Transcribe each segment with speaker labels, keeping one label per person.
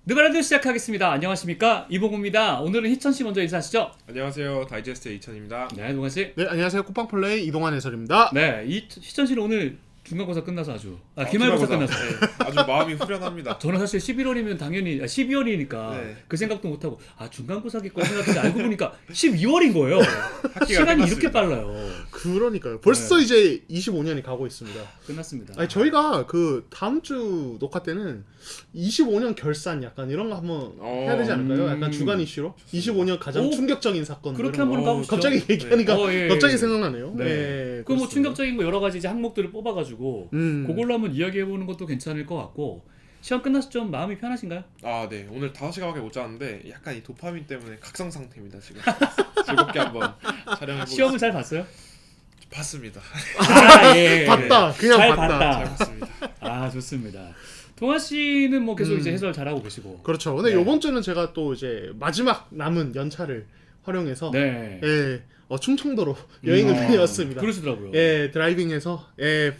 Speaker 1: 느바라드 시작하겠습니다. 안녕하십니까, 이봉우입니다. 오늘은 희천씨 먼저 인사하시죠.
Speaker 2: 안녕하세요. 다이제스트의 이천입니다.
Speaker 1: 네, 동환씨.
Speaker 3: 네, 안녕하세요. 쿠팡플레이 이동환 해설입니다.
Speaker 1: 네, 희천씨는 오늘 중간고사 끝나서 기말고사 끝나서
Speaker 2: 네, 아주 마음이 후련합니다.
Speaker 1: 저는 사실 11월이면 당연히 12월이니까
Speaker 2: 네.
Speaker 1: 그 생각도 못하고 중간고사겠거니 생각했는데 알고 보니까 12월인 거예요. 시간이 이렇게 빨라요.
Speaker 3: 그러니까요. 벌써 이제 25년이 가고 있습니다.
Speaker 1: 끝났습니다.
Speaker 3: 아니, 저희가 그 다음 주 녹화 때는 25년 결산 약간 이런 거 한번 해야 되지 않을까요? 약간 주간 이슈로 25년 가장 충격적인 사건
Speaker 1: 그렇게
Speaker 3: 이런 거.
Speaker 1: 한번 가보시죠.
Speaker 3: 갑자기 얘기하니까
Speaker 1: 예.
Speaker 3: 갑자기 생각나네요.
Speaker 1: 네.
Speaker 3: 네,
Speaker 1: 그 뭐
Speaker 3: 그렇습니다.
Speaker 1: 충격적인 거 여러 가지 이제 항목들을 뽑아가지고 그걸로 한번 이야기해보는 것도 괜찮을 것 같고. 시험 끝나서 좀 마음이 편하신가요?
Speaker 2: 아, 네. 오늘 5시간밖에 못 잤는데 약간 이 도파민 때문에 각성 상태입니다, 지금. 즐겁게 한번 촬영해보겠습니다.
Speaker 1: 시험을 잘 봤어요?
Speaker 2: 봤습니다.
Speaker 1: 예.
Speaker 3: 봤다. 그냥
Speaker 1: 잘
Speaker 3: 봤다.
Speaker 2: 잘 봤습니다.
Speaker 1: 좋습니다. 동아 씨는 뭐 계속 이제 해설 잘하고 계시고.
Speaker 3: 그렇죠. 근데
Speaker 1: 네.
Speaker 3: 이번 주는 제가 또 이제 마지막 남은 연차를 활용해서
Speaker 1: 네.
Speaker 3: 충청도로 여행을 다녀왔습니다.
Speaker 1: 그러시더라고요.
Speaker 3: 예, 드라이빙해서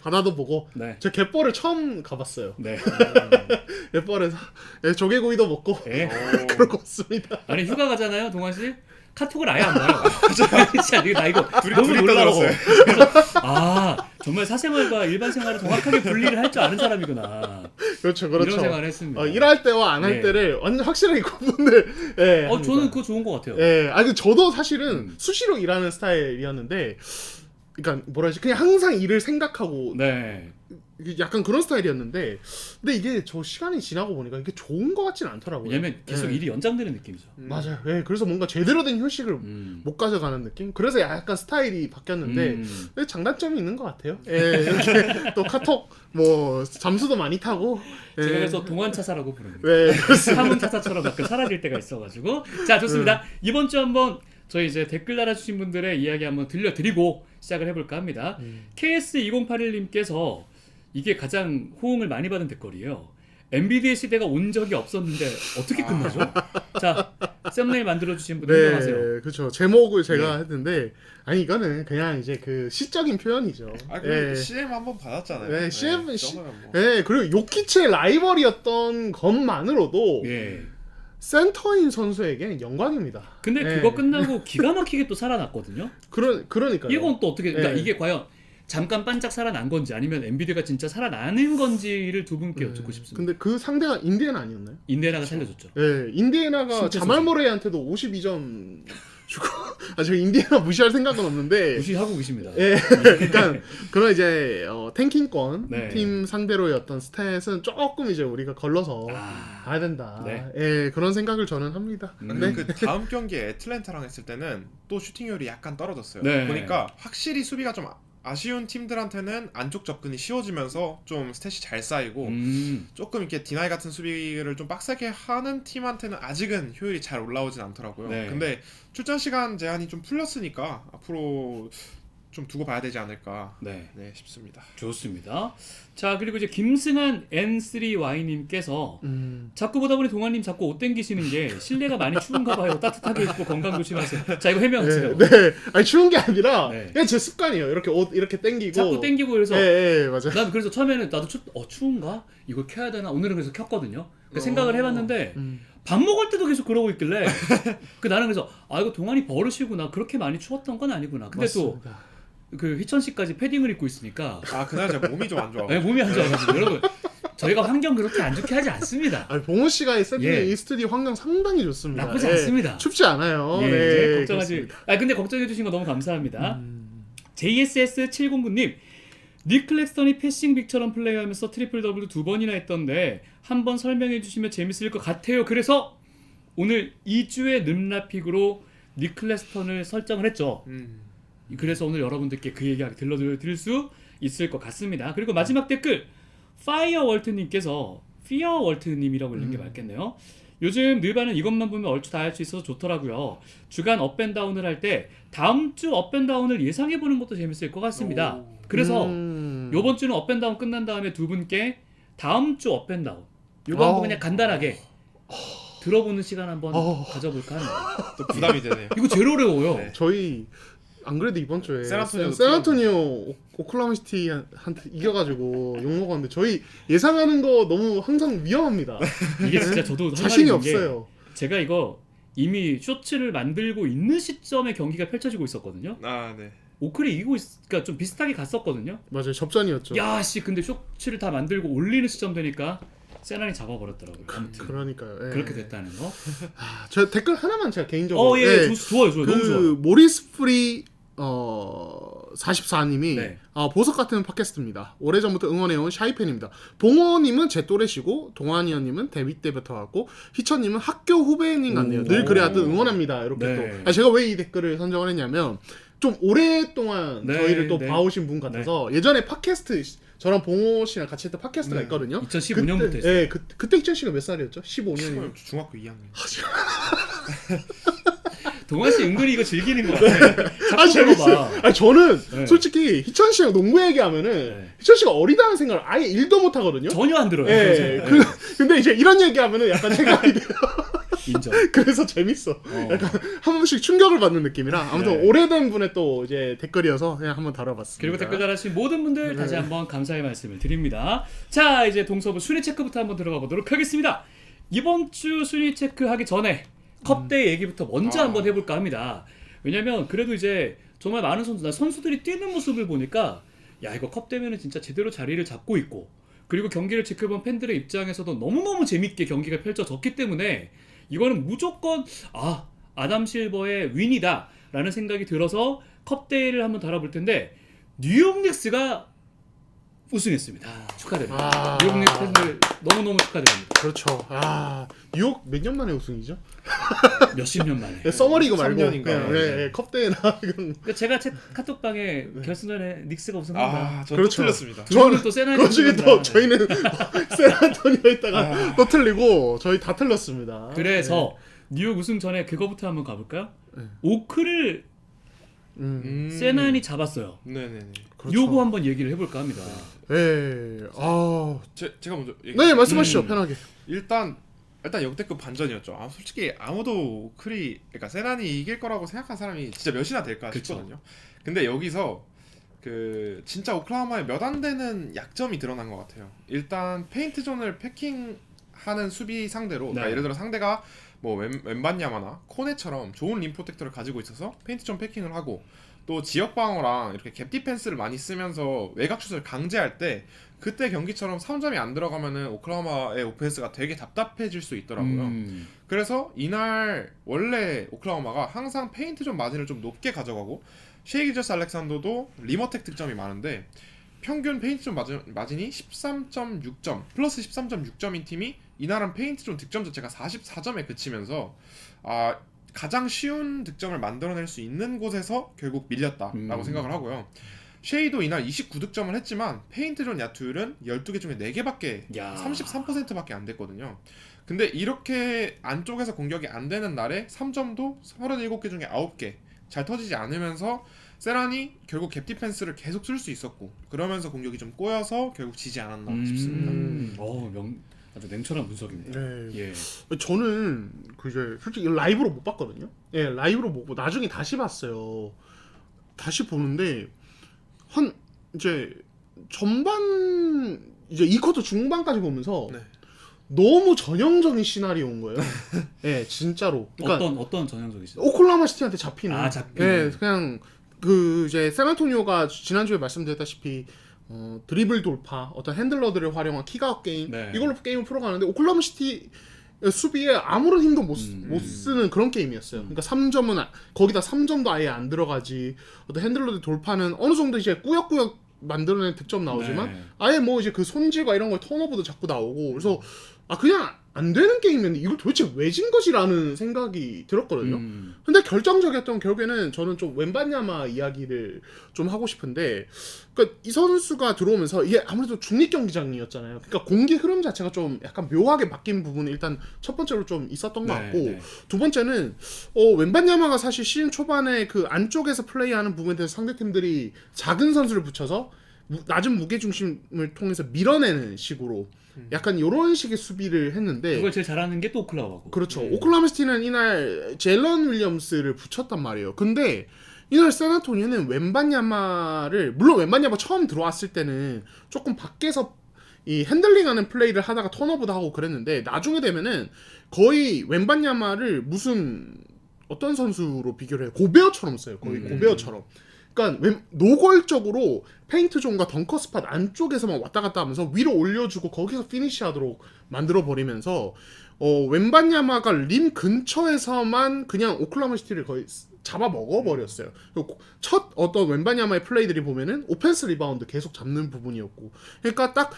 Speaker 3: 바다도 보고
Speaker 1: 네.
Speaker 3: 저 갯벌을 처음 가봤어요.
Speaker 1: 네.
Speaker 3: 갯벌에서 조개구이도 먹고
Speaker 1: 네.
Speaker 3: 그러고 왔습니다.
Speaker 1: 아니 휴가 가잖아요, 동아 씨. 카톡을 아예 안 봐요. 진짜 나 이거 너무
Speaker 2: 둘이
Speaker 1: 놀라워.
Speaker 2: 떠들었어요.
Speaker 1: 그래서 정말 사생활과 일반 생활을 정확하게 분리를 할 줄 아는 사람이구나.
Speaker 3: 그렇죠.
Speaker 1: 이런 생활을 했습니다.
Speaker 3: 일할 때와 안 할
Speaker 1: 네.
Speaker 3: 때를 완전 확실하게 구분을 합니다.
Speaker 1: 저는 그거 좋은 것 같아요.
Speaker 3: 근데 저도 사실은 수시로 일하는 스타일이었는데, 그러니까 뭐라 하지? 그냥 항상 일을 생각하고
Speaker 1: 네.
Speaker 3: 약간 그런 스타일이었는데, 근데 이게 저 시간이 지나고 보니까 이게 좋은 것 같지는 않더라고요.
Speaker 1: 왜냐면 계속 일이 연장되는 느낌이죠.
Speaker 3: 맞아요. 그래서 뭔가 제대로 된 휴식을 못 가져가는 느낌. 그래서 약간 스타일이 바뀌었는데 근데 장단점이 있는 것 같아요. 이렇게 또 카톡 뭐 잠수도 많이 타고.
Speaker 1: 제가 그래서 동안차사라고 부릅니다.
Speaker 3: 네,
Speaker 1: 사문차사처럼 가끔 사라질 때가 있어가지고. 자, 좋습니다. 이번 주 한번 저희 이제 댓글 달아주신 분들의 이야기 한번 들려드리고 시작을 해볼까 합니다. KS2081님께서 이게 가장 호응을 많이 받은 댓글이에요. 엔비디아 시대가 온 적이 없었는데 어떻게 끝나죠? 자, 썸네일 만들어주신 분 인정하세요.
Speaker 3: 네, 그렇죠. 제목을 제가 했는데, 아니 이거는 그냥 이제 그 시적인 표현이죠.
Speaker 2: CM 한번 받았잖아요.
Speaker 3: 네, CM
Speaker 2: 정말 뭐.
Speaker 3: 그리고 요키치의 라이벌이었던 것만으로도 센터인 선수에게 영광입니다.
Speaker 1: 근데 그거 끝나고 기가 막히게 또 살아났거든요.
Speaker 3: 그러니까요.
Speaker 1: 이건 또 어떻게? 그러니까 이게 과연 잠깐 반짝 살아난 건지 아니면 엔비디아가 진짜 살아나는 건지를 두 분께 여쭙고 싶습니다.
Speaker 3: 근데 그 상대가 인디애나 아니었나요?
Speaker 1: 인디애나가 살려줬죠.
Speaker 3: 인디애나가 자말모레이한테도 52점 주고 저 인디애나 무시할 생각은 없는데
Speaker 1: 무시하고 계십니다.
Speaker 3: 그러니까 그런 이제 탱킹권
Speaker 1: 네.
Speaker 3: 팀 상대로였던 스탯은 조금 이제 우리가 걸러서 가야 된다. 그런 생각을 저는 합니다.
Speaker 2: 근데 그 다음 경기에 애틀랜타랑 했을 때는 또 슈팅률이 약간 떨어졌어요.
Speaker 1: 네.
Speaker 2: 보니까 확실히 수비가 좀 아쉬운 팀들한테는 안쪽 접근이 쉬워지면서 좀 스탯이 잘 쌓이고 조금 이렇게 디나이 같은 수비를 좀 빡세게 하는 팀한테는 아직은 효율이 잘 올라오진 않더라고요.
Speaker 1: 네.
Speaker 2: 근데 출전 시간 제한이 좀 풀렸으니까 앞으로 좀 두고 봐야 되지 않을까 싶습니다.
Speaker 1: 좋습니다. 자, 그리고 이제 김승한 N3Y님께서 자꾸 보다 보니 동환님 자꾸 옷 땡기시는 게 실내가 많이 추운가 봐요. 따뜻하게 입고 건강 조심하세요. 자, 이거 해명하세요.
Speaker 3: 아니 추운 게 아니라
Speaker 1: 네.
Speaker 3: 그냥 제 습관이에요. 이렇게 옷 이렇게 땡기고
Speaker 1: 자꾸 땡기고 그래서
Speaker 3: 맞아요.
Speaker 1: 난 그래서 처음에는 나도 추운가? 이거 켜야 되나? 오늘은 그래서 켰거든요. 그러니까 생각을 해봤는데 밥 먹을 때도 계속 그러고 있길래 나는 그래서 이거 동환이 버릇이구나. 그렇게 많이 추웠던 건 아니구나. 근데
Speaker 3: 맞습니다.
Speaker 1: 또 그 희천 씨까지 패딩을 입고 있으니까
Speaker 2: 그날 제가 몸이 좀 안 좋아.
Speaker 1: 몸이 안 좋아가지고 여러분 저희가 환경 그렇게 안 좋게 하지 않습니다.
Speaker 3: 봉우 씨가 이 세팅의 이 스튜디오 환경 상당히 좋습니다.
Speaker 1: 나쁘지 않습니다.
Speaker 3: 춥지 않아요.
Speaker 1: 걱정하지. 근데 걱정해 주신 거 너무 감사합니다. JSS709님 닉 클렉스턴이 패싱 빅처럼 플레이하면서 트리플 더블도 2번이나 했던데 한번 설명해 주시면 재밌을 것 같아요. 그래서 오늘 2주의 늠라픽으로 닉 클렉스턴을 설정을 했죠. 그래서 오늘 여러분들께 그 얘기 들려드릴 수 있을 것 같습니다. 그리고 마지막 댓글 파이어월트님께서 피어월트님이라고 읽는 게 맞겠네요. 요즘 늘바는 이것만 보면 얼추 다 할 수 있어서 좋더라고요. 주간 업앤다운을 할 때 다음 주 업앤다운을 예상해보는 것도 재밌을 것 같습니다. 그래서 요번 주는 업앤다운 끝난 다음에 두 분께 다음 주 업앤다운 요거 한번 그냥 간단하게 들어보는 시간 한번 가져볼까 합니다.
Speaker 2: 또 부담이 되네요.
Speaker 1: 이거 제일 어려워요.
Speaker 3: 저희 안 그래도 이번 주에
Speaker 2: 샌안토니오도
Speaker 3: 샌안토니오 오클라호마 시티한테 이겨가지고 욕 먹었는데 저희 예상하는 거 너무 항상 위험합니다.
Speaker 1: 이게 진짜 저도 할
Speaker 3: 자신이
Speaker 1: 말이 있는 게
Speaker 3: 없어요.
Speaker 1: 제가 이거 이미 쇼츠를 만들고 있는 시점에 경기가 펼쳐지고 있었거든요.
Speaker 2: 아 네.
Speaker 1: 오클이 이기고 그러니까 좀 비슷하게 갔었거든요.
Speaker 3: 맞아요, 접전이었죠.
Speaker 1: 야씨 근데 쇼츠를 다 만들고 올리는 시점 되니까 세란이 잡아버렸더라고요. 아무튼
Speaker 3: 그러니까요. 예.
Speaker 1: 그렇게 됐다는 거.
Speaker 3: 저 댓글 하나만 제가 개인적으로
Speaker 1: 예, 좋아요,
Speaker 3: 그
Speaker 1: 너무 좋아요.
Speaker 3: 모리스 프리 44님이
Speaker 1: 네.
Speaker 3: 보석 같은 팟캐스트입니다. 오래전부터 응원해온 샤이팬입니다. 봉호님은 제 또래시고 동환이형님은 데뷔 때부터 왔고 희천님은 학교 후배님 같네요. 늘 그래야듯 응원합니다. 이렇게
Speaker 1: 네.
Speaker 3: 또 제가 왜 이 댓글을 선정을 했냐면 좀 오랫동안
Speaker 1: 네,
Speaker 3: 저희를 또
Speaker 1: 네.
Speaker 3: 봐오신 분 같아서 예전에 팟캐스트 저랑 봉호 씨랑 같이 했던 팟캐스트가
Speaker 2: 네.
Speaker 3: 있거든요.
Speaker 1: 2015년부터 했어요.
Speaker 3: 예, 그때 희천 씨가 몇 살이었죠? 15년이면.
Speaker 2: 중학교 2학년.
Speaker 1: 동환 씨 은근히 이거 즐기는 것 같아.
Speaker 3: 재밌어요. 저는
Speaker 1: 네.
Speaker 3: 솔직히 희천 씨랑 농구 얘기하면은
Speaker 1: 네.
Speaker 3: 희천 씨가 어리다는 생각을 아예 1도 못 하거든요.
Speaker 1: 전혀 안 들어요.
Speaker 3: 예.
Speaker 1: 그래서.
Speaker 3: 근데 이제 이런 얘기하면은 약간 생각이 돼요.
Speaker 1: 인정.
Speaker 3: 그래서 재밌어. 약간 한 번씩 충격을 받는 느낌이라 아무튼
Speaker 1: 네.
Speaker 3: 오래된 분의 또 이제 댓글이어서 그냥 한번 다뤄봤습니다.
Speaker 1: 그리고 댓글 달아주신 모든 분들 다시
Speaker 3: 네.
Speaker 1: 한번 감사의 말씀을 드립니다. 자 이제 동서부 순위 체크부터 한번 들어가 보도록 하겠습니다. 이번 주 순위 체크하기 전에 컵대회 얘기부터 먼저 한번 해볼까 합니다. 왜냐면 그래도 이제 정말 많은 선수들이 뛰는 모습을 보니까 야 이거 컵대회는 진짜 제대로 자리를 잡고 있고 그리고 경기를 지켜본 팬들의 입장에서도 너무너무 재밌게 경기가 펼쳐졌기 때문에 이거는 무조건 아담 실버의 윈이다 라는 생각이 들어서 컵대회를 한번 다뤄볼 텐데 뉴욕 닉스가 우승했습니다. 축하드립니다. 뉴욕 닉스 팬들 너무너무 축하드립니다.
Speaker 3: 그렇죠. 뉴욕 몇 년 만에 우승이죠?
Speaker 1: 몇십 년 만에.
Speaker 3: 서머리그 말고
Speaker 2: 3년인가?
Speaker 3: 그냥 컵대회나 이런.
Speaker 1: 그러니까 제가 카톡방에 결승전에 닉스가 우승한다.
Speaker 2: 저
Speaker 3: 그렇죠.
Speaker 2: 틀렸습니다.
Speaker 1: 저는 또 세나이트
Speaker 3: 그 중에 또
Speaker 1: 우승한다.
Speaker 3: 저희는 샌안토니오에다가 또 틀리고 저희 다 틀렸습니다.
Speaker 1: 그래서 뉴욕 우승 전에 그거부터 한번 가볼까요?
Speaker 3: 네.
Speaker 1: 오크를 세난이 잡았어요.
Speaker 2: 네네네.
Speaker 3: 그렇죠.
Speaker 1: 요거 한번 얘기를 해볼까 합니다.
Speaker 3: 네.
Speaker 2: 제가 먼저
Speaker 3: 네, 말씀하시죠. 편하게.
Speaker 2: 일단 역대급 반전이었죠. 솔직히 아무도 그러니까 세란이 이길 거라고 생각한 사람이 진짜 몇이나 될까
Speaker 1: 그쵸.
Speaker 2: 싶거든요. 근데 여기서 진짜 오클라호마의 몇 안 되는 약점이 드러난 것 같아요. 일단 페인트 존을 패킹하는 수비 상대로 그러니까
Speaker 1: 네.
Speaker 2: 예를 들어 상대가 뭐 웬반야마나 코네처럼 좋은 림 프로텍터를 가지고 있어서 페인트 존 패킹을 하고 또 지역 방어랑 이렇게 갭 디펜스를 많이 쓰면서 외곽 슛을 강제할 때 그때 경기처럼 3점이 안 들어가면은 오클라호마의 오펜스가 되게 답답해질 수 있더라고요. 그래서 이날 원래 오클라호마가 항상 페인트 존 마진을 좀 높게 가져가고 셰이 기저스 알렉산더도 림어택 득점이 많은데 평균 페인트 존 마진이 13.6점 플러스 13.6점인 팀이 이날은 페인트 존 득점 자체가 44점에 그치면서 가장 쉬운 득점을 만들어낼 수 있는 곳에서 결국 밀렸다라고 생각을 하고요. 쉐이도 이날 29득점을 했지만 페인트 존 야투율은 12개 중에 4개밖에 33%밖에 안 됐거든요. 근데 이렇게 안쪽에서 공격이 안 되는 날에 3점도 37개 중에 9개 잘 터지지 않으면서 세란이 결국 갭 디펜스를 계속 쓸 수 있었고 그러면서 공격이 좀 꼬여서 결국 지지 않았나 싶습니다.
Speaker 1: 아주 냉철한 분석입니다.
Speaker 3: 네.
Speaker 1: 예.
Speaker 3: 저는 이제 솔직히 라이브로 못 봤거든요. 예, 라이브로 못 보고 나중에 다시 봤어요. 다시 보는데 이제 전반 이제 2쿼터 중반까지 보면서
Speaker 2: 네.
Speaker 3: 너무 전형적인 시나리오인 거예요. 예, 진짜로. 그러니까
Speaker 1: 어떤 전형적이시죠?
Speaker 3: 오클라호마 시티한테 잡히는.
Speaker 1: 잡히는.
Speaker 3: 예, 그냥 이제 샌안토니오가 지난주에 말씀드렸다시피 드리블 돌파, 어떤 핸들러들을 활용한 킥아웃 게임 이걸로 게임을 풀어가는데 오클라호마 시티 수비에 아무런 힘도 못 쓰는 그런 게임이었어요. 그러니까 3점은 거기다 3점도 아예 안 들어가지. 어떤 핸들러들 돌파는 어느 정도 이제 꾸역꾸역 만들어낸 득점 나오지만 아예 뭐 이제 그 손질과 이런 걸 턴오버도 자꾸 나오고 그래서 그냥 안 되는 게임이었는데 이걸 도대체 왜 진 것이라는 생각이 들었거든요. 근데 결정적이었던 결국에는 저는 좀 웬반야마 이야기를 좀 하고 싶은데 그러니까 이 선수가 들어오면서 이게 아무래도 중립 경기장이었잖아요. 그러니까 공기 흐름 자체가 좀 약간 묘하게 바뀐 부분이 일단 첫 번째로 좀 있었던 것 같고 두 번째는 웬반야마가 사실 시즌 초반에 그 안쪽에서 플레이하는 부분에 대해서 상대팀들이 작은 선수를 붙여서 낮은 무게중심을 통해서 밀어내는 식으로 약간 이런 식의 수비를 했는데
Speaker 1: 그걸 제일 잘하는 게 또 오클라호마고.
Speaker 3: 그렇죠. 오클라호마 시티는 이날 젤런 윌리엄스를 붙였단 말이에요. 근데 이날 샌안토니오는 웬바냐마를 물론 웬바냐마 처음 들어왔을 때는 조금 밖에서 이 핸들링하는 플레이를 하다가 턴오버도 하고 그랬는데 나중에 되면은 거의 웬바냐마를 무슨 어떤 선수로 비교를 해요? 고베어처럼 써요. 거의 고베어처럼. 그러니까 노골적으로 페인트 존과 덩커 스팟 안쪽에서만 왔다 갔다 하면서 위로 올려주고 거기서 피니시하도록 만들어 버리면서 웬바냐마가 림 근처에서만 그냥 오클라호마 시티를 거의 잡아 먹어버렸어요. 첫 어떤 웬바냐마의 플레이들이 보면은 오펜스 리바운드 계속 잡는 부분이었고, 그러니까 딱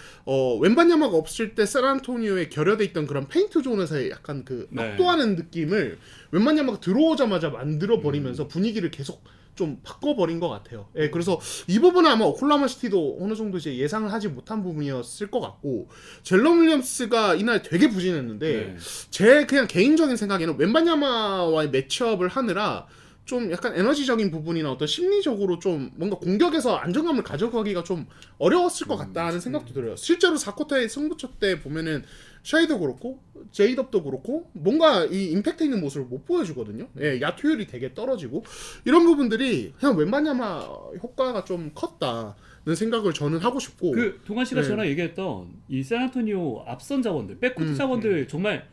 Speaker 3: 웬바냐마가 없을 때 샌안토니오에 결여돼 있던 그런 페인트 존에서의 약간 그 압도하는 느낌을 웬바냐마가 들어오자마자 만들어 버리면서 분위기를 계속 좀 바꿔버린 것 같아요. 예, 그래서 이 부분은 아마 오클라호마 시티도 어느 정도 이제 예상을 하지 못한 부분이었을 것 같고, 젤런 윌리엄스가 이날 되게 부진했는데 제 그냥 개인적인 생각에는 웬바냐마와의 매치업을 하느라 좀 약간 에너지적인 부분이나 어떤 심리적으로 좀 뭔가 공격에서 안정감을 가져가기가 좀 어려웠을 것 같다는 생각도 들어요. 실제로 4쿼터의 승부처 때 보면은 샤이도 그렇고 제이덥도 그렇고 뭔가 이 임팩트 있는 모습을 못 보여주거든요. 예, 야투율이 되게 떨어지고 이런 부분들이 그냥 웬바냐마 효과가 좀 컸다는 생각을 저는 하고 싶고,
Speaker 1: 그 동환 씨가 전에 얘기했던 이 샌안토니오 앞선 자원들, 백코트 자원들 정말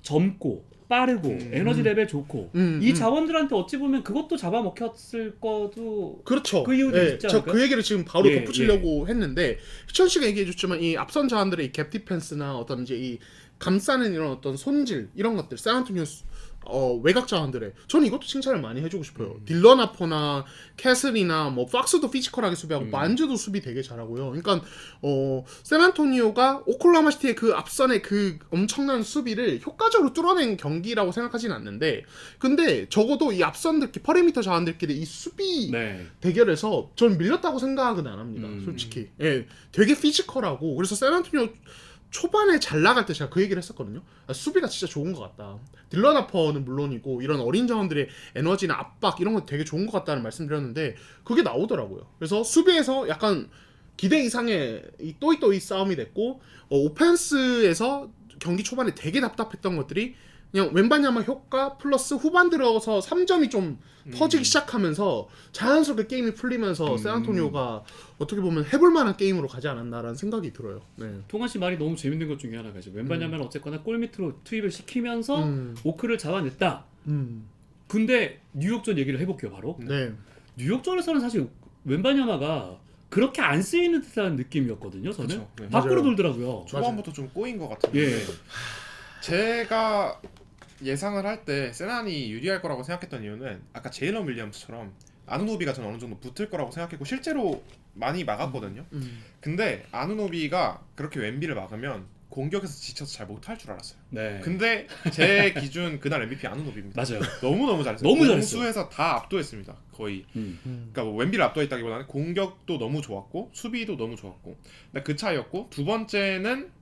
Speaker 1: 젊고 빠르고 에너지 레벨 좋고 이 자원들한테 어찌 보면 그것도 잡아먹혔을 거도
Speaker 3: 그렇죠.
Speaker 1: 그 이유도
Speaker 3: 예,
Speaker 1: 있지
Speaker 3: 저
Speaker 1: 않을까요?
Speaker 3: 그 얘기를 지금 바로
Speaker 1: 예,
Speaker 3: 덧붙이려고 했는데 희천 씨가 얘기해줬지만 이 앞선 자원들의 이 갭 디펜스나 어떤 이제 이 감싸는 이런 어떤 손질 이런 것들 샌안토니오 외곽 자원들의 저는 이것도 칭찬을 많이 해주고 싶어요. 딜런 아포나 캐슬이나 뭐 팍스도 피지컬하게 수비하고 만즈도 수비 되게 잘하고요. 그러니까 샌안토니오가 오클라호마 시티의 그 앞선의 그 엄청난 수비를 효과적으로 뚫어낸 경기라고 생각하진 않는데, 근데 적어도 이 앞선들끼리 퍼리미터 자원들끼리 이 수비 대결에서 전 밀렸다고 생각은 안 합니다. 솔직히. 예, 되게 피지컬하고 그래서 샌안토니오 초반에 잘 나갈 때 제가 그 얘기를 했었거든요. 수비가 진짜 좋은 것 같다. 딜런 아퍼는 물론이고 이런 어린 자원들의 에너지나 압박 이런 거 되게 좋은 것 같다는 말씀드렸는데 그게 나오더라고요. 그래서 수비에서 약간 기대 이상의 이 또이또이 싸움이 됐고, 오펜스에서 경기 초반에 되게 답답했던 것들이 그냥 웬바냐마 효과 플러스 후반 들어서 3점이 좀 터지기 시작하면서 자연스럽게 게임이 풀리면서 샌안토니오가 어떻게 보면 해볼 만한 게임으로 가지 않았나라는 생각이 들어요. 네.
Speaker 1: 동환 씨 말이 너무 재밌는 것 중에 하나가 있어요. 웬바냐마는 어쨌거나 골 밑으로 투입을 시키면서 오크를 잡아냈다. 근데 뉴욕전 얘기를 해볼게요. 바로
Speaker 3: 네.
Speaker 1: 뉴욕전에서는 사실 웬바냐마가 그렇게 안 쓰이는 듯한 느낌이었거든요. 저는
Speaker 2: 그렇죠. 네.
Speaker 1: 밖으로
Speaker 3: 맞아요.
Speaker 1: 돌더라고요.
Speaker 2: 초반부터 좀 꼬인 것 같은데
Speaker 1: 예.
Speaker 2: 제가 예상을 할 때 세난이 유리할 거라고 생각했던 이유는 아까 제일런 윌리엄스처럼 아누노비가 저는 어느 정도 붙을 거라고 생각했고 실제로 많이 막았거든요. 근데 아누노비가 그렇게 웬비를 막으면 공격에서 지쳐서 잘 못할 줄 알았어요.
Speaker 1: 네.
Speaker 2: 근데 제 기준 그날 MVP 아누노비입니다.
Speaker 1: 맞아요.
Speaker 2: 너무너무 잘했어요.
Speaker 1: 너무 잘했어요.
Speaker 2: 공수에서 다 압도했습니다. 거의. 그러니까 뭐 웬비를 압도했다기보다는 공격도 너무 좋았고 수비도 너무 좋았고. 근데 그 차이였고, 두 번째는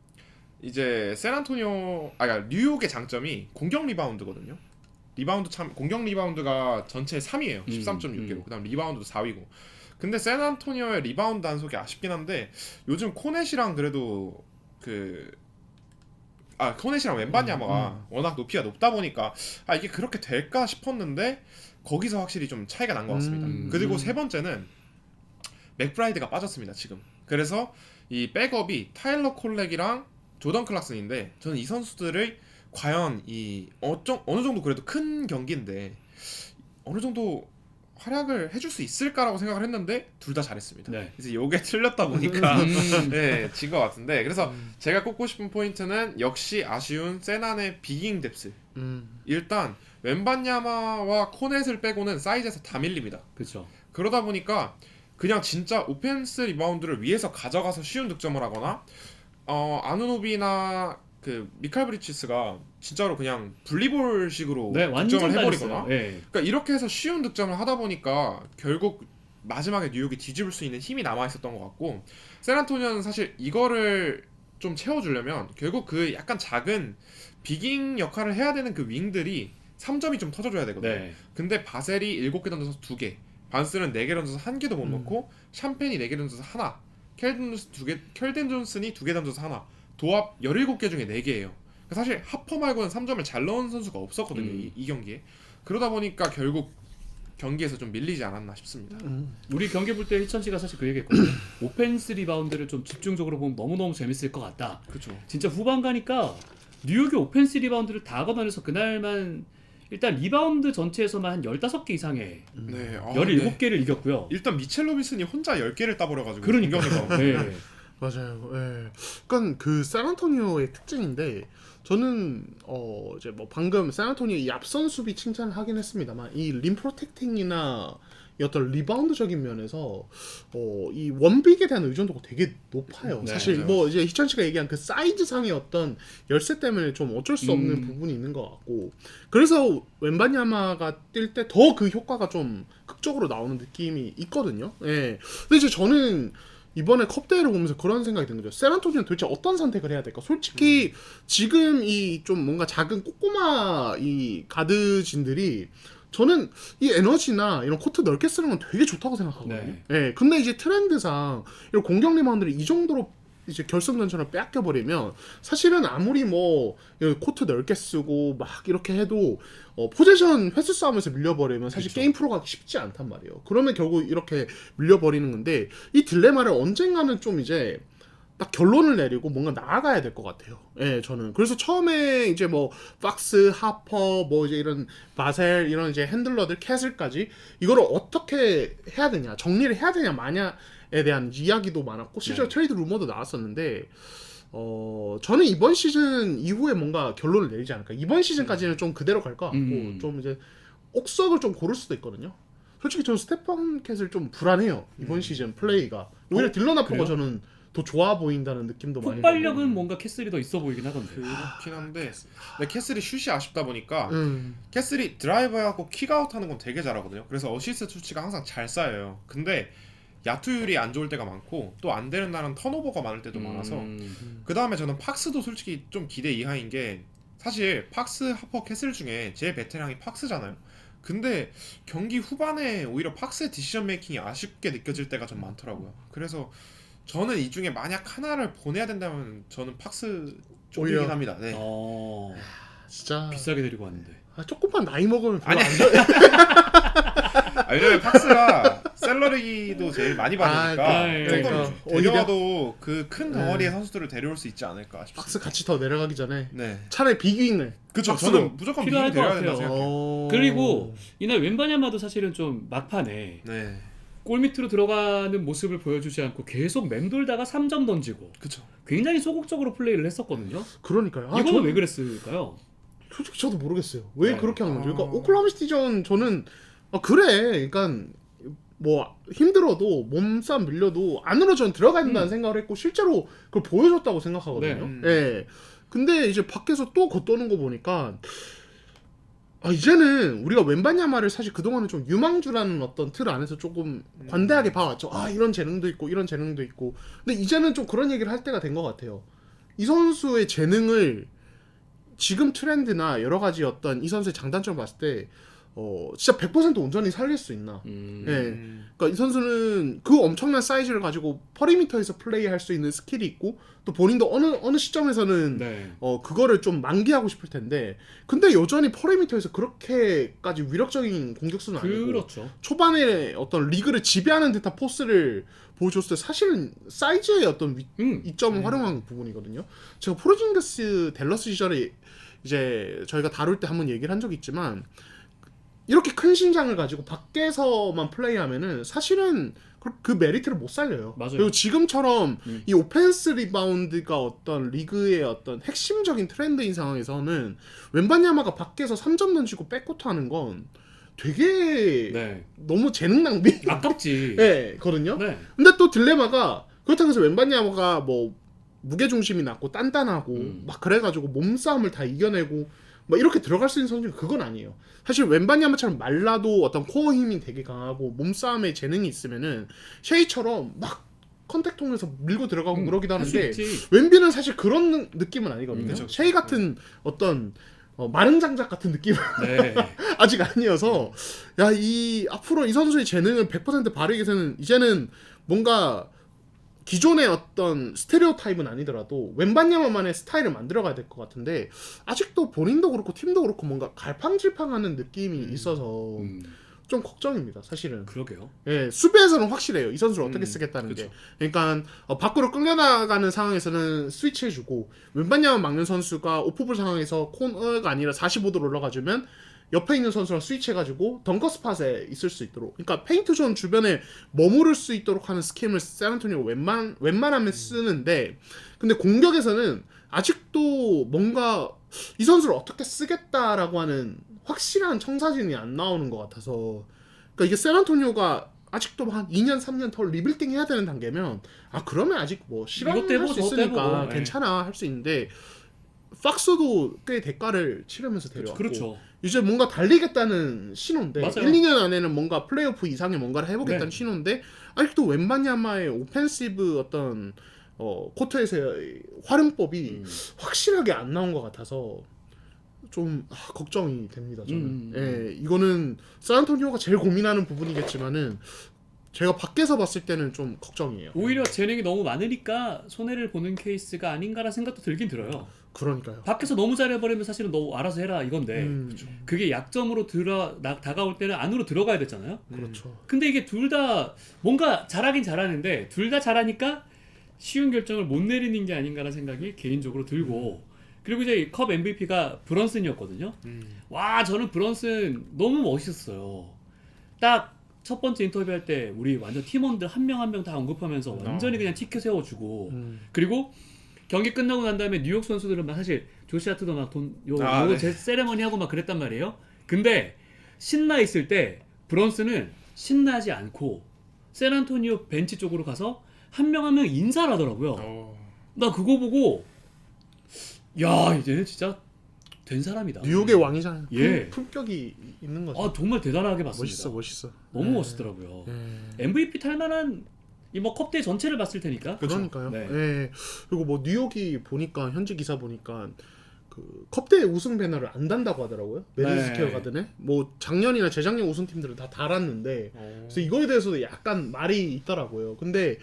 Speaker 2: 이제 그러니까 뉴욕의 장점이 공격 리바운드거든요. 공격 리바운드가 전체 3위예요. 13.6개로. 그다음 리바운드도 4위고. 근데 샌안토니오의 리바운드 단속이 아쉽긴 한데 요즘 코넷이랑 그래도 코넷이랑 웬바냐마가 워낙 높이가 높다 보니까 이게 그렇게 될까 싶었는데 거기서 확실히 좀 차이가 난 것 같습니다. 그리고 세 번째는 맥브라이드가 빠졌습니다 지금. 그래서 이 백업이 타일러 콜렉이랑 조던 클락슨인데 저는 이 선수들을 과연 이 어느 정도 그래도 큰 경기인데 어느 정도 활약을 해줄 수 있을까라고 생각을 했는데 둘 다 잘했습니다.
Speaker 1: 네.
Speaker 2: 이제 요게 틀렸다 보니까 네, 진 것 같은데, 그래서 제가 꼽고 싶은 포인트는 역시 아쉬운 세난의 비깅 뎁스. 일단 웬바냐마와 코넷을 빼고는 사이즈에서 다 밀립니다.
Speaker 1: 그렇죠.
Speaker 2: 그러다 보니까 그냥 진짜 오펜스 리바운드를 위에서 가져가서 쉬운 득점을 하거나 아누노비나 그 미칼 브리치스가 진짜로 그냥 분리볼식으로 득점을 해버리거나 그러니까 이렇게 해서 쉬운 득점을 하다 보니까 결국 마지막에 뉴욕이 뒤집을 수 있는 힘이 남아있었던 것 같고, 샌안토니오는 사실 이거를 좀 채워주려면 결국 그 약간 작은 비깅 역할을 해야 되는 그 윙들이 3점이 좀 터져줘야 되거든요. 근데 바셀이 7개 던져서 2개, 반스는 4개 던져서 1개도 못 넣고, 샴페인이 4개 던져서 하나, 켈든 존슨이 2개 던져서 하나, 도합 17개 중에 4개예요. 사실 하퍼 말고는 3점을 잘 넣은 선수가 없었거든요. 이 경기에. 그러다 보니까 결국 경기에서 좀 밀리지 않았나 싶습니다.
Speaker 1: 우리 경기 볼 때 희천 씨가 사실 그 얘기했거든요. 오펜스 리바운드를 좀 집중적으로 보면 너무너무 재밌을 것 같다.
Speaker 2: 그렇죠.
Speaker 1: 진짜 후반 가니까 뉴욕이 오펜스 리바운드를 다 걷어내서 그날만 일단 리바운드 전체에서만 한 15개 이상의
Speaker 2: 네.
Speaker 1: 17개를 이겼고요.
Speaker 2: 일단 미첼 로빈슨이 혼자 10개를 따버려가지고
Speaker 1: 그러니까.
Speaker 2: 공격에서.
Speaker 1: 네.
Speaker 3: 맞아요. 예. 그러니까 그 샌안토니오의 특징인데 저는 이제 뭐 방금 샌안토니오 이 앞선 수비 칭찬을 하긴 했습니다만 이 림 프로텍팅이나 이 어떤 리바운드적인 면에서 이 원빅에 대한 의존도가 되게 높아요.
Speaker 1: 네,
Speaker 3: 사실
Speaker 2: 맞아요.
Speaker 3: 뭐 이제 희천 씨가 얘기한 그 사이즈상의 어떤 열쇠 때문에 좀 어쩔 수 없는 부분이 있는 것 같고 그래서 웬바냐마가 뛸 때 더 그 효과가 좀 극적으로 나오는 느낌이 있거든요. 예. 근데 이제 저는 이번에 컵 대회를 보면서 그런 생각이 드는 거죠. 샌안토니오는 도대체 어떤 선택을 해야 될까? 솔직히 지금 이 좀 뭔가 작은 꼬꼬마 이 가드진들이 저는 이 에너지나 이런 코트 넓게 쓰는 건 되게 좋다고 생각하거든요.
Speaker 1: 네.
Speaker 3: 예. 근데 이제 트렌드상 이런 공격 리바운드를 이 정도로 이제 결승전처럼 빼앗겨 버리면 사실은 아무리 뭐 코트 넓게 쓰고 막 이렇게 해도 포지션 횟수 싸움에서 밀려버리면 사실
Speaker 1: 그쵸.
Speaker 3: 게임 프로가 쉽지 않단 말이에요. 그러면 결국 이렇게 밀려버리는 건데 이 딜레마를 언젠가는 좀 이제 딱 결론을 내리고 뭔가 나아가야 될 것 같아요. 예, 저는 그래서 처음에 이제 뭐 박스, 하퍼, 뭐 이제 이런 바셀 이런 이제 핸들러들, 캐슬까지 이거를 어떻게 해야 되냐, 정리를 해야 되냐 마냐에 대한 이야기도 많았고 실제로 트레이드 루머도 나왔었는데. 저는 이번 시즌 이후에 뭔가 결론을 내리지 않을까. 이번 시즌까지는 좀 그대로 갈 것 같고 좀 이제 옥석을 좀 고를 수도 있거든요. 솔직히 저는 스테판 캣을 좀 불안해요. 이번 시즌 플레이가 오히려 딜런 하퍼가
Speaker 1: 그래요?
Speaker 3: 저는 더 좋아 보인다는 느낌도 많이
Speaker 1: 폭발력은 뭔가 캐슬이 더 있어 보이긴 하던데.
Speaker 2: 그렇긴 한데 근데 캐슬이 슛이 아쉽다 보니까
Speaker 3: 받고.
Speaker 2: 캐슬이 드라이브하고 킥아웃 하는 건 되게 잘하거든요. 그래서 어시스트 수치가 항상 잘 쌓여요. 근데 야투율이 안 좋을 때가 많고 또 안 되는 날은 턴오버가 많을 때도 많아서 그 다음에 저는 팍스도 솔직히 좀 기대 이하인 게 사실 팍스, 하퍼, 캐슬 중에 제일 베테랑이 팍스잖아요. 근데 경기 후반에 오히려 팍스의 디시전 메이킹이 아쉽게 느껴질 때가 좀 많더라고요. 그래서 저는 이 중에 만약 하나를 보내야 된다면 저는 팍스 쪽이긴
Speaker 3: 오히려.
Speaker 2: 합니다. 네.
Speaker 3: 진짜
Speaker 1: 비싸게 데리고 왔는데.
Speaker 3: 조금만 나이 먹으면 별로
Speaker 2: 아니,
Speaker 3: 안 좋아요.
Speaker 2: 왜냐면 팍스가 샐러리도 제일 많이 받으니까
Speaker 1: 네,
Speaker 2: 조금
Speaker 3: 그러니까
Speaker 2: 데려와도 그 큰 덩어리의 선수들을 데려올 수 있지 않을까 싶습니다.
Speaker 3: 박스 같이 더 내려가기 전에
Speaker 2: 네.
Speaker 3: 차라리 빅윙을.
Speaker 2: 그쵸.
Speaker 3: 박스로.
Speaker 2: 저는 무조건
Speaker 1: 필요할
Speaker 2: 비기를 데려야
Speaker 1: 것
Speaker 2: 된다
Speaker 1: 같아요.
Speaker 2: 생각해요.
Speaker 1: 그리고 이날 웬바냐마도 사실은 좀 막판에
Speaker 2: 네.
Speaker 1: 골 밑으로 들어가는 모습을 보여주지 않고 계속 맴돌다가 3점 던지고
Speaker 2: 그쵸.
Speaker 1: 굉장히 소극적으로 플레이를 했었거든요.
Speaker 3: 그러니까요.
Speaker 1: 이거는
Speaker 3: 저는
Speaker 1: 왜 그랬을까요?
Speaker 3: 솔직히 저도 모르겠어요. 왜
Speaker 1: 네.
Speaker 3: 그렇게 하는 건지. 그러니까 오클라호마 시티전 저는 그래. 그러니까 뭐 힘들어도 몸싸움 밀려도 안으로 전 들어가야 된다는 생각을 했고 실제로 그걸 보여줬다고 생각하거든요.
Speaker 1: 네.
Speaker 3: 예. 근데 이제 밖에서 또 겉도는 거 보니까 이제는 우리가 웬바냐마를 사실 그동안은 좀 유망주라는 어떤 틀 안에서 조금 관대하게 봐왔죠. 이런 재능도 있고 이런 재능도 있고. 근데 이제는 좀 그런 얘기를 할 때가 된 것 같아요. 이 선수의 재능을 지금 트렌드나 여러 가지 어떤 이 선수의 장단점을 봤을 때 진짜 100% 온전히 살릴 수 있나. 예. 그러니까 이 선수는 그 엄청난 사이즈를 가지고 퍼리미터에서 플레이할 수 있는 스킬이 있고 또 본인도 어느 시점에서는
Speaker 1: 네.
Speaker 3: 그거를 좀 만개하고 싶을 텐데 근데 여전히 퍼리미터에서 그렇게까지 위력적인 공격수는 아니고
Speaker 1: 그렇죠.
Speaker 3: 초반에 어떤 리그를 지배하는 듯한 포스를 보여줬을 때 사실은 사이즈의 어떤 이점을 활용한 부분이거든요. 제가 포르징기스 댈러스 시절에 이제 저희가 다룰 때 한번 얘기를 한 적이 있지만 이렇게 큰 신장을 가지고 밖에서만 플레이하면은 사실은 그 메리트를 못 살려요.
Speaker 1: 맞아요.
Speaker 3: 그리고 지금처럼 이 오펜스 리바운드가 어떤 리그의 어떤 핵심적인 트렌드인 상황에서는 웬바냐마가 밖에서 3점 던지고 백코트 하는 건 되게
Speaker 1: 네.
Speaker 3: 너무 재능 낭비.
Speaker 1: 아깝지.
Speaker 3: 네, 거든요.
Speaker 1: 네.
Speaker 3: 근데 또 딜레마가 그렇다고 해서 웬바냐마가 뭐 무게 중심이 낮고 단단하고 막 그래가지고 몸싸움을 다 이겨내고 막 이렇게 들어갈 수 있는 선수는 그건 아니에요. 사실 웬바냐마처럼 말라도 어떤 코어 힘이 되게 강하고 몸싸움에 재능이 있으면은 쉐이처럼 막 컨택 통해서 밀고 들어가고 그러기도
Speaker 1: 할 수
Speaker 3: 하는데
Speaker 1: 있지.
Speaker 3: 웬비는 사실 그런 느낌은 아니거든요.
Speaker 2: 그쵸.
Speaker 3: 쉐이 같은 어떤 마른 장작 같은 느낌은
Speaker 1: 네.
Speaker 3: 아직 아니어서 이 앞으로 이 선수의 재능을 100% 발휘하기 위해서는 이제는 뭔가 기존의 어떤 스테레오 타입은 아니더라도 웬바냐마만의 스타일을 만들어가야 될 것 같은데 아직도 본인도 그렇고 팀도 그렇고 뭔가 갈팡질팡하는 느낌이 있어서 좀 걱정입니다, 사실은.
Speaker 1: 그러게요.
Speaker 3: 예, 수비에서는 확실해요. 이 선수를 어떻게 쓰겠다는 게. 그러니까 밖으로 끌려나가는 상황에서는 스위치해주고 왼반야만 막는 선수가 오프볼 상황에서 코너가 아니라 45도로 올라가주면 옆에 있는 선수랑 스위치해가지고 덩커 스팟에 있을 수 있도록. 그러니까 페인트 존 주변에 머무를 수 있도록 하는 스킬을 샌안토니오가 웬만하면 쓰는데, 근데 공격에서는 아직도 뭔가 이 선수를 어떻게 쓰겠다라고 하는 확실한 청사진이 안 나오는 것 같아서. 그러니까 이게 샌안토니오가 아직도 한 2년 3년 더 리빌딩 해야 되는 단계면 그러면 아직 뭐 실험할 수 있으니까 괜찮아 할 수 있는데, 팍스도 꽤 대가를 치르면서 데려왔고,
Speaker 1: 그렇죠.
Speaker 3: 이제 뭔가 달리겠다는 신호인데,
Speaker 1: 맞아요.
Speaker 3: 1, 2년 안에는 뭔가 플레이오프 이상의 뭔가를 해보겠다는
Speaker 1: 네.
Speaker 3: 신호인데 아직도 웬바냐마의 오펜시브 어떤 코트에서의 활용법이 확실하게 안 나온 것 같아서 좀 걱정이 됩니다, 저는. 예, 이거는 샌안토니오가 제일 고민하는 부분이겠지만은 제가 밖에서 봤을 때는 좀 걱정이에요.
Speaker 1: 오히려 재능이 너무 많으니까 손해를 보는 케이스가 아닌가라는 생각도 들긴 들어요.
Speaker 3: 그러니까요.
Speaker 1: 밖에서 너무 잘해버리면 사실은 너 알아서 해라 이건데, 그게 약점으로 다가올 때는 안으로 들어가야 되잖아요.
Speaker 3: 그렇죠.
Speaker 1: 근데 이게 둘 다 뭔가 잘하긴 잘하는데 둘 다 잘하니까 쉬운 결정을 못 내리는 게 아닌가라는 생각이 개인적으로 들고, 그리고 이제 컵 MVP가 브런슨이었거든요. 와, 저는 브런슨 너무 멋있었어요. 딱 첫 번째 인터뷰할 때 우리 완전 팀원들 한 명 한 명 다 언급하면서 완전히 그냥 티켓 세워주고, 그리고 경기 끝나고 난 다음에 뉴욕 선수들은 막 사실 조시 하트도 막 요거 제 세레머니 하고 막 그랬단 말이에요. 근데 신나 있을 때 브런슨은 신나지 않고 샌안토니오 벤치 쪽으로 가서 한 명 한 명 인사를 하더라고요. 나 그거 보고 야, 이제는 진짜 된 사람이다.
Speaker 3: 뉴욕의 왕이잖아요.
Speaker 1: 예.
Speaker 3: 품격이 있는 거죠.
Speaker 1: 정말 대단하게 봤습니다.
Speaker 3: 멋있어.
Speaker 1: 너무 멋있더라고요. MVP 탈만한 이 뭐 컵대 전체를 봤을 테니까.
Speaker 3: 그러니까요.
Speaker 1: 네.
Speaker 3: 예. 그리고 뭐 뉴욕이 보니까 현지 기사 보니까 그 컵대 우승 배너를 안 단다고 하더라고요. 메디스 스퀘어 가든에. 뭐 작년이나 재작년 우승 팀들은 다 달았는데, 그래서 이거에 대해서도 약간 말이 있더라고요. 근데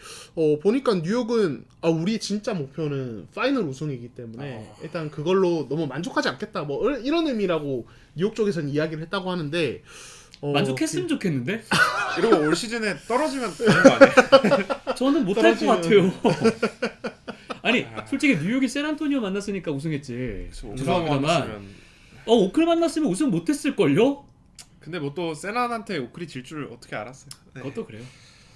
Speaker 3: 보니까 뉴욕은 우리 진짜 목표는 파이널 우승이기 때문에 일단 그걸로 너무 만족하지 않겠다. 뭐 이런 의미라고 뉴욕 쪽에서는 이야기를 했다고 하는데.
Speaker 1: 만족했으면 좋겠는데?
Speaker 2: 이러고 올 시즌에 떨어지면 되는 거 아니에요?
Speaker 1: 저는 못할 것 같아요. 아니, 솔직히 뉴욕이 샌안토니오 만났으니까 우승했지. 죄송합니다만 오클 만났으면 우승 못했을걸요?
Speaker 2: 근데 뭐 또 세난한테 오클이 질 줄 어떻게 알았어요? 네.
Speaker 1: 그것도 그래요.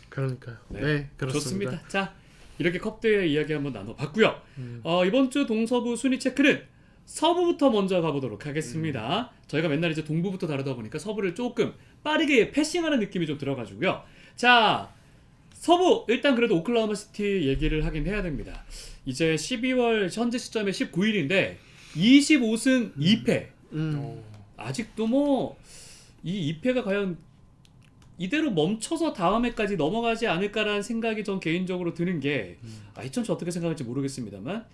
Speaker 3: 그러니까요.
Speaker 1: 네,
Speaker 3: 네, 그렇습니다.
Speaker 1: 좋습니다. 자, 이렇게 컵대회 이야기 한번 나눠봤고요. 이번 주 동서부 순위 체크는 서부부터 먼저 가보도록 하겠습니다. 저희가 맨날 이제 동부부터 다루다 보니까 서부를 조금 빠르게 패싱하는 느낌이 좀 들어가지고요. 자, 서부 일단 그래도 오클라호마 시티 얘기를 하긴 해야 됩니다. 이제 12월 현재 시점에 19일인데 25승 2패. 아직도 뭐 이 2패가 과연 이대로 멈춰서 다음 해까지 넘어가지 않을까라는 생각이 전 개인적으로 드는 게, 이천 씨 어떻게 생각할지 모르겠습니다만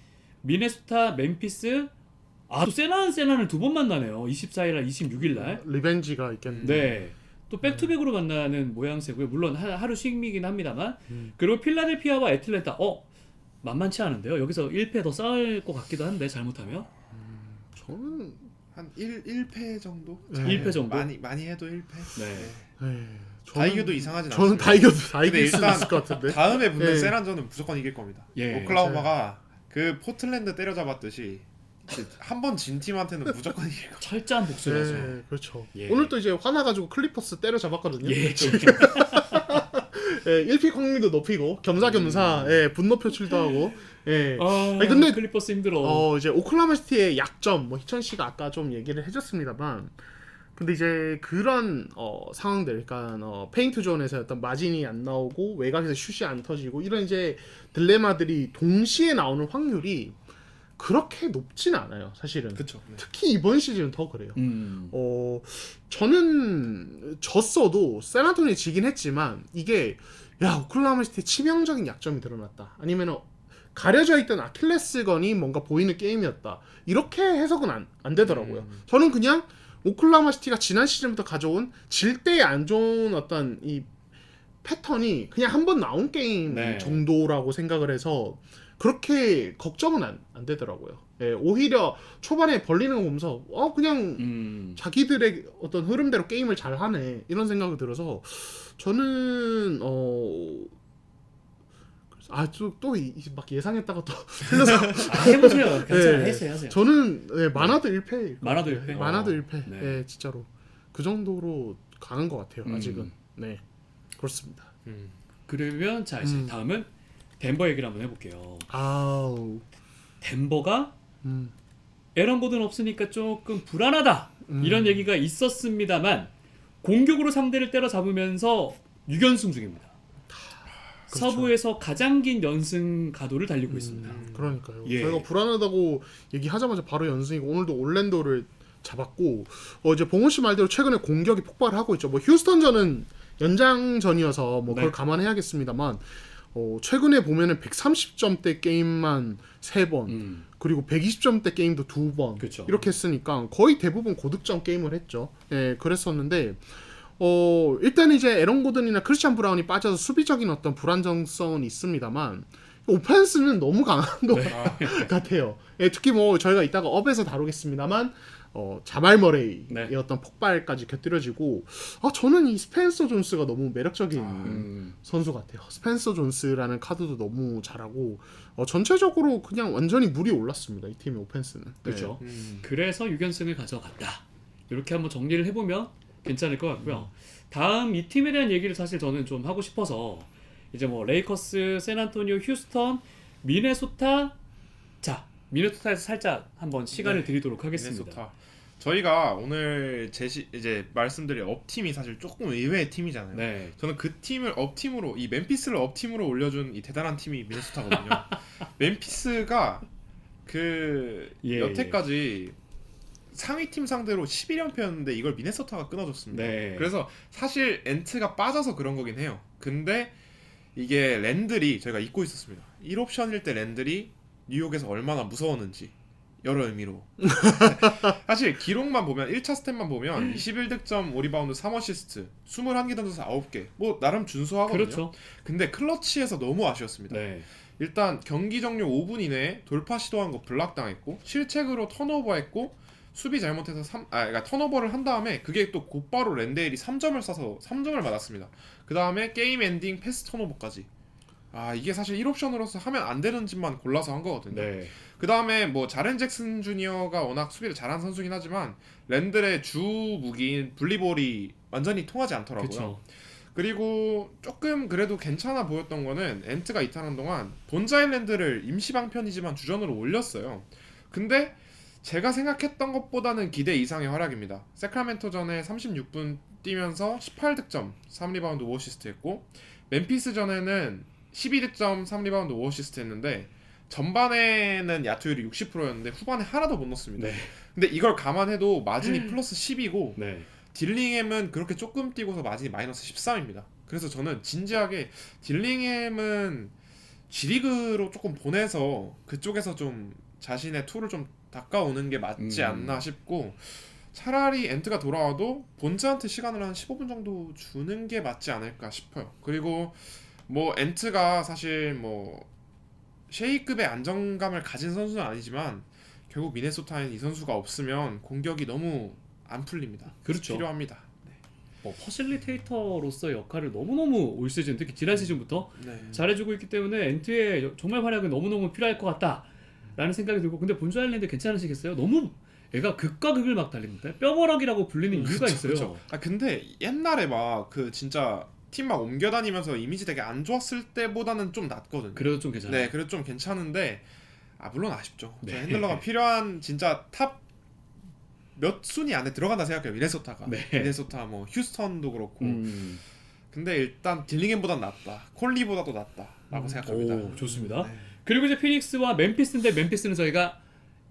Speaker 1: 미네소타, 멤피스, 또 세나는 두 번 만나네요. 24일날, 26일날.
Speaker 3: 리벤지가 있겠네요.
Speaker 1: 네. 또 백투백으로 만나는 모양새고요. 물론 하루 쉼이긴 합니다만. 그리고 필라델피아와 애틀랜타. 만만치 않은데요. 여기서 1패 더 쌓을 것 같기도 한데, 잘못하면.
Speaker 3: 저는
Speaker 2: 한 1패 정도?
Speaker 3: 네.
Speaker 1: 1패 정도?
Speaker 2: 많이 해도 1패?
Speaker 1: 네.
Speaker 2: 다 이겨도 이상하진
Speaker 3: 저는
Speaker 2: 않습니다.
Speaker 3: 다 이길 수
Speaker 2: 일단
Speaker 3: 있을 것 같은데.
Speaker 2: 다음에 붙는
Speaker 3: 네.
Speaker 2: 세난전은 무조건 이길 겁니다.
Speaker 1: 예.
Speaker 2: 오클라호마가 그 포틀랜드 때려잡았듯이 한 번 진 팀한테는 무조건 이길 겁니다.
Speaker 1: 철저한 복수라서.
Speaker 3: 네, 그렇죠.
Speaker 1: 예.
Speaker 3: 오늘 또 이제 화나가지고 클리퍼스 때려 잡았거든요.
Speaker 1: 예.
Speaker 3: 1픽 확률도 높이고 겸사겸사 분노 표출도 하고. 예.
Speaker 1: 아니,
Speaker 3: 근데
Speaker 1: 클리퍼스 힘들어.
Speaker 3: 이제 오클라호마 시티의 약점, 뭐 희천 씨가 아까 좀 얘기를 해줬습니다만, 근데 이제 그런 상황들, 그러니까 페인트 존에서 어떤 마진이 안 나오고 외곽에서 슛이 안 터지고 이런 이제 딜레마들이 동시에 나오는 확률이 그렇게 높진 않아요, 사실은.
Speaker 2: 그렇죠. 네.
Speaker 3: 특히 이번 시즌은 더 그래요. 저는 졌어도 샌안토니에 지긴 했지만 이게 오클라호마 시티의 치명적인 약점이 드러났다, 아니면 가려져 있던 아킬레스건이 뭔가 보이는 게임이었다, 이렇게 해석은 안 되더라고요. 저는 그냥 오클라호마 시티가 지난 시즌부터 가져온 질 때 안 좋은 어떤 이 패턴이 그냥 한 번 나온 게임 정도라고 생각을 해서 그렇게 걱정은 안 되더라고요. 예, 오히려 초반에 벌리는 거 보면서 그냥 자기들의 어떤 흐름대로 게임을 잘 하네 이런 생각이 들어서 저는 막 예상했다가 또 흘러서
Speaker 1: 해보세요. 괜찮아요.
Speaker 3: 네.
Speaker 1: 하세요.
Speaker 3: 저는 만화도 1패.
Speaker 1: 만화도 1패?
Speaker 3: 만화도 1패.
Speaker 1: 네.
Speaker 3: 네, 진짜로 그 정도로 강한 것 같아요. 아직은. 네, 그렇습니다.
Speaker 1: 그러면 자 이제 다음은 덴버 얘기를 한번 해볼게요.
Speaker 3: 아우.
Speaker 1: 덴버가 에런 고든 없으니까 조금 불안하다 이런 얘기가 있었습니다만 공격으로 상대를 때려잡으면서 6연승 중입니다.
Speaker 3: 그렇죠.
Speaker 1: 서부에서 가장 긴 연승 가도를 달리고 있습니다.
Speaker 3: 그러니까요.
Speaker 1: 예.
Speaker 3: 저희가 불안하다고 얘기하자마자 바로 연승이고 오늘도 올랜도를 잡았고 이제 봉훈 씨 말대로 최근에 공격이 폭발하고 있죠. 뭐 휴스턴전은 연장전이어서 뭐 그걸
Speaker 1: 네.
Speaker 3: 감안해야겠습니다만 최근에 보면은 130점대 게임만 3번 그리고 120점대 게임도 2번
Speaker 1: 그쵸.
Speaker 3: 이렇게 했으니까 거의 대부분 고득점 게임을 했죠. 예, 그랬었는데 일단 이제 에런 고든이나 크리스찬 브라운이 빠져서 수비적인 어떤 불안정성은 있습니다만 오펜스는 너무 강한 것 같아요. 예, 특히 뭐 저희가 이따가 업에서 다루겠습니다만 자말 머레이의
Speaker 1: 네.
Speaker 3: 어떤 폭발까지 곁들여지고 저는 이 스펜서 존스가 너무 매력적인 선수 같아요. 스펜서 존스라는 카드도 너무 잘하고 전체적으로 그냥 완전히 물이 올랐습니다. 이 팀의 오펜스는.
Speaker 1: 그렇죠. 그래서 6연승을 가져갔다. 이렇게 한번 정리를 해보면 괜찮을 것 같고요. 다음 이 팀에 대한 얘기를 사실 저는 좀 하고 싶어서 이제 뭐 레이커스, 샌안토니오, 휴스턴, 미네소타. 자, 미네소타에서 살짝 한번 시간을 드리도록 하겠습니다.
Speaker 2: 미네소타. 저희가 오늘 이제 말씀드릴 업팀이 사실 조금 의외의 팀이잖아요.
Speaker 1: 네.
Speaker 2: 저는 그 팀을 업팀으로 이 멤피스를 업팀으로 올려준 이 대단한 팀이 미네소타거든요. 멤피스가 여태까지 상위 팀 상대로 11연패였는데 이걸 미네소타가 끊어줬습니다.
Speaker 1: 네.
Speaker 2: 그래서 사실 엔트가 빠져서 그런 거긴 해요. 근데 이게 랜들이 저희가 잊고 있었습니다. 1옵션일 때 랜들이 뉴욕에서 얼마나 무서웠는지 여러 의미로 사실 기록만 보면 1차 스탯만 보면 21득점 5리바운드 3어시스트 21개 던져서 9개 뭐 나름 준수하거든요.
Speaker 1: 그렇죠.
Speaker 2: 근데 클러치에서 너무 아쉬웠습니다.
Speaker 1: 네.
Speaker 2: 일단 경기 종료 5분 이내에 돌파 시도한 거 블락당했고 실책으로 턴오버했고 수비 잘못해서 그러니까 턴오버를 한 다음에 그게 또 곧바로 랜데일이 3점을 쏴서 3점을 맞았습니다. 그 다음에 게임 엔딩 패스 턴오버까지. 이게 사실 1옵션으로서 하면 안 되는 짓만 골라서 한 거거든요.
Speaker 1: 네.
Speaker 2: 그 다음에 뭐 자렌 잭슨 주니어가 워낙 수비를 잘하는 선수긴 하지만 랜들의 주 무기인 분리볼이 완전히 통하지 않더라고요.
Speaker 1: 그쵸.
Speaker 2: 그리고 조금 그래도 괜찮아 보였던 거는 엔트가 이탈한 동안 본자일랜드를 임시 방편이지만 주전으로 올렸어요. 근데 제가 생각했던 것보다는 기대 이상의 활약입니다. 세크라멘토전에 36분 뛰면서 18득점 3리바운드 5어시스트 했고 멤피스전에는 12득점 3리바운드 5어시스트 했는데 전반에는 야투율이 60%였는데 후반에 하나도 못 넣었습니다.
Speaker 1: 네.
Speaker 2: 근데 이걸 감안해도 마진이 플러스 10이고
Speaker 1: 네.
Speaker 2: 딜링햄은 그렇게 조금 뛰고서 마진이 마이너스 13입니다. 그래서 저는 진지하게 딜링햄은 G리그로 조금 보내서 그쪽에서 좀 자신의 툴을 좀 닦아오는 게 맞지 않나 싶고 차라리 엔트가 돌아와도 본즈한테 시간을 한 15분 정도 주는 게 맞지 않을까 싶어요. 그리고 뭐 엔트가 사실 뭐 셰이급의 안정감을 가진 선수는 아니지만 결국 미네소타엔 이 선수가 없으면 공격이 너무 안 풀립니다.
Speaker 1: 그렇죠.
Speaker 2: 필요합니다.
Speaker 1: 뭐 퍼실리테이터로서의 역할을 너무너무 올 시즌 특히 지난 시즌부터 잘해주고 있기 때문에 엔트의 정말 활약은 너무너무 필요할 것 같다라는 생각이 들고 근데 본주 아일랜드 괜찮으시겠어요? 너무 얘가 극과 극을 막 달립니다. 뼈버럭이라고 불리는 이유가 있어요.
Speaker 2: 그쵸. 근데 옛날에 막 그 진짜 팀 막 옮겨다니면서 이미지 되게 안 좋았을 때보다는 좀 낫거든요.
Speaker 1: 그래도 좀 괜찮아요.
Speaker 2: 네, 그래도 좀 괜찮은데 물론 아쉽죠.
Speaker 1: 네.
Speaker 2: 핸들러가 필요한 진짜 탑 몇 순위 안에 들어간다 생각해요. 미네소타가.
Speaker 1: 네.
Speaker 2: 미네소타 뭐 휴스턴도 그렇고. 근데 일단 딜링햄보단 낫다. 콜리보다도 낫다라고 생각합니다.
Speaker 1: 오, 좋습니다.
Speaker 2: 네.
Speaker 1: 그리고 이제 피닉스와 멤피스인데 멤피스는 저희가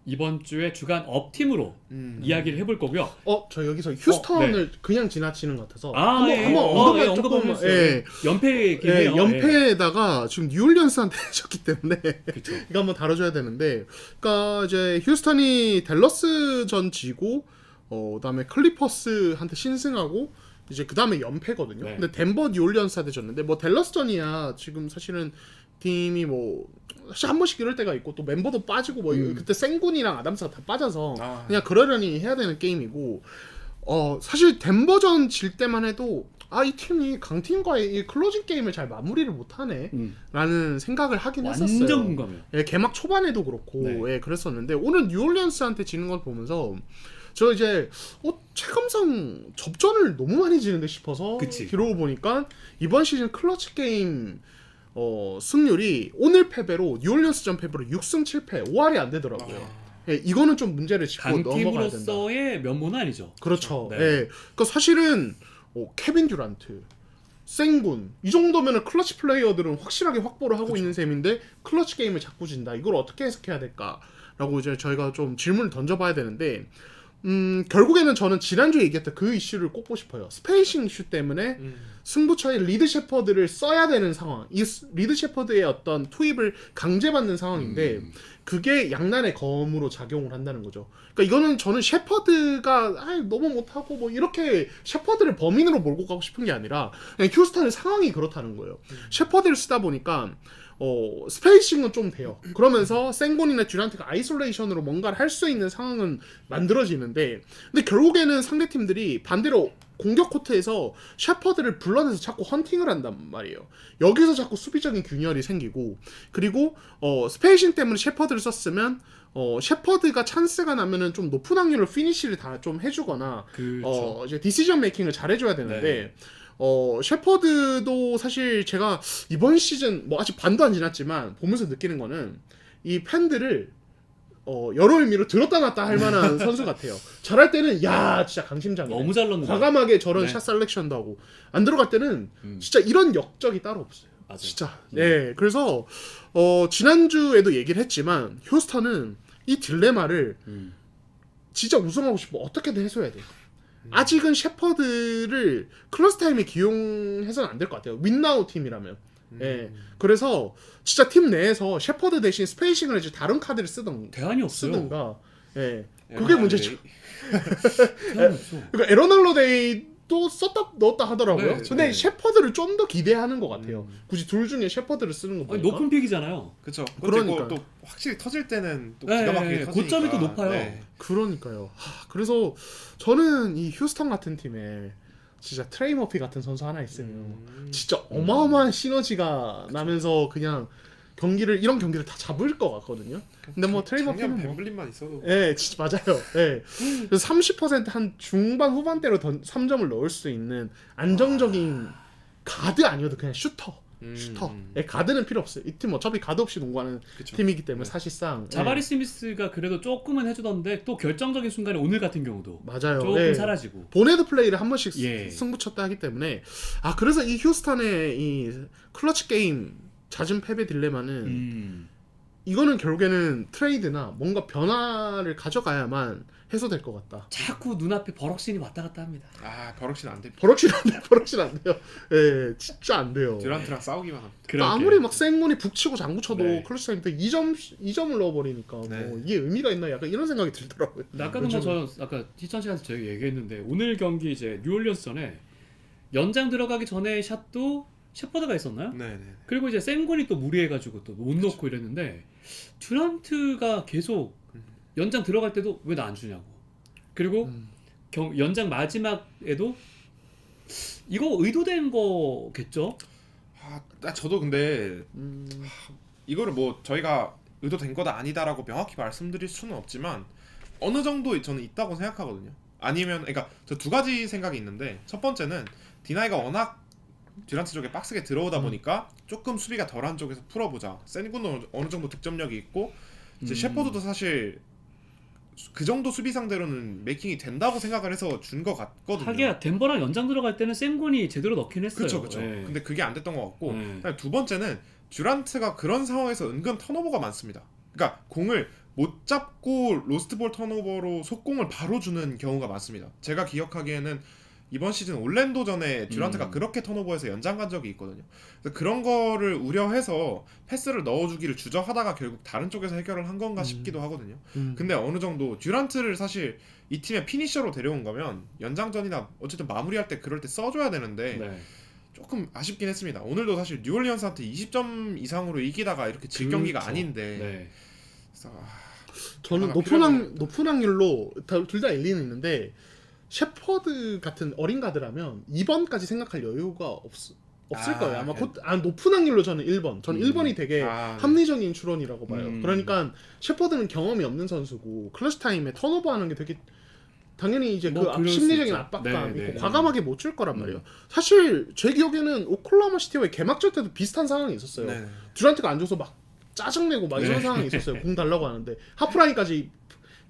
Speaker 1: 이번 주에 주간 업팀으로 이야기를 해볼 거고요.
Speaker 3: 저 여기서 휴스턴을 그냥 지나치는 것 같아서 한번
Speaker 1: 언급을 했어요.
Speaker 3: 예.
Speaker 1: 연패이긴 해요.
Speaker 3: 연패에다가 지금 뉴올리언스한테 졌기 때문에
Speaker 1: 그쵸.
Speaker 3: 이거 한번 다뤄줘야 되는데, 그러니까 이제 휴스턴이 댈러스전 지고 그다음에 클리퍼스한테 신승하고 이제 그다음에 연패거든요.
Speaker 1: 네.
Speaker 3: 근데 덴버 뉴올리언스한테 졌는데 뭐 댈러스전이야 지금 사실은 팀이 뭐 사실 한 번씩 이럴 때가 있고 또 멤버도 빠지고 뭐 그때 생군이랑 아담스가 다 빠져서 그냥 그러려니 해야 되는 게임이고 사실 덴버전 질 때만 해도 이 팀이 강팀과의 이 클로징 게임을 잘 마무리를 못하네 라는 생각을 하긴 했었어요.
Speaker 1: 완전 공감해요.
Speaker 3: 예, 개막 초반에도 그렇고
Speaker 1: 네.
Speaker 3: 예, 그랬었는데 오늘 뉴올리언스한테 지는 걸 보면서 저 이제 체감상 접전을 너무 많이 지는데 싶어서
Speaker 1: 그치.
Speaker 3: 기록을 보니까 이번 시즌 클러치 게임 승률이 오늘 패배로 뉴올리언스전 패배로 6승 7패 5할이 안 되더라고요. 예, 이거는 좀 문제를 짚고 넘어가야 된다.
Speaker 1: 강팀으로서의 면모는 아니죠.
Speaker 3: 그렇죠.
Speaker 1: 네.
Speaker 3: 예. 그러니까 사실은 케빈 듀란트, 생군 이 정도면은 클러치 플레이어들은 확실하게 확보를 하고 있는 셈인데 클러치 게임을 자꾸 진다. 이걸 어떻게 해석해야 될까라고 이제 저희가 좀 질문을 던져봐야 되는데 결국에는 저는 지난주에 얘기했던 그 이슈를 꼽고 싶어요. 스페이싱 이슈 때문에 승부처의 리드 셰퍼드를 써야 되는 상황. 이 리드 셰퍼드의 어떤 투입을 강제받는 상황인데 그게 양날의 검으로 작용을 한다는 거죠. 그러니까 이거는 저는 셰퍼드가 너무 못하고 뭐 이렇게 셰퍼드를 범인으로 몰고 가고 싶은 게 아니라 그냥 휴스턴의 상황이 그렇다는 거예요. 셰퍼드를 쓰다 보니까 스페이싱은 좀 돼요. 그러면서 생곤이나 듀란트가 아이솔레이션으로 뭔가를 할 수 있는 상황은 만들어지는데 근데 결국에는 상대팀들이 반대로 공격 코트에서 셰퍼드를 불러내서 자꾸 헌팅을 한단 말이에요. 여기서 자꾸 수비적인 균열이 생기고 그리고 스페이싱 때문에 셰퍼드를 썼으면 셰퍼드가 찬스가 나면은 좀 높은 확률로 피니시를 다 좀 해주거나
Speaker 1: 그렇죠.
Speaker 3: 이제 디시전 메이킹을 잘해줘야 되는데 셰퍼드도 사실 제가 이번 시즌 뭐 아직 반도 안 지났지만 보면서 느끼는 거는 이 팬들을 여러 의미로 들었다 놨다 할 만한 선수 같아요. 잘할 때는 야 진짜 강심장이네.
Speaker 1: 너무 잘 넣는다.
Speaker 3: 과감하게 저런
Speaker 1: 네.
Speaker 3: 샷 셀렉션도 하고 안 들어갈 때는 진짜 이런 역적이 따로 없어요.
Speaker 1: 맞아요.
Speaker 3: 진짜. 네. 그래서 지난주에도 얘기를 했지만 휴스턴은 이 딜레마를 진짜 우승하고 싶어 어떻게든 해소해야 돼요. 아직은 셰퍼드를 클러스 타임에 기용해서는 안 될 것 같아요. 윈나우 팀이라면. 예. 그래서 진짜 팀 내에서 셰퍼드 대신 스페이싱을 해서 다른 카드를
Speaker 1: 대안이 없어요.
Speaker 3: 쓰든가. 예. 그게 문제죠.
Speaker 1: 대안이 없어.
Speaker 3: 그러니까 에런 할로데이도 썼다 넣었다 하더라고요.
Speaker 1: 네,
Speaker 3: 근데
Speaker 2: 네.
Speaker 3: 셰퍼드를 좀 더 기대하는 것 같아요. 굳이 둘 중에 셰퍼드를 쓰는 거
Speaker 1: 아니,
Speaker 3: 보니까.
Speaker 1: 높은 픽이잖아요.
Speaker 2: 그렇죠.
Speaker 3: 그러니까.
Speaker 2: 또 확실히 터질 때는 또
Speaker 1: 네,
Speaker 2: 기가 막히게
Speaker 1: 네,
Speaker 2: 터지니까.
Speaker 1: 고점이 또 높아요.
Speaker 2: 네.
Speaker 3: 그러니까요. 그래서 저는 이 휴스턴 같은 팀에 진짜 트레이 머피 같은 선수 하나 있으면 진짜 어마어마한 시너지가 나면서 그냥 이런 경기를 다 잡을 것 같거든요. 근데 뭐 트레이
Speaker 2: 작년
Speaker 3: 머피는 뭐
Speaker 2: 벤블린만 있어도
Speaker 3: 예, 진짜 맞아요. 예. 그래서 30%한 중반 후반대로 3점을 넣을 수 있는 안정적인 가드 아니어도 그냥 슈터. 예, 가드는 필요 없어요. 이 팀 어차피 가드 없이 농구하는
Speaker 2: 그쵸.
Speaker 3: 팀이기 때문에 사실상
Speaker 1: 자바리 스미스가 그래도 조금은 해주던데 또 결정적인 순간에 오늘 같은 경우도
Speaker 3: 맞아요.
Speaker 1: 조금
Speaker 3: 예.
Speaker 1: 사라지고.
Speaker 3: 보네드 플레이를 한 번씩
Speaker 1: 예.
Speaker 3: 승부쳤다 하기 때문에 그래서 이 휴스턴의 이 클러치 게임 잦은 패배 딜레마는 이거는 결국에는 트레이드나 뭔가 변화를 가져가야만 해소될 것 같다.
Speaker 1: 자꾸 눈앞에 버럭신이 왔다 갔다 합니다.
Speaker 2: 버럭신 안 돼.
Speaker 3: 버럭신 안 돼요. 버럭신 안 돼요. 예, 진짜 안 돼요.
Speaker 2: 듀란트랑 싸우기만 합니다.
Speaker 3: 그러니까 아무리 막 생문이 북치고 장구쳐도
Speaker 1: 네.
Speaker 3: 클러치 타임 때 2점을 넣어버리니까
Speaker 2: 네.
Speaker 3: 뭐 이게 의미가 있나 약간 이런 생각이 들더라고요.
Speaker 1: 근데 아까도 뭐 저는 아까 희천 씨한테 저희 얘기했는데 오늘 경기 이제 뉴올리언스 전에 연장 들어가기 전에 샷도 셰퍼드가 있었나요?
Speaker 2: 네네.
Speaker 1: 그리고 이제 생곤이 또 무리해가지고 또 못 넣고 이랬는데 듀란트가 계속 연장 들어갈 때도 왜 나 안 주냐고. 그리고 연장 마지막에도 이거 의도된 거겠죠?
Speaker 2: 저도 근데 이거를 뭐 저희가 의도된 거다 아니다라고 명확히 말씀드릴 수는 없지만 어느 정도 저는 있다고 생각하거든요. 아니면 그러니까 저 두 가지 생각이 있는데 첫 번째는 디나이가 워낙 듀란트 쪽에 빡세게 들어오다 보니까 조금 수비가 덜한 쪽에서 풀어보자. 센군도 어느 정도 득점력이 있고 이제 셰퍼드도 사실 그 정도 수비 상대로는 메이킹이 된다고 생각을 해서 준 것 같거든요.
Speaker 1: 하기야 덴버랑 연장 들어갈 때는 생곤이 제대로 넣긴 했어요.
Speaker 2: 그렇죠.
Speaker 1: 예.
Speaker 2: 근데 그게 안 됐던 것 같고
Speaker 1: 네.
Speaker 2: 두 번째는 듀란트가 그런 상황에서 은근 턴오버가 많습니다. 그러니까 공을 못 잡고 로스트볼 턴오버로 속공을 바로 주는 경우가 많습니다. 제가 기억하기에는 이번 시즌 올랜도전에 듀란트가 그렇게 턴오버해서 연장 간 적이 있거든요. 그래서 그런 거를 우려해서 패스를 넣어주기를 주저하다가 결국 다른 쪽에서 해결을 한 건가 싶기도 하거든요. 근데 어느 정도 듀란트를 사실 이 팀의 피니셔로 데려온 거면 연장전이나 어쨌든 마무리할 때 그럴 때 써줘야 되는데
Speaker 1: 네.
Speaker 2: 조금 아쉽긴 했습니다. 오늘도 사실 뉴올리언스한테 20점 이상으로 이기다가 이렇게 질 경기가 아닌데.
Speaker 1: 네.
Speaker 2: 그래서
Speaker 3: 저는 높은 확률로 둘 다 일리는 있는데 셰퍼드 같은 어린 가드라면 2번까지 생각할 여유가 없을 거예요. 아마 높은 확률로 저는 1번. 저는 1번이 되게 합리적인 추론이라고 봐요. 그러니까 셰퍼드는 경험이 없는 선수고 클러치 타임에 턴오버하는 게 되게 당연히 이제 그 심리적인 압박감 있고 과감하게 못 줄 거란 말이에요. 사실 제 기억에는 오클라호마 시티와의 개막전 때도 비슷한 상황이 있었어요. 듀란트가 안 줘서 막 짜증내고 막 이런 상황이 있었어요. 공 달라고 하는데 하프라인까지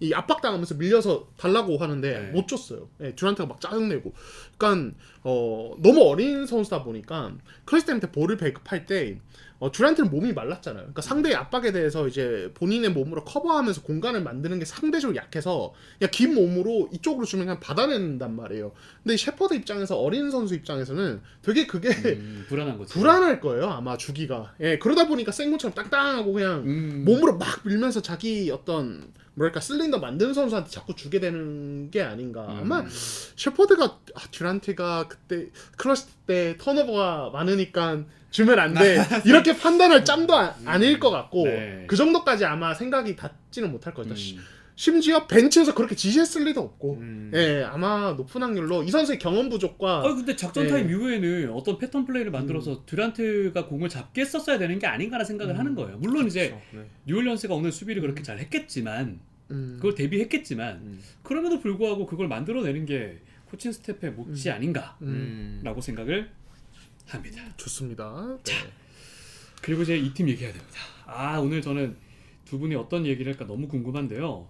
Speaker 3: 이 압박당하면서 밀려서 달라고 하는데 못 줬어요. 듀란트가 막 짜증내고. 그러니까 너무 어린 선수다 보니까 클래시 때문에 볼을 배급할 때 듀란트는 몸이 말랐잖아요. 그러니까 상대의 압박에 대해서 이제 본인의 몸으로 커버하면서 공간을 만드는 게 상대적으로 약해서 그냥 긴 몸으로 이쪽으로 주면 그냥 받아낸단 말이에요. 근데 셰퍼드 입장에서 어린 선수 입장에서는 되게 그게
Speaker 1: 불안한 거죠.
Speaker 3: 불안할 거예요. 아마 주기가. 그러다 보니까 생무처럼 땅땅하고 그냥 몸으로 막 밀면서 자기 어떤 뭐랄까 슬린더 만드는 선수한테 자꾸 주게 되는 게 아닌가. 아마 셰퍼드가 듀란트가 그때 클러치 때 턴오버가 많으니까 주면 안 돼. 이렇게 판단할 짬도 아닐 것 같고 그 정도까지 아마 생각이 닿지는 못할 거예요. 심지어 벤치에서 그렇게 지시했을 리도 없고 아마 높은 확률로 이 선수의 경험 부족과
Speaker 1: 근데 작전 타임 이후에는 어떤 패턴 플레이를 만들어서 듀란트가 공을 잡게 했었어야 되는 게 아닌가라는 생각을 하는 거예요. 물론 이제 뉴올리언스가 오늘 수비를 그렇게 잘 했겠지만 그걸 대비했겠지만 그럼에도 불구하고 그걸 만들어내는 게 코칭 스태프의 몫이 아닌가라고 생각을 합니다.
Speaker 3: 좋습니다.
Speaker 1: 자, 그리고 이제 이 팀 얘기해야 됩니다. 오늘 저는 두 분이 어떤 얘기를 할까 너무 궁금한데요.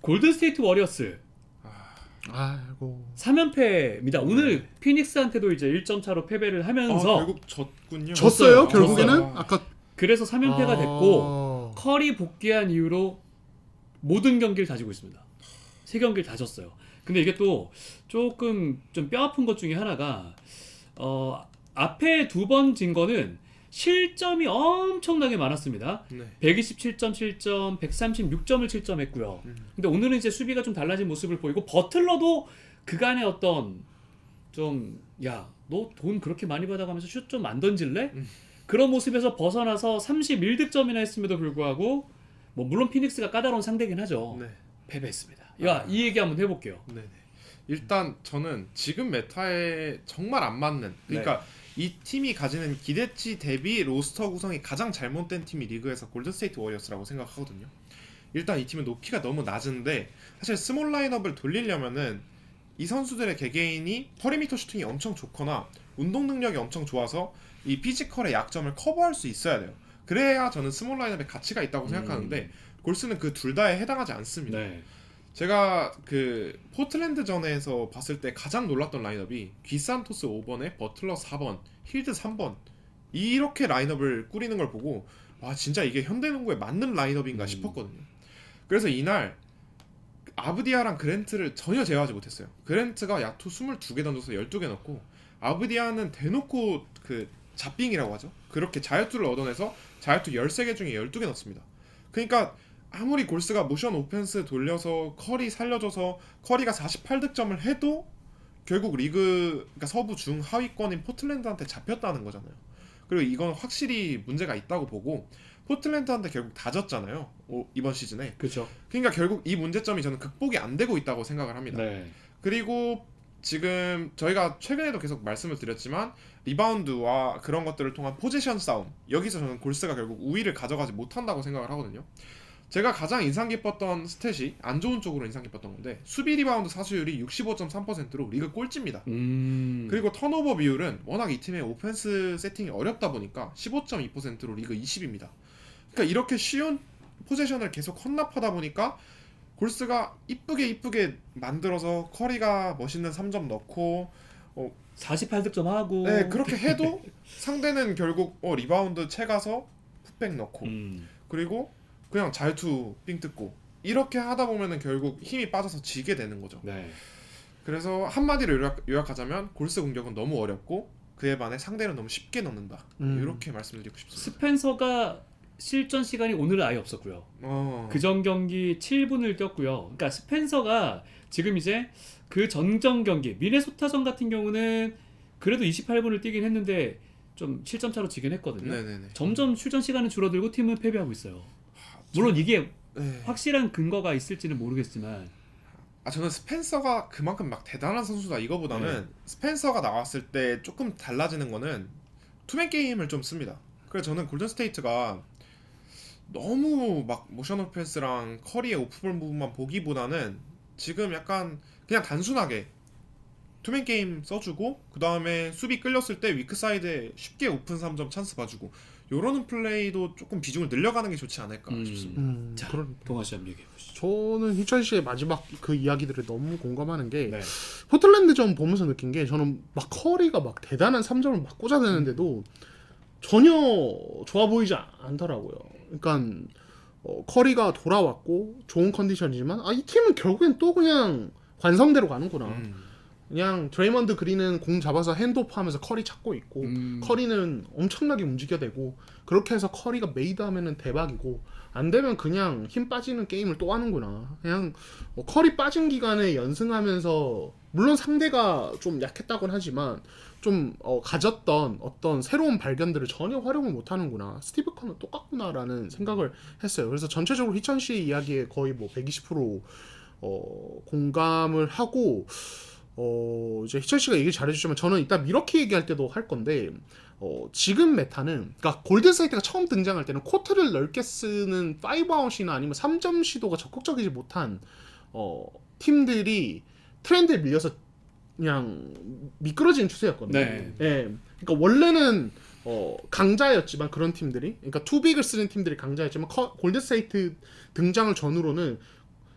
Speaker 1: 골든스테이트 워리어스
Speaker 3: 아이고
Speaker 1: 3연패입니다. 오늘 피닉스한테도 이제 1점 차로 패배를 하면서
Speaker 2: 결국 졌군요.
Speaker 3: 졌어요? 결국에는? 아까
Speaker 1: 그래서 3연패가 됐고 커리 복귀한 이후로 모든 경기를 가지고 있습니다. 3경기를 다 졌어요. 근데 이게 또 조금 좀 뼈아픈 것 중에 하나가 앞에 2번 진 거는 실점이 엄청나게 많았습니다. 127점 실점, 136점을 실점했고요. 근데 오늘은 이제 수비가 좀 달라진 모습을 보이고 버틀러도 그간의 어떤 좀 너 돈 그렇게 많이 받아가면서 슛 좀 안 던질래? 그런 모습에서 벗어나서 31득점이나 했음에도 불구하고 물론 피닉스가 까다로운 상대긴 하죠. 패배했습니다. 이 얘기 한번 해볼게요.
Speaker 2: 일단 저는 지금 메타에 정말 안 맞는 그러니까 이 팀이 가지는 기대치 대비 로스터 구성이 가장 잘못된 팀이 리그에서 골든스테이트 워리어스라고 생각하거든요. 일단 이 팀은 높이가 너무 낮은데 사실 스몰 라인업을 돌리려면은 이 선수들의 개개인이 퍼리미터 슈팅이 엄청 좋거나 운동 능력이 엄청 좋아서 이 피지컬의 약점을 커버할 수 있어야 돼요. 그래야 저는 스몰 라인업에 가치가 있다고 생각하는데 골스는 그 둘 다에 해당하지 않습니다. 제가 그 포틀랜드전에서 봤을 때 가장 놀랐던 라인업이 귀산토스 5번에 버틀러 4번, 힐드 3번 이렇게 라인업을 꾸리는 걸 보고 와 진짜 이게 현대농구에 맞는 라인업인가 싶었거든요. 그래서 이날 아브디아랑 그랜트를 전혀 제어하지 못했어요. 그랜트가 야투 22개 던져서 12개 넣고 아브디아는 대놓고 그 잡빙이라고 하죠. 그렇게 자유투를 얻어내서 자유투 13개 중에 12개 넣습니다. 그러니까 아무리 골스가 모션 오펜스 돌려서 커리 살려줘서 커리가 48득점을 해도 결국 리그 그러니까 서부 중하위권인 포틀랜드한테 잡혔다는 거잖아요. 그리고 이건 확실히 문제가 있다고 보고 포틀랜드한테 결국 다 졌잖아요. 이번 시즌에.
Speaker 1: 그렇죠.
Speaker 2: 그러니까 결국 이 문제점이 저는 극복이 안 되고 있다고 생각을 합니다. 그리고 지금 저희가 최근에도 계속 말씀을 드렸지만 리바운드와 그런 것들을 통한 포지션 싸움 여기서 저는 골스가 결국 우위를 가져가지 못한다고 생각을 하거든요. 제가 가장 인상 깊었던 스탯이 안 좋은 쪽으로 인상 깊었던 건데 수비 리바운드 사수율이 65.3%로 리그 꼴찌입니다. 그리고 턴오버 비율은 워낙 이 팀의 오펜스 세팅이 어렵다 보니까 15.2%로 리그 20입니다. 그러니까 이렇게 쉬운 포지션을 계속 헌납하다 보니까 골스가 이쁘게 만들어서 커리가 멋있는 3점 넣고
Speaker 1: 48득점 하고
Speaker 2: 그렇게 해도 상대는 결국 리바운드 채가서 풋백 넣고 그리고 그냥 자유투 삥 뜯고 이렇게 하다 보면은 결국 힘이 빠져서 지게 되는 거죠. 그래서 한마디로 요약하자면 골스 공격은 너무 어렵고 그에 반해 상대는 너무 쉽게 넣는다. 이렇게 말씀드리고 싶습니다.
Speaker 1: 스펜서가 실전 시간이 오늘은 아예 없었고요. 그전 경기 7분을 뛰었고요. 그러니까 스펜서가 지금 이제 그 전전 경기 미네소타전 같은 경우는 그래도 28분을 뛰긴 했는데 좀 7점 차로 지긴 했거든요.
Speaker 2: 네네네.
Speaker 1: 점점 출전 시간은 줄어들고 팀은 패배하고 있어요. 물론 이게
Speaker 2: 네.
Speaker 1: 확실한 근거가 있을지는 모르겠지만
Speaker 2: 저는 스펜서가 그만큼 막 대단한 선수다 이거보다는 스펜서가 나왔을 때 조금 달라지는 거는 투맨 게임을 좀 씁니다. 그래서 저는 골든 스테이트가 너무 막 모션 오펜스랑 커리의 오프볼 무브만 보기보다는 지금 약간 그냥 단순하게 투맨 게임 써주고 그 다음에 수비 끌렸을 때 위크 사이드에 쉽게 오픈 3점 찬스 봐주고 요러는 플레이도 조금 비중을 늘려가는 게 좋지 않을까 싶습니다.
Speaker 1: 자,
Speaker 3: 그런
Speaker 1: 동아 씨 한번 얘기해 보시죠.
Speaker 3: 저는 희철 씨의 마지막 그 이야기들에 너무 공감하는 게
Speaker 1: 네.
Speaker 3: 포틀랜드전 보면서 느낀 게 저는 막 커리가 막 대단한 3점을 막 꽂아내는데도 전혀 좋아 보이지 않더라고요. 그러니까 커리가 돌아왔고 좋은 컨디션이지만 이 팀은 결국엔 또 그냥 관성대로 가는구나. 그냥 드레이먼드 그린은 공 잡아서 핸드오프하면서 커리 찾고 있고 커리는 엄청나게 움직여대고 그렇게 해서 커리가 메이드하면은 대박이고 안 되면 그냥 힘 빠지는 게임을 또 하는구나. 그냥 커리 빠진 기간에 연승하면서 물론 상대가 좀 약했다곤 하지만 좀 가졌던 어떤 새로운 발견들을 전혀 활용을 못하는구나. 스티브 커는 똑같구나라는 생각을 했어요. 그래서 전체적으로 희천 씨 이야기에 거의 뭐 120% 공감을 하고 이제 희철 씨가 얘기 잘해주시면 저는 이따 미러키 얘기할 때도 할 건데 지금 메타는 그러니까 골든스테이트가 처음 등장할 때는 코트를 넓게 쓰는 5아웃이나 아니면 3점 시도가 적극적이지 못한 팀들이 트렌드에 밀려서 그냥 미끄러지는 추세였거든요.
Speaker 1: 네.
Speaker 3: 예. 그러니까 원래는 강자였지만 그런 팀들이 그러니까 투빅을 쓰는 팀들이 강자였지만 골든스테이트 등장을 전후로는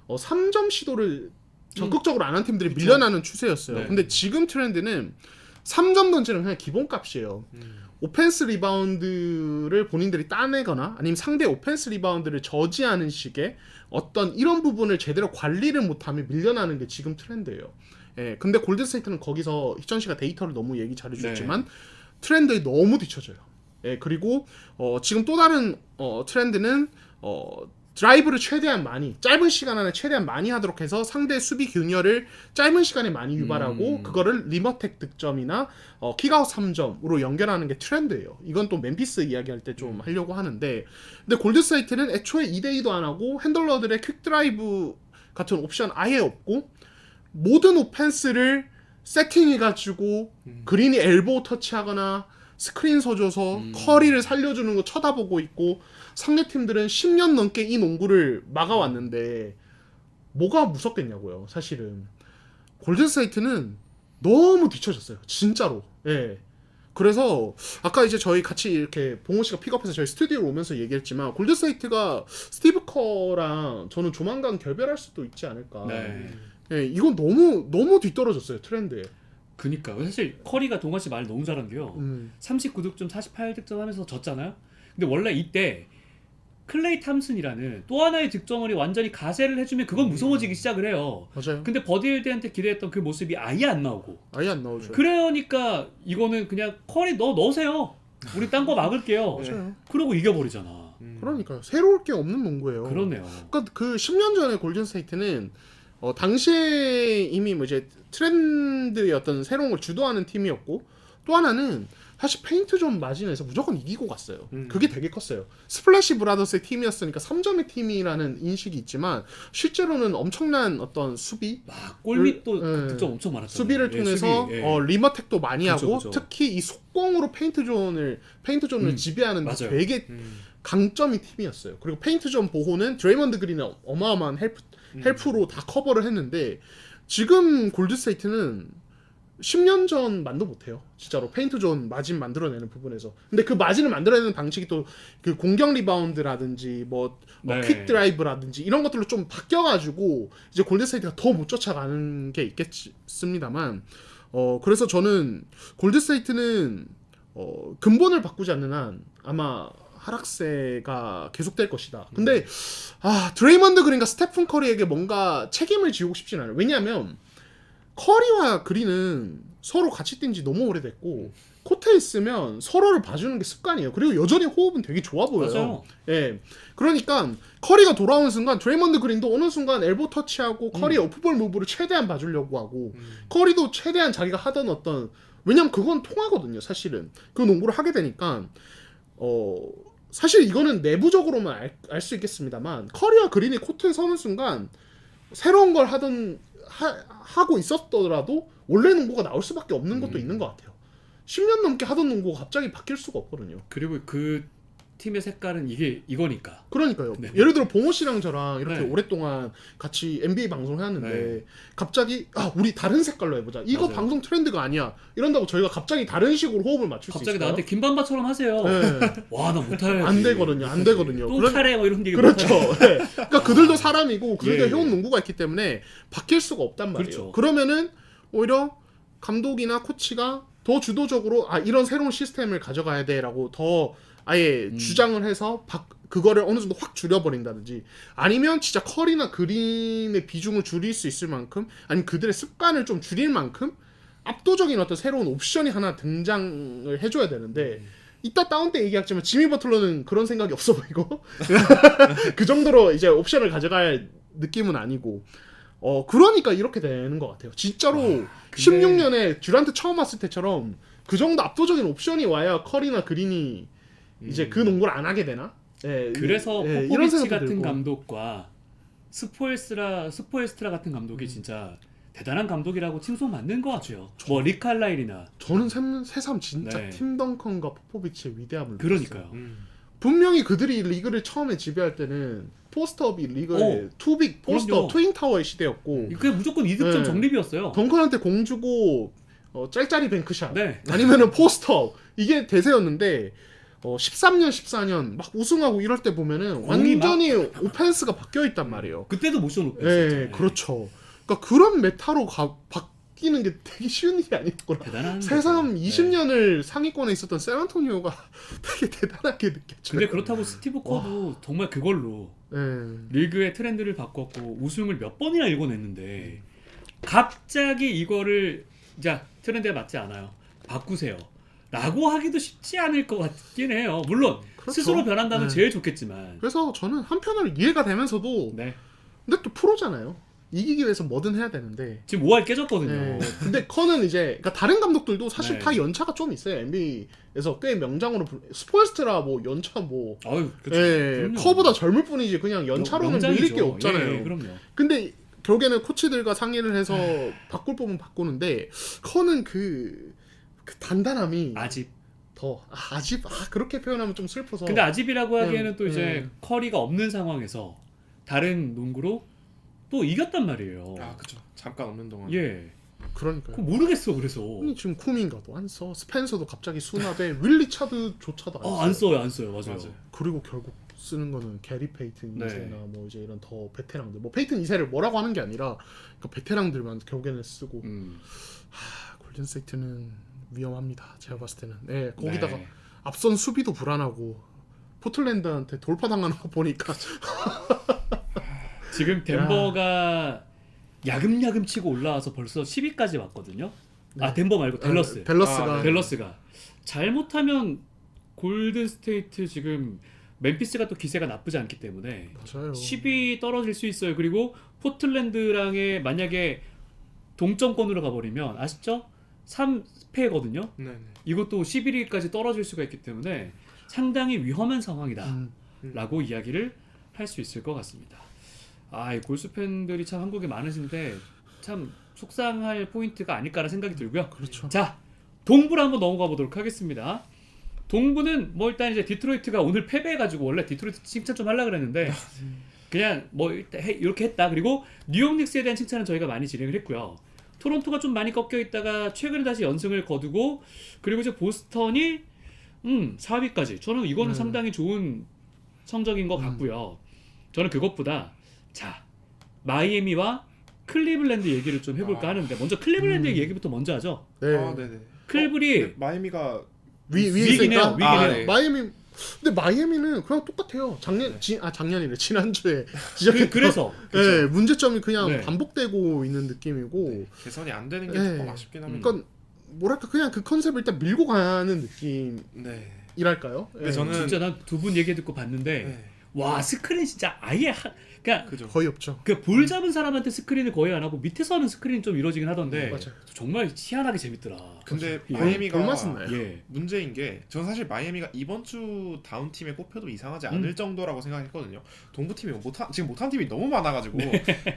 Speaker 3: 3점 시도를 적극적으로 안 한 팀들이
Speaker 1: 그쵸.
Speaker 3: 밀려나는 추세였어요.
Speaker 1: 네.
Speaker 3: 근데 지금 트렌드는 3점 던지는 그냥 기본값이에요. 오펜스 리바운드를 본인들이 따내거나 아니면 상대 오펜스 리바운드를 저지하는 식의 어떤 이런 부분을 제대로 관리를 못하면 밀려나는 게 지금 트렌드예요. 예, 근데 골든스테이트는 거기서 희천 씨가 데이터를 너무 얘기 잘해주셨지만 트렌드에 너무 뒤쳐져요. 예, 그리고 지금 또 다른 트렌드는 드라이브를 최대한 많이 짧은 시간 안에 최대한 많이 하도록 해서 상대 수비 균열을 짧은 시간에 많이 유발하고 그거를 리머텍 득점이나 킥아웃 3점으로 연결하는 게 트렌드예요. 이건 또 멤피스 이야기할 때 좀 하려고 하는데 근데 골든스테이트는 애초에 2대2도 안 하고 핸들러들의 퀵 드라이브 같은 옵션 아예 없고 모든 오펜스를 세팅해가지고 그린이 엘보우 터치하거나 스크린 서줘서 커리를 살려주는 거 쳐다보고 있고 상대팀들은 10년 넘게 이 농구를 막아왔는데 뭐가 무섭겠냐고요. 사실은 골든스테이트는 너무 뒤쳐졌어요. 진짜로. 예. 그래서 아까 이제 저희 같이 이렇게 봉호 씨가 픽업해서 저희 스튜디오 오면서 얘기했지만 골든스테이트가 스티브 커랑 저는 조만간 결별할 수도 있지 않을까.
Speaker 1: 네.
Speaker 3: 예, 이건 너무 뒤떨어졌어요 트렌드에.
Speaker 1: 그니까 사실 커리가 동아 씨 말 너무 잘한 게요. 39득점 48득점 하면서 졌잖아요. 근데 원래 이때 클레이 탐슨이라는 또 하나의 득점원이 완전히 가세를 해주면 그건 무서워지기 시작을 해요.
Speaker 3: 맞아요.
Speaker 1: 근데 버디힐드한테 기대했던 그 모습이 아예 안 나오고.
Speaker 3: 아예 안 나오죠.
Speaker 1: 그러니까 이거는 그냥 커리 넣으세요. 우리 딴 거 막을게요.
Speaker 3: 맞아요.
Speaker 1: 그러고 이겨버리잖아.
Speaker 3: 그러니까요. 새로울 게 없는 농구예요.
Speaker 1: 그러네요.
Speaker 3: 그러니까 그 10년 전에 골든스테이트는 당시에 이미 뭐 이제 트렌드의 어떤 새로운 걸 주도하는 팀이었고 또 하나는 사실 페인트 좀 마진에서 무조건 이기고 갔어요. 그게 되게 컸어요. 스플래시 브라더스의 팀이었으니까 3점의 팀이라는 인식이 있지만 실제로는 엄청난 어떤 수비
Speaker 1: 막 골밑도 득점 엄청 많았잖아요.
Speaker 3: 수비를 통해서
Speaker 1: 수비,
Speaker 3: 리머텍도 많이
Speaker 1: 그쵸,
Speaker 3: 하고
Speaker 1: 그쵸.
Speaker 3: 특히 이 속공으로 페인트 존을 지배하는 데
Speaker 1: 맞아요.
Speaker 3: 되게 강점이 팀이었어요. 그리고 페인트 존 보호는 드레이먼드 그린의 어마어마한 헬프로 다 커버를 했는데 지금 골든스테이트는 10년 전만도 못해요. 진짜로 페인트 존 마진 만들어내는 부분에서. 근데 그 마진을 만들어내는 방식이 또 그 공격 리바운드라든지 퀵 드라이브라든지 이런 것들로 좀 바뀌어가지고 이제 골든스테이트가 더 못 쫓아가는 게 있겠습니다만 그래서 저는 골든스테이트는 근본을 바꾸지 않는 한 아마 하락세가 계속될 것이다. 근데 드레이먼드 그린과 스테픈 커리에게 뭔가 책임을 지우고 싶진 않아요. 왜냐하면 커리와 그린은 서로 같이 뛴 지 너무 오래됐고 코트에 있으면 서로를 봐주는 게 습관이에요. 그리고 여전히 호흡은 되게 좋아 보여요.
Speaker 1: 맞아요.
Speaker 3: 예, 그러니까 커리가 돌아오는 순간 드레이먼드 그린도 어느 순간 엘보 터치하고 커리의 오프볼 무브를 최대한 봐주려고 하고 커리도 최대한 자기가 하던 어떤 왜냐면 그건 통하거든요. 사실은 그 농구를 하게 되니까 사실 이거는 내부적으로만 알 수 있겠습니다만 커리와 그린이 코트에 서는 순간 새로운 걸 하고 있었더라도 원래 농구가 나올 수밖에 없는 것도 있는 것 같아요. 10년 넘게 하던 농구가 갑자기 바뀔 수가 없거든요.
Speaker 1: 그리고 그 팀의 색깔은 이거니까.
Speaker 3: 그러니까요.
Speaker 1: 네.
Speaker 3: 예를 들어 봉호 씨랑 저랑 이렇게
Speaker 1: 네.
Speaker 3: 오랫동안 같이 NBA 방송을 해왔는데
Speaker 1: 네.
Speaker 3: 갑자기 우리 다른 색깔로 해보자. 이거
Speaker 1: 맞아요.
Speaker 3: 방송 트렌드가 아니야. 이런다고 저희가 갑자기 다른 식으로 호흡을 맞출 수 있어요.
Speaker 1: 갑자기 나한테 김반바처럼 하세요.
Speaker 3: 네.
Speaker 1: 와, 나 못해.
Speaker 3: 안 되거든요. 안 되거든요.
Speaker 1: 또 타래 뭐 이런 얘기
Speaker 3: 그렇죠.
Speaker 1: 못하네.
Speaker 3: 네. 그러니까 그들도 사람이고 그들도
Speaker 1: 예.
Speaker 3: 해온 농구가 있기 때문에 바뀔 수가 없단 말이에요.
Speaker 1: 그렇죠.
Speaker 3: 그러면은 오히려 감독이나 코치가 더 주도적으로 이런 새로운 시스템을 가져가야 돼라고 더 아예 주장을 해서 그거를 어느 정도 확 줄여버린다든지 아니면 진짜 커리나 그린의 비중을 줄일 수 있을 만큼 아니면 그들의 습관을 좀 줄일 만큼 압도적인 어떤 새로운 옵션이 하나 등장을 해줘야 되는데 이따 다운 때 얘기하지만 지미 버틀러는 그런 생각이 없어 보이고 그 정도로 이제 옵션을 가져갈 느낌은 아니고 그러니까 이렇게 되는 것 같아요. 진짜로
Speaker 1: 근데...
Speaker 3: 16년에 듀란트 처음 왔을 때처럼 그 정도 압도적인 옵션이 와야 커리나 그린이 이제 그 농구를 안 하게 되나? 예,
Speaker 1: 그래서
Speaker 3: 이런
Speaker 1: 포포비치
Speaker 3: 생각도
Speaker 1: 같은
Speaker 3: 들고.
Speaker 1: 감독과 스포엘스트라 같은 감독이 진짜 대단한 감독이라고 칭송받는 것 같아요. 뭐 리칼라일이나
Speaker 3: 저는 새삼 진짜
Speaker 1: 네.
Speaker 3: 팀 덩컨과 포포비치의 위대함을
Speaker 1: 그러니까요.
Speaker 3: 느꼈어요. 분명히 그들이 리그를 처음에 지배할 때는 포스트업이 리그의 투빅 포스트업
Speaker 1: 그럼요.
Speaker 3: 트윈타워의 시대였고
Speaker 1: 그게 무조건 이득점
Speaker 3: 네.
Speaker 1: 적립이었어요.
Speaker 3: 덩컨한테 공 주고 짤짤이 뱅크샷
Speaker 1: 네.
Speaker 3: 아니면은 포스트업 이게 대세였는데 13년 14년 막 우승하고 이럴 때 보면은
Speaker 1: 공이
Speaker 3: 완전히 오펜스가 바뀌어 있단 말이에요.
Speaker 1: 그때도 모션
Speaker 3: 예,
Speaker 1: 오펜스였잖아요.
Speaker 3: 그렇죠. 그러니까 그런 메타로 바뀌는 게 되게 쉬운 일이 아니었구나.
Speaker 1: 대단한
Speaker 3: 새삼
Speaker 1: 거죠.
Speaker 3: 20년을 상위권에 있었던 샌안토니오가 되게 대단하게 느껴져요.
Speaker 1: 근데 그렇다고 스티브 커도 정말 그걸로
Speaker 3: 예.
Speaker 1: 리그의 트렌드를 바꿨고 우승을 몇 번이나 일궈냈는데 갑자기 이거를 자 트렌드에 맞지 않아요. 바꾸세요. 라고 하기도 쉽지 않을 것 같긴 해요. 물론
Speaker 3: 그렇죠.
Speaker 1: 스스로 변한다면
Speaker 3: 네.
Speaker 1: 제일 좋겠지만
Speaker 3: 그래서 저는 한편으로 이해가 되면서도
Speaker 1: 네.
Speaker 3: 근데 또 프로잖아요. 이기기 위해서 뭐든 해야 되는데
Speaker 1: 지금 5할 깨졌거든요.
Speaker 3: 네. 근데 커는 이제 그러니까 다른 감독들도 사실
Speaker 1: 네.
Speaker 3: 다 연차가 좀 있어요. NBA에서 꽤 명장으로 스포일스트라 뭐 연차 뭐
Speaker 1: 아유, 그렇죠.
Speaker 3: 예,
Speaker 1: 그럼요.
Speaker 3: 커보다 젊을 뿐이지 그냥 연차로는
Speaker 1: 명장이죠.
Speaker 3: 밀릴 게 없잖아요.
Speaker 1: 예, 그럼요.
Speaker 3: 근데 결국에는 코치들과 상의를 해서 바꿀 부분 바꾸는데 커는 그 단단함이
Speaker 1: 아집.
Speaker 3: 아집 그렇게 표현하면 좀 슬퍼서.
Speaker 1: 근데 아집이라고 하기에는 또 이제
Speaker 3: 네.
Speaker 1: 커리가 없는 상황에서 다른 농구로 또 이겼단 말이에요.
Speaker 2: 그죠. 잠깐 없는 동안.
Speaker 1: 예.
Speaker 3: 그러니까요.
Speaker 1: 모르겠어 그래서.
Speaker 3: 아니, 지금 쿠민가도 안 써. 스펜서도 갑자기 수납에 윌리 차드조차도 안 써.
Speaker 1: 안 써요. 맞아요.
Speaker 3: 그리고 결국 쓰는 거는 게리 페이튼
Speaker 1: 네.
Speaker 3: 2세나 뭐 이제 이런 더 베테랑들. 뭐 페이튼 2세를 뭐라고 하는 게 아니라 그러니까 베테랑들만 결국에는 쓰고. 골든스테이트는 위험합니다. 제가 봤을 때는. 네, 거기다가
Speaker 1: 네.
Speaker 3: 앞선 수비도 불안하고 포틀랜드한테 돌파당하는 거 보니까
Speaker 1: 지금 덴버가 야금야금 치고 올라와서 벌써 10위까지 왔거든요.
Speaker 3: 네.
Speaker 1: 덴버 말고 댈러스.
Speaker 3: 댈러스가
Speaker 2: 네.
Speaker 1: 댈러스가 잘못하면 골든 스테이트 지금 멤피스가 또 기세가 나쁘지 않기 때문에
Speaker 3: 맞아요.
Speaker 1: 10위 떨어질 수 있어요. 그리고 포틀랜드랑의 만약에 동점권으로 가버리면 아시죠? 3패거든요.
Speaker 2: 네네.
Speaker 1: 이것도 11위까지 떨어질 수가 있기 때문에 상당히 위험한 상황이다 라고 이야기를 할 수 있을 것 같습니다. 이 골수 팬들이 참 한국에 많으신데 참 속상할 포인트가 아닐까라는 생각이 들고요.
Speaker 3: 그렇죠.
Speaker 1: 자, 동부로 한번 넘어가 보도록 하겠습니다. 동부는 뭐 일단 이제 디트로이트가 오늘 패배해가지고 원래 디트로이트 칭찬 좀 하려고 그랬는데 그냥 뭐 이렇게 했다. 그리고 뉴욕 닉스에 대한 칭찬은 저희가 많이 진행을 했고요. 토론토가 좀 많이 꺾여 있다가 최근에 다시 연승을 거두고 그리고 이제 보스턴이 4위까지. 저는 이거는 상당히 좋은 성적인 것 같고요. 저는 그것보다 자 마이애미와 클리블랜드 얘기를 좀 해볼까 하는데 먼저 클리블랜드 얘기부터 먼저 하죠.
Speaker 3: 네.
Speaker 2: 네네.
Speaker 1: 클블이
Speaker 2: 마이애미가
Speaker 3: 위에
Speaker 1: 위기네요.
Speaker 3: 있으니까
Speaker 1: 위기네요.
Speaker 2: 네.
Speaker 3: 마이애미 근데 마이애미는 그냥 똑같아요. 작년이래. 지난주에 시작했던
Speaker 1: 그래서
Speaker 3: 네, 문제점이 그냥
Speaker 1: 네.
Speaker 3: 반복되고 있는 느낌이고
Speaker 2: 개선이 안 되는 게
Speaker 3: 네.
Speaker 2: 조금 아쉽긴 합니다.
Speaker 3: 그러니까 뭐랄까 그냥 그 컨셉을 일단 밀고 가는
Speaker 2: 네.
Speaker 3: 느낌이랄까요?
Speaker 2: 근데 저는
Speaker 1: 진짜 난 두 분 얘기 듣고 봤는데
Speaker 2: 네.
Speaker 1: 와 스크린 진짜 아예 그러니까
Speaker 2: 그죠.
Speaker 3: 거의 없죠.
Speaker 1: 그 볼 잡은 사람한테 스크린을 거의 안 하고 밑에서 하는 스크린 좀 이루어지긴 하던데
Speaker 3: 맞아요.
Speaker 1: 정말 희한하게 재밌더라.
Speaker 2: 근데
Speaker 1: 예.
Speaker 2: 마이애미가
Speaker 3: 볼맛은 나요.
Speaker 1: 예.
Speaker 2: 문제인 게 전 사실 마이애미가 이번 주 다운 팀에 꼽혀도 이상하지 않을 정도라고 생각했거든요. 동부 팀이 지금 못한 팀이 너무 많아가지고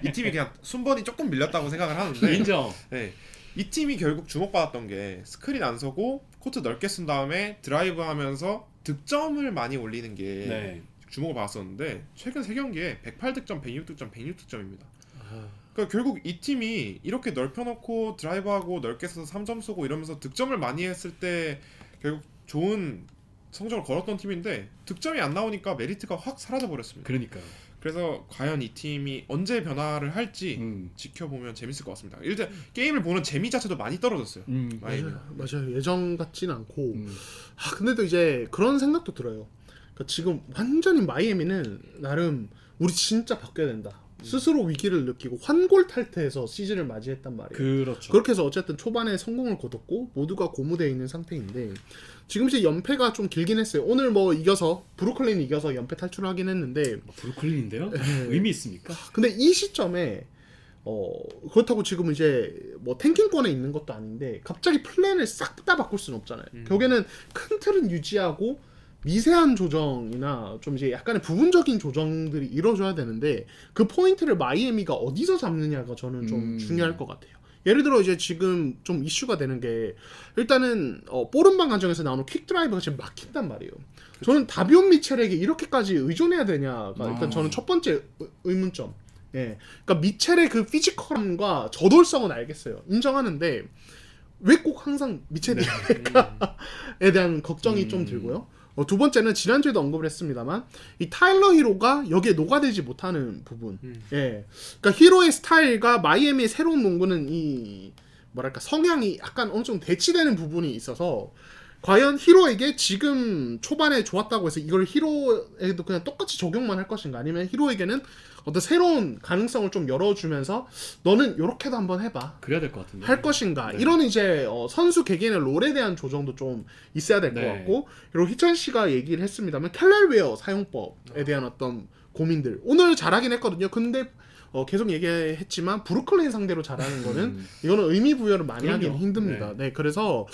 Speaker 2: 이 팀이 그냥 순번이 조금 밀렸다고 생각을 하는데
Speaker 1: 인정.
Speaker 2: 네. 이 팀이 결국 주목받았던 게 스크린 안 서고 코트 넓게 쓴 다음에 드라이브하면서 득점을 많이 올리는 게
Speaker 1: 네.
Speaker 2: 주목을 받았었는데 최근 3경기에 108득점, 106득점, 106득점입니다. 그러니까 결국 이 팀이 이렇게 넓혀놓고 드라이브하고 넓게 써서 3점 쏘고 이러면서 득점을 많이 했을 때 결국 좋은 성적을 걸었던 팀인데 득점이 안 나오니까 메리트가 확 사라져 버렸습니다.
Speaker 1: 그러니까요.
Speaker 2: 그래서 과연 이 팀이 언제 변화를 할지 지켜보면 재밌을 것 같습니다. 일단 게임을 보는 재미 자체도 많이 떨어졌어요. 마이애미가.
Speaker 3: 맞아요. 예전 같진 않고. 근데 또 이제 그런 생각도 들어요. 그러니까 지금 완전히 마이애미는 나름 우리 진짜 바뀌어야 된다. 스스로 위기를 느끼고 환골탈태해서 시즌을 맞이했단 말이에요.
Speaker 1: 그렇죠.
Speaker 3: 그렇게 해서 어쨌든 초반에 성공을 거뒀고 모두가 고무되어 있는 상태인데 지금 이제 연패가 좀 길긴 했어요. 오늘 뭐 이겨서 브루클린이 이겨서 연패 탈출을 하긴 했는데
Speaker 1: 브루클린인데요? 의미 있습니까?
Speaker 3: 근데 이 시점에 그렇다고 지금 이제 뭐 탱킹권에 있는 것도 아닌데 갑자기 플랜을 싹 다 바꿀 수는 없잖아요. 결국에는 큰 틀은 유지하고 미세한 조정이나 좀 이제 약간의 부분적인 조정들이 이루어져야 되는데 그 포인트를 마이애미가 어디서 잡느냐가 저는 좀 중요할 것 같아요. 예를 들어 이제 지금 좀 이슈가 되는 게 일단은 뽀른방 과정에서 나오는 퀵 드라이브가 지금 막힌단 말이에요. 저는 다비온 미첼에게 이렇게까지 의존해야 되냐가 일단 저는 첫 번째 의문점. 예, 그러니까 미첼의 그 피지컬함과 저돌성은 알겠어요. 인정하는데 왜 꼭 항상 미첼이 할까에 대한 걱정이 좀 들고요. 두 번째는 지난주에도 언급을 했습니다만 이 타일러 히로가 여기에 녹아들지 못하는 부분. 예, 그러니까 히로의 스타일과 마이애미의 새로운 농구는 이 뭐랄까 성향이 약간 어느 정도 대치되는 부분이 있어서 과연 히로에게 지금 초반에 좋았다고 해서 이걸 히로에게도 그냥 똑같이 적용만 할 것인가 아니면 히로에게는 어떤 새로운 가능성을 좀 열어주면서 너는 요렇게도 한번 해봐
Speaker 1: 그래야 될 것 같은데.
Speaker 3: 할 것인가
Speaker 1: 네.
Speaker 3: 이런 이제 선수 개개인의 롤에 대한 조정도 좀 있어야 될 것
Speaker 1: 네.
Speaker 3: 같고 그리고 희천 씨가 얘기를 했습니다만 캘렐웨어 사용법에 대한 어떤 고민들 오늘 잘하긴 했거든요. 근데 계속 얘기했지만 브루클린 상대로 잘하는 거는 이거는 의미 부여를 많이
Speaker 1: 그럼요.
Speaker 3: 하긴 힘듭니다. 네, 그래서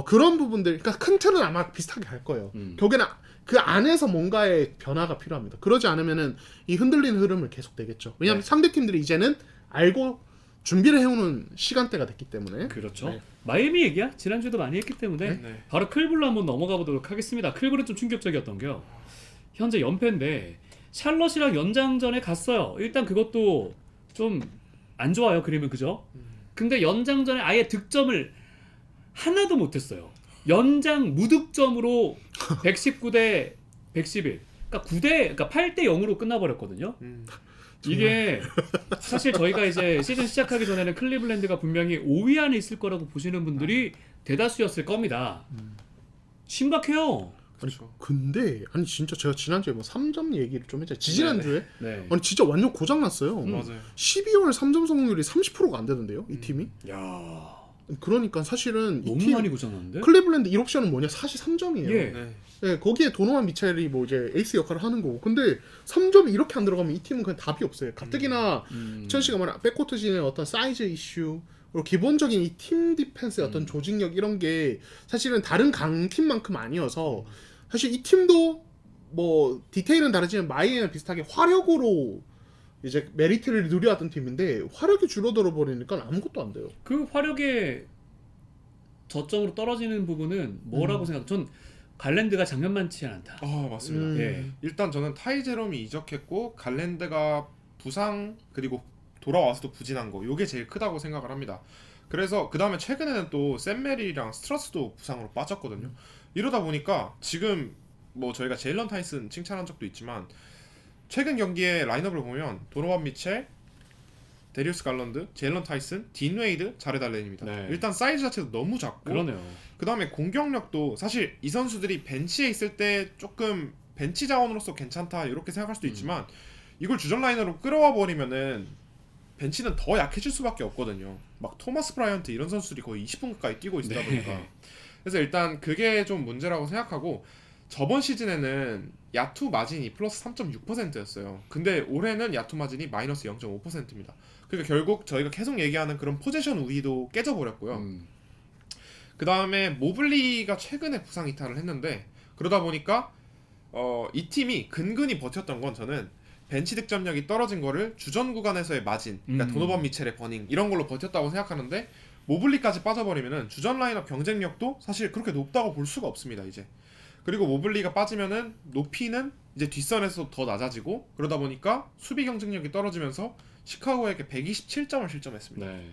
Speaker 3: 그런 부분들, 그러니까 큰 틀은 아마 비슷하게 갈 거예요. 결국에는 그 안에서 뭔가의 변화가 필요합니다. 그러지 않으면은 이 흔들리는 흐름을 계속 되겠죠. 왜냐하면
Speaker 1: 네.
Speaker 3: 상대 팀들이 이제는 알고 준비를 해오는 시간대가 됐기 때문에.
Speaker 1: 그렇죠.
Speaker 3: 네.
Speaker 1: 마이애미 얘기야 지난주에도 많이 했기 때문에
Speaker 2: 네.
Speaker 1: 바로 클블로 한번 넘어가 보도록 하겠습니다. 클블은 좀 충격적이었던 게요. 현재 연패인데 샬럿이랑 연장전에 갔어요. 일단 그것도 좀 안 좋아요. 그림은 그죠? 근데 연장전에 아예 득점을 하나도 못했어요. 연장 무득점으로 119대 111. 그러니까 8대 0으로 끝나버렸거든요. 이게 사실 저희가 이제 시즌 시작하기 전에는 클리블랜드가 분명히 5위 안에 있을 거라고 보시는 분들이 대다수였을 겁니다. 심각해요.
Speaker 2: 그렇죠.
Speaker 3: 근데 아니 진짜 제가 지난주에 뭐 3점 얘기를 좀 했잖아요. 지난주에
Speaker 1: 네.
Speaker 3: 아니 진짜 완전 고장 났어요.
Speaker 2: 맞아요.
Speaker 3: 12월 3점 성공률이 30%가 안 되던데요, 이 팀이.
Speaker 1: 야,
Speaker 3: 그러니까 사실은 이
Speaker 1: 너무
Speaker 3: 팀
Speaker 1: 많이 고장났는데?
Speaker 3: 클리블랜드 1옵션은 뭐냐? 43점이에요.
Speaker 1: 예.
Speaker 2: 네.
Speaker 3: 네, 거기에 도노만 미첼이 뭐 이제 에이스 역할을 하는 거고. 근데 3점이 이렇게 안 들어가면 이 팀은 그냥 답이 없어요. 가뜩이나 천 씨가 말한 백코트진의 어떤 사이즈 이슈 그리고 기본적인 이 팀 디펜스의 어떤 조직력 이런 게 사실은 다른 강팀만큼 아니어서 사실 이 팀도 뭐 디테일은 다르지만 마이애미랑 비슷하게 화력으로 이제 메리트를 누려왔던 팀인데 화력이 줄어들어 버리니까 아무것도 안 돼요.
Speaker 1: 그 화력의 저점으로 떨어지는 부분은 뭐라고 생각? 전 갈랜드가 작년만치 않다.
Speaker 2: 맞습니다.
Speaker 1: 예.
Speaker 2: 일단 저는 타이 제롬이 이적했고 갈랜드가 부상 그리고 돌아와서도 부진한 거 요게 제일 크다고 생각을 합니다. 그래서 그 다음에 최근에는 또 샘 메리랑 스트러스도 부상으로 빠졌거든요. 이러다 보니까 지금 뭐 저희가 제일런 타이슨 칭찬한 적도 있지만 최근 경기의 라인업을 보면 도노반 미첼, 데리우스 갈런드, 제일런 타이슨, 딘 웨이드, 자레드 알렌입니다.
Speaker 1: 네.
Speaker 2: 일단 사이즈 자체도 너무 작고
Speaker 1: 그러네요.
Speaker 2: 그 다음에 공격력도 사실 이 선수들이 벤치에 있을 때 조금 벤치 자원으로서 괜찮다 이렇게 생각할 수도 있지만 이걸 주전 라인으로 끌어와 버리면은 벤치는 더 약해질 수밖에 없거든요. 막 토마스 브라이언트 이런 선수들이 거의 20분 가까이 뛰고 있다 보니까 그래서 일단 그게 좀 문제라고 생각하고 저번 시즌에는 야투 마진이 플러스 3.6%였어요. 근데 올해는 야투 마진이 마이너스 0.5%입니다. 그러니까 결국 저희가 계속 얘기하는 그런 포지션 우위도 깨져버렸고요. 그 다음에 모블리가 최근에 부상 이탈을 했는데 그러다 보니까 이 팀이 근근히 버텼던 건 저는 벤치 득점력이 떨어진 거를 주전 구간에서의 마진, 그러니까 도노반 미첼의 버닝 이런 걸로 버텼다고 생각하는데 모블리까지 빠져버리면은 주전 라인업 경쟁력도 사실 그렇게 높다고 볼 수가 없습니다. 이제 그리고 모블리가 빠지면은 높이는 이제 뒷선에서 더 낮아지고 그러다 보니까 수비 경쟁력이 떨어지면서 시카고에게 127점을 실점했습니다.
Speaker 1: 네.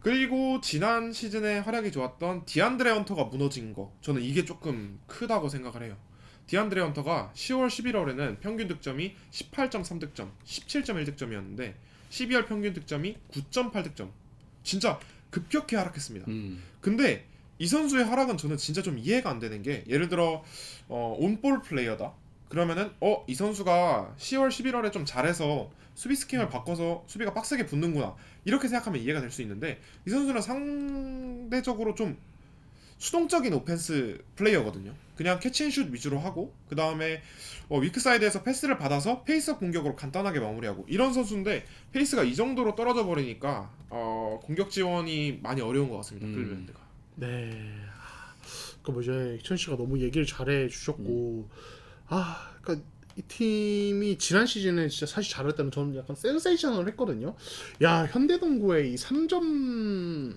Speaker 2: 그리고 지난 시즌에 활약이 좋았던 디안드레 헌터가 무너진 거 저는 이게 조금 크다고 생각을 해요. 디안드레 헌터가 10월 11월에는 평균 득점이 18.3득점 17.1득점이었는데 12월 평균 득점이 9.8득점 진짜 급격히 하락했습니다. 근데 이 선수의 하락은 저는 진짜 좀 이해가 안 되는 게 예를 들어 온볼 플레이어다 그러면은 이 선수가 10월 11월에 좀 잘해서 수비 스킹을 바꿔서 수비가 빡세게 붙는구나 이렇게 생각하면 이해가 될 수 있는데 이 선수는 상대적으로 좀 수동적인 오펜스 플레이어거든요. 그냥 캐치앤슛 위주로 하고 그 다음에 위크사이드에서 패스를 받아서 페이스업 공격으로 간단하게 마무리하고 이런 선수인데 페이스가 이 정도로 떨어져 버리니까 공격 지원이 많이 어려운 것 같습니다. 클리블랜드가.
Speaker 3: 네. 그 뭐죠? 희천 씨가 너무 얘기를 잘해 주셨고 그러니까 이 팀이 지난 시즌에 진짜 사실 잘했다면 저는 약간 센세이셔널 했거든요. 야, 현대동구의 이 3점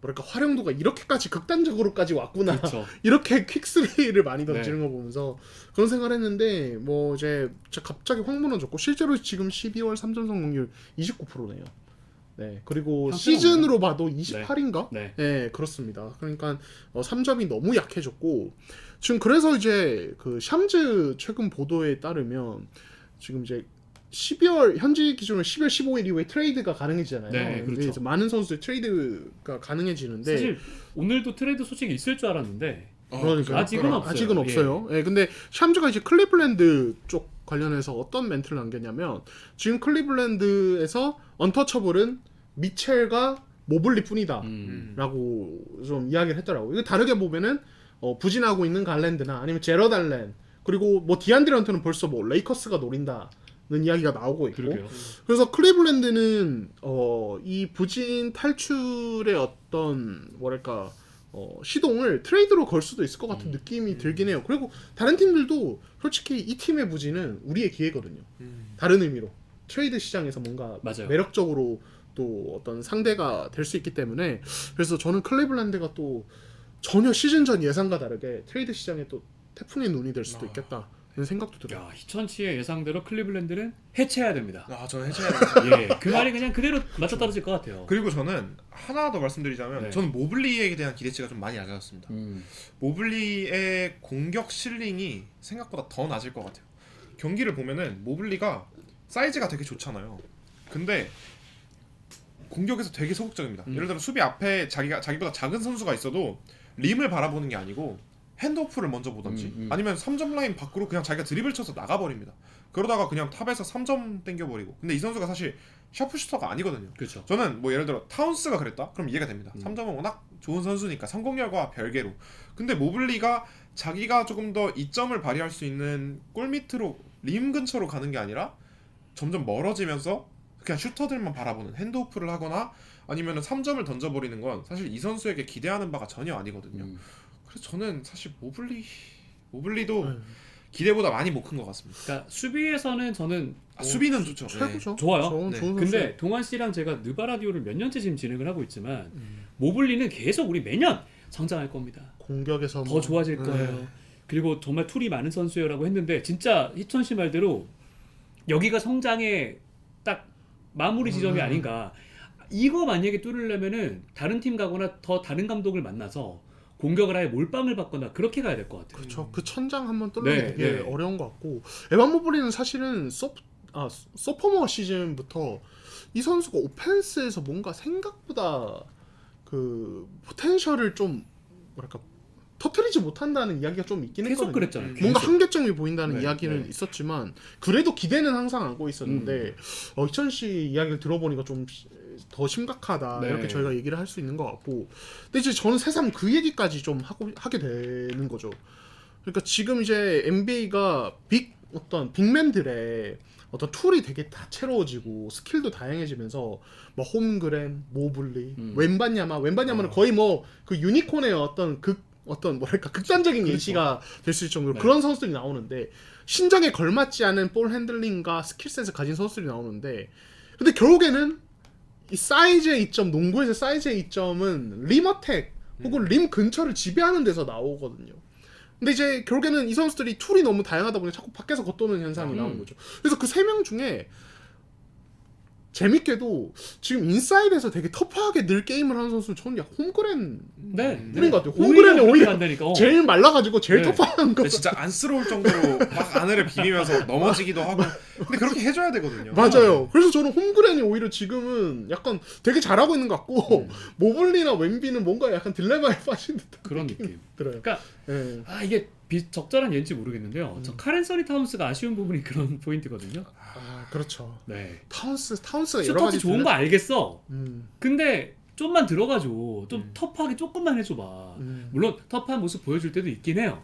Speaker 3: 뭐랄까 활용도가 이렇게까지 극단적으로까지 왔구나.
Speaker 1: 그렇죠.
Speaker 3: 이렇게 퀵스리를 많이 던지는
Speaker 1: 네.
Speaker 3: 거 보면서 그런 생각을 했는데 뭐 이제 갑자기 확 무너졌고 실제로 지금 12월 3점 성공률 29%네요. 네. 그리고 시즌으로 봐도 28인가?
Speaker 1: 네.
Speaker 3: 네, 그렇습니다. 그러니까 3점이 너무 약해졌고 지금 그래서 이제 그 샴즈 최근 보도에 따르면 지금 이제 12월 현지 기준으로 12월 15일 이후에 트레이드가 가능해지잖아요.
Speaker 1: 네, 그렇죠.
Speaker 3: 이제 많은 선수들 트레이드가 가능해지는데
Speaker 1: 사실 오늘도 트레이드 소식이 있을 줄 알았는데
Speaker 3: 그러니까
Speaker 1: 아직은 없어요.
Speaker 3: 아직은 없어요. 예. 근데 샴즈가 이제 클리블랜드 쪽 관련해서 어떤 멘트를 남겼냐면 지금 클리블랜드에서 언터처블은 미첼과 모블리뿐이다. 라고 좀 이야기를 했더라고요. 이거 다르게 보면은 부진하고 있는 갈랜드나 아니면 제러드 알렌 그리고 뭐 디안드레 헌터는 벌써 뭐 레이커스가 노린다는 이야기가 나오고 있고
Speaker 1: 그러게요.
Speaker 3: 그래서 클리블랜드는 이 부진 탈출의 어떤 뭐랄까 시동을 트레이드로 걸 수도 있을 것 같은 느낌이 들긴 해요. 그리고 다른 팀들도 솔직히 이 팀의 부진은 우리의 기회거든요. 다른 의미로 트레이드 시장에서 뭔가
Speaker 1: 맞아요.
Speaker 3: 매력적으로 또 어떤 상대가 될 수 있기 때문에 그래서 저는 클리블랜드가 또 전혀 시즌 전 예상과 다르게 트레이드 시장에 또 태풍의 눈이 될 수도 있겠다는 생각도 들어요.
Speaker 1: 야, 희천 씨의 예상대로 클리블랜드는 해체해야 됩니다.
Speaker 2: 저는 해체해야 됩니다.
Speaker 1: 예, 그 말이 그냥 그대로 맞아떨어질 것 같아요.
Speaker 2: 그리고 저는 하나 더 말씀드리자면
Speaker 1: 네.
Speaker 2: 저는 모블리에 대한 기대치가 좀 많이 낮아졌습니다. 모블리의 공격 실링이 생각보다 더 낮을 것 같아요. 경기를 보면은 모블리가 사이즈가 되게 좋잖아요. 근데 공격에서 되게 소극적입니다. 예를 들어 수비 앞에 자기보다 작은 선수가 있어도 림을 바라보는 게 아니고 핸드오프를 먼저 보던지 아니면 3점 라인 밖으로 그냥 자기가 드리블 쳐서 나가버립니다. 그러다가 그냥 탑에서 3점 땡겨버리고. 근데 이 선수가 사실 샤프슈터가 아니거든요.
Speaker 1: 그렇죠.
Speaker 2: 저는 뭐 예를 들어 타운스가 그랬다? 그럼 이해가 됩니다. 3점은 워낙 좋은 선수니까 성공률과 별개로. 근데 모블리가 자기가 조금 더 이점을 발휘할 수 있는 골 밑으로 림 근처로 가는 게 아니라 점점 멀어지면서 그냥 슈터들만 바라보는 핸드오프를 하거나 아니면 3점을 던져버리는 건 사실 이 선수에게 기대하는 바가 전혀 아니거든요. 그래서 저는 사실 모블리도 기대보다 많이 못 큰 것 같습니다.
Speaker 1: 그러니까 수비에서는 저는
Speaker 2: 수비는 좋죠.
Speaker 3: 최고죠.
Speaker 1: 좋아요.
Speaker 3: 좋은
Speaker 2: 네.
Speaker 3: 선수예요.
Speaker 1: 근데 동환 씨랑 제가 느바라디오를 몇 년째 지금 진행을 하고 있지만 모블리는 계속 우리 매년 성장할 겁니다.
Speaker 3: 공격에서
Speaker 1: 더 좋아질 거예요. 그리고 정말 툴이 많은 선수예요라고 했는데 진짜 희천 씨 말대로 여기가 성장의 딱 마무리 지점이 아닌가. 이거 만약에 뚫으려면은 다른 팀 가거나 더 다른 감독을 만나서 공격을 아예 몰빵을 받거나 그렇게 가야 될 것 같아요.
Speaker 3: 그렇죠. 그 천장 한번 뚫는
Speaker 1: 네,
Speaker 3: 게
Speaker 1: 네.
Speaker 3: 어려운 것 같고 에반 모블리는 사실은 소포머 시즌부터 이 선수가 오펜스에서 뭔가 생각보다 그 포텐셜을 좀 뭐랄까 터트리지 못한다는 이야기가 좀 있긴
Speaker 1: 계속
Speaker 3: 했거든요.
Speaker 1: 그랬잖아요.
Speaker 3: 뭔가
Speaker 1: 계속.
Speaker 3: 한계점이 보인다는
Speaker 1: 네,
Speaker 3: 이야기는
Speaker 1: 네.
Speaker 3: 있었지만 그래도 기대는 항상 안고 있었는데 이천 씨 이야기를 들어보니까 좀 더 심각하다
Speaker 1: 네.
Speaker 3: 이렇게 저희가 얘기를 할 수 있는 것 같고 근데 이제 저는 새삼 그 얘기까지 좀 하게 되는 거죠. 그러니까 지금 이제 NBA가 어떤 빅맨들의 어떤 툴이 되게 다채로워지고 스킬도 다양해지면서 뭐 홈그램, 모블리, 웬바냐마는 거의 뭐 그 유니콘의 어떤 뭐랄까 극단적인
Speaker 1: 그렇죠.
Speaker 3: 예시가 될 수 있을 정도로
Speaker 1: 네.
Speaker 3: 그런 선수들이 나오는데 신장에 걸맞지 않은 볼 핸들링과 스킬셋을 가진 선수들이 나오는데 근데 결국에는 이 사이즈의 이점, 농구에서 사이즈의 이점은 림 어택 혹은 림 근처를 지배하는 데서 나오거든요. 근데 이제 결국에는 이 선수들이 툴이 너무 다양하다 보니 자꾸 밖에서 겉도는 현상이 나오는 거죠. 그래서 그 세 명 중에 재밌게도 지금 인사이드에서 되게 터프하게 늘 게임을 하는 선수는 저는 약간 홈그랜 뿐인 것 같아요. 홈그랜이 오히려
Speaker 1: 한다니까.
Speaker 3: 제일 말라가지고 제일
Speaker 1: 네.
Speaker 3: 터프한 거.
Speaker 2: 근데 진짜 안쓰러울 정도로 막 안으를 비비면서 넘어지기도 하고 근데 그렇게 해줘야 되거든요.
Speaker 3: 맞아요. 그래서 저는 홈그랜이 오히려 지금은 약간 되게 잘하고 있는 것 같고 모블리나 웬비는 뭔가 약간 딜레마에 빠진 듯한
Speaker 1: 그런 느낌.
Speaker 3: 들어요.
Speaker 1: 그러니까
Speaker 3: 네.
Speaker 1: 이게 적절한 예인지 모르겠는데요. 저 카렌 서니 타운스가 아쉬운 부분이 그런 포인트거든요.
Speaker 3: 그렇죠.
Speaker 1: 네.
Speaker 3: 타운스가 여러
Speaker 1: 슈터치
Speaker 3: 가지
Speaker 1: 좋은 거 알겠어.
Speaker 3: 음.
Speaker 1: 근데 좀만 들어가줘. 좀 터프하게 조금만 해줘봐. 물론 터프한 모습 보여줄 때도 있긴 해요.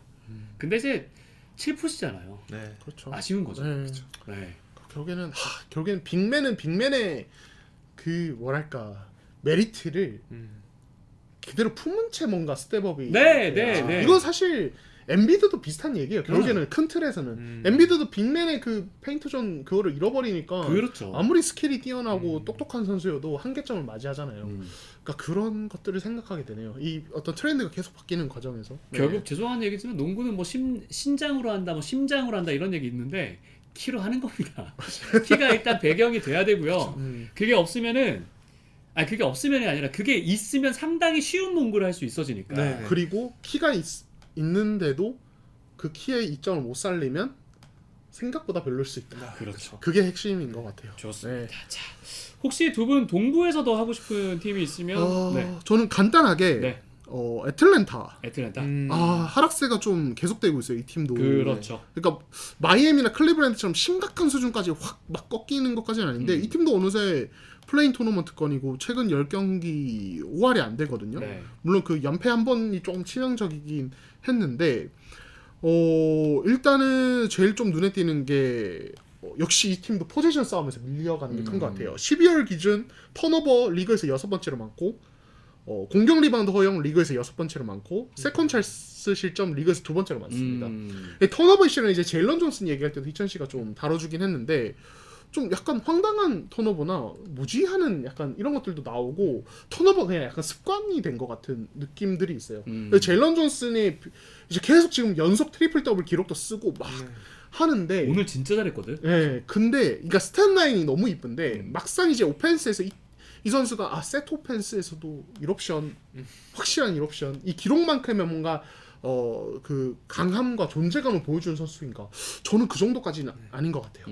Speaker 1: 근데 이제 7푸시잖아요.
Speaker 2: 네.
Speaker 3: 그렇죠.
Speaker 1: 아쉬운 거죠.
Speaker 3: 네.
Speaker 1: 네.
Speaker 3: 결국에는 빅맨의 그 뭐랄까 메리트를 그대로 품은 채 뭔가 스텝업이
Speaker 1: 네,
Speaker 3: 돼야.
Speaker 1: 네.
Speaker 3: 이건 사실 엔비드도 비슷한 얘기예요. 결국에는 큰 틀에서는 엔비드도 빅맨의 그 페인트존 그거를 잃어버리니까
Speaker 1: 그렇죠.
Speaker 3: 아무리 스킬이 뛰어나고 똑똑한 선수여도 한계점을 맞이하잖아요. 그러니까 그런 것들을 생각하게 되네요. 이 어떤 트렌드가 계속 바뀌는 과정에서
Speaker 1: 결국 죄송한 얘기지만 농구는 뭐 신장으로 한다, 뭐 심장으로 한다 이런 얘기 있는데 키로 하는 겁니다. 키가 일단 배경이 돼야 되고요. 그게 없으면은 그게 없으면이 아니라 그게 있으면 상당히 쉬운 농구를 할 수 있어지니까.
Speaker 2: 네.
Speaker 3: 그리고 키가 있는데도 그 키의 이점을 못 살리면 생각보다 별로일 수 있다.
Speaker 1: 그렇죠.
Speaker 3: 그게 핵심인 것 같아요.
Speaker 1: 좋습니다.
Speaker 3: 네.
Speaker 1: 자, 혹시 두 분 동부에서 더 하고 싶은 팀이 있으면 네.
Speaker 3: 저는 간단하게
Speaker 1: 네.
Speaker 3: 애틀랜타.
Speaker 1: 애틀랜타.
Speaker 3: 하락세가 좀 계속되고 있어요. 이 팀도.
Speaker 1: 그렇죠.
Speaker 3: 그러니까 마이애미나 클리브랜드처럼 심각한 수준까지 확 막 꺾이는 것까지는 아닌데 이 팀도 어느새 플레인 토너먼트권이고 최근 10경기 5할이 안 되거든요.
Speaker 1: 네.
Speaker 3: 물론 그 연패 한 번이 조금 치명적이긴 했는데 일단은 제일 좀 눈에 띄는 게 역시 이 팀도 포지션 싸움에서 밀려가는 게 큰 것 같아요. 12월 기준 턴오버 리그에서 6번째로 많고 공격 리바운드 허용 리그에서 6번째로 많고 세컨 찬스 실점 리그에서 2번째로 많습니다. 턴오버 이슈는 이제 제일런 존슨 얘기할 때도 희찬 씨가 좀 다뤄주긴 했는데 좀 약간 황당한 턴오버나 무지하는 약간 이런 것들도 나오고 턴오버 그냥 약간 습관이 된 것 같은 느낌들이 있어요. 제일런 존슨이 이제 계속 지금 연속 트리플 더블 기록도 쓰고 막 하는데
Speaker 1: 오늘 진짜 잘했거든.
Speaker 3: 네, 근데 그러니까 스탯 라인이 너무 이쁜데 막상 이제 오펜스에서 이 선수가 세트 오펜스에서도 1옵션 확실한 1옵션 이 기록만큼의 뭔가 그 강함과 존재감을 보여주는 선수인가? 저는 그 정도까지는 아닌 것 같아요.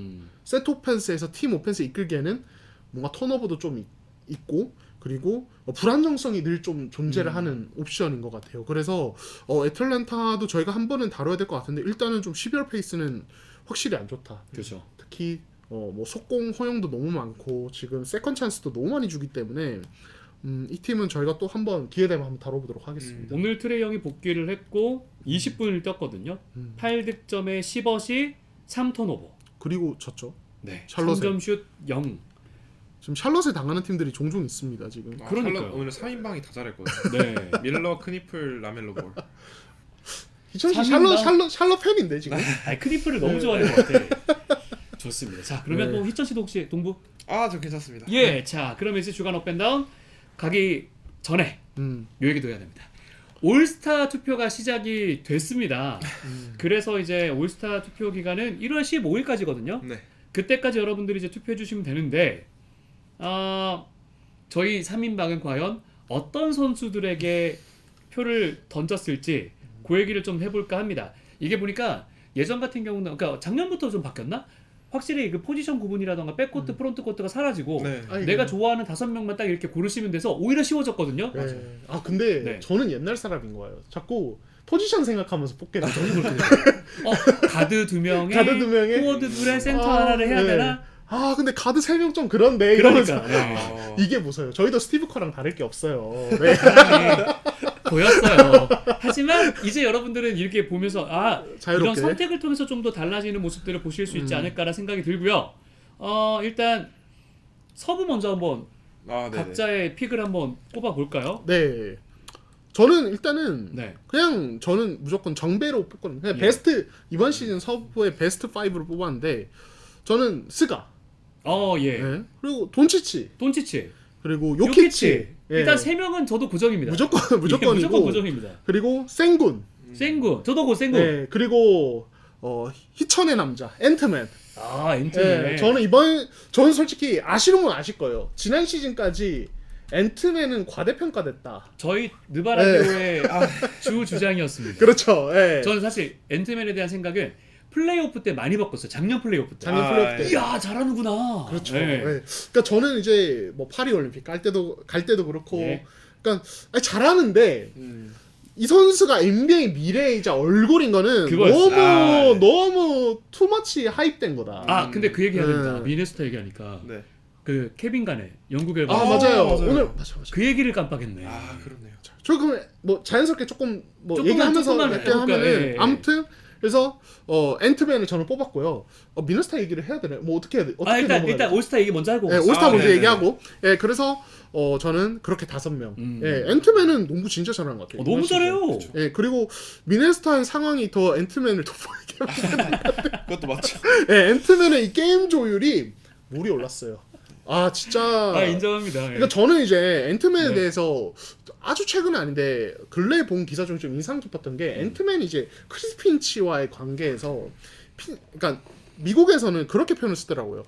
Speaker 3: 세트 오펜스에서 팀 오펜스 이끌기에는 뭔가 턴오버도 좀 있고 그리고 불안정성이 늘 좀 존재를 하는 옵션인 것 같아요. 그래서 애틀랜타도 저희가 한 번은 다뤄야 될 것 같은데 일단은 좀 12월 페이스는 확실히 안 좋다.
Speaker 1: 그렇죠.
Speaker 3: 특히 뭐 속공 허용도 너무 많고 지금 세컨 찬스도 너무 많이 주기 때문에 이 팀은 저희가 또 한번 기회 되면 한번 다뤄보도록 하겠습니다.
Speaker 1: 오늘 트레이 형이 복귀를 했고 20분을 뛰었거든요. 8득점에 10어시 3턴오버.
Speaker 3: 그리고 졌죠.
Speaker 1: 네.
Speaker 3: 샬럿에.
Speaker 1: 3점 슛 0.
Speaker 3: 지금 샬럿에 당하는 팀들이 종종 있습니다. 지금.
Speaker 1: 그러니까요.
Speaker 2: 샬럿 오늘 3인방이 다 잘했거든요.
Speaker 1: 네.
Speaker 2: 밀러, 크니플, 라멜로 볼.
Speaker 3: 희천 씨
Speaker 1: 3인방?
Speaker 3: 샬럿 팬인데 지금.
Speaker 1: 크리플을 너무 좋아하는 것 같아. 좋습니다. 자, 그러면 또 희천 씨도 혹시 동부?
Speaker 2: 저 괜찮습니다.
Speaker 1: 예. 자, 그러면 이제 주간 업앤다운 가기 전에 요 얘기도 해야 됩니다. 올스타 투표가 시작이 됐습니다. 그래서 이제 올스타 투표 기간은 1월 15일까지거든요.
Speaker 2: 네.
Speaker 1: 그때까지 여러분들이 이제 투표해 주시면 되는데 저희 3인방은 과연 어떤 선수들에게 표를 던졌을지 그 얘기를 좀 해볼까 합니다. 이게 보니까 예전 같은 경우는 그러니까 작년부터 좀 바뀌었나? 확실히 그 포지션 구분이라던가 백코트, 프론트 코트가 사라지고
Speaker 2: 네.
Speaker 1: 내가 좋아하는 5명만 딱 이렇게 고르시면 돼서 오히려 쉬워졌거든요.
Speaker 3: 네. 근데
Speaker 1: 네.
Speaker 3: 저는 옛날 사람인 거예요. 자꾸 포지션 생각하면서 뽑게 되죠.
Speaker 1: 가드 2명에
Speaker 3: 가드 2명에
Speaker 1: 포워드 2에 센터 하나를 해야
Speaker 3: 네.
Speaker 1: 되나?
Speaker 3: 근데 가드 3명 좀 그런데
Speaker 1: 그러니까
Speaker 3: 이러면서 이게 보세요. 저희도 스티브 커랑 다를 게 없어요. 네.
Speaker 1: 보였어요. 하지만 이제 여러분들은 이렇게 보면서 이런
Speaker 3: 자유롭게.
Speaker 1: 선택을 통해서 좀 더 달라지는 모습들을 보실 수 있지 않을까라는 생각이 들고요. 일단 서부 먼저 한번
Speaker 2: 아, 네네.
Speaker 1: 각자의 픽을 한번 꼽아 볼까요?
Speaker 3: 네. 저는 일단은
Speaker 1: 네.
Speaker 3: 그냥 저는 무조건 정배로 뽑거든요. 그냥
Speaker 1: 예.
Speaker 3: 베스트 이번 시즌 서부의 베스트 5로 뽑았는데 저는 스가,
Speaker 1: 예.
Speaker 3: 네. 그리고 돈치치,
Speaker 1: 돈치치,
Speaker 3: 그리고
Speaker 1: 요키치.
Speaker 3: 요키치. 예.
Speaker 1: 일단 세 명은 저도 고정입니다.
Speaker 3: 무조건이고
Speaker 1: 무조건 고정입니다.
Speaker 3: 그리고 생군.
Speaker 1: 생군, 저도 고 생군.
Speaker 3: 네. 그리고 희천의 남자 앤트맨.
Speaker 1: 앤트맨.
Speaker 3: 네. 저는 솔직히 아시는 분 아실 거예요. 지난 시즌까지 앤트맨은 과대평가됐다.
Speaker 1: 저희 느바라디오의 주 주장이었습니다.
Speaker 3: 그렇죠. 예.
Speaker 1: 저는 사실 앤트맨에 대한 생각은 플레이오프 때 많이 바꿨어요. 작년 플레이오프 때.
Speaker 3: 작년 플레이오프 때.
Speaker 1: 이야 잘하는구나.
Speaker 3: 그렇죠.
Speaker 1: 네.
Speaker 3: 예. 그러니까 저는 이제 뭐 파리 올림픽 갈 때도 그렇고,
Speaker 1: 예.
Speaker 3: 그러니까 잘하는데 이 선수가 NBA 미래이자 얼굴인 거는
Speaker 1: 그거였어요.
Speaker 3: 너무 투머치 하입된 거다.
Speaker 1: 근데 그 얘기 해야 됩니다.
Speaker 3: 네.
Speaker 1: 미네소타 얘기하니까
Speaker 2: 네.
Speaker 1: 그 케빈 간의 영국 앨범.
Speaker 3: 맞아요.
Speaker 2: 맞아요.
Speaker 3: 오늘 맞아.
Speaker 1: 그 얘기를 깜빡했네.
Speaker 2: 그렇네요.
Speaker 3: 저 그럼 뭐 자연스럽게 조금 뭐
Speaker 1: 조금만,
Speaker 3: 얘기하면서
Speaker 1: 조금만
Speaker 3: 몇 개
Speaker 1: 해볼까요?
Speaker 3: 하면은
Speaker 1: 예.
Speaker 3: 아무튼 그래서 앤트맨을 저는 뽑았고요. 미네소타 얘기를 해야 되나요? 뭐 어떻게 해야 돼? 어떻게
Speaker 1: 일단
Speaker 3: 넘어가야 돼?
Speaker 1: 올스타 얘기 먼저 하고.
Speaker 3: 예, 올스타 먼저
Speaker 2: 네네.
Speaker 3: 얘기하고. 예, 그래서 저는 그렇게 5명.
Speaker 1: 음.
Speaker 3: 예, 앤트맨은 농구 진짜 잘하는 것 같아요.
Speaker 1: 너무
Speaker 3: 이번 시즌.
Speaker 1: 잘해요.
Speaker 3: 예, 그리고 미네소타의 상황이 더 앤트맨을 돋보이게.
Speaker 2: 그것도 맞죠.
Speaker 3: 예, 앤트맨의 이 게임 조율이 물이 올랐어요. 진짜.
Speaker 1: 인정합니다. 예.
Speaker 3: 그러니까 저는 이제 앤트맨에
Speaker 1: 네.
Speaker 3: 대해서 아주 최근은 아닌데 근래에 본 기사 중에 좀 인상 깊었던 게 앤트맨이 이제 크리스 핀치와의 관계에서 그러니까 미국에서는 그렇게 표현을 쓰더라고요.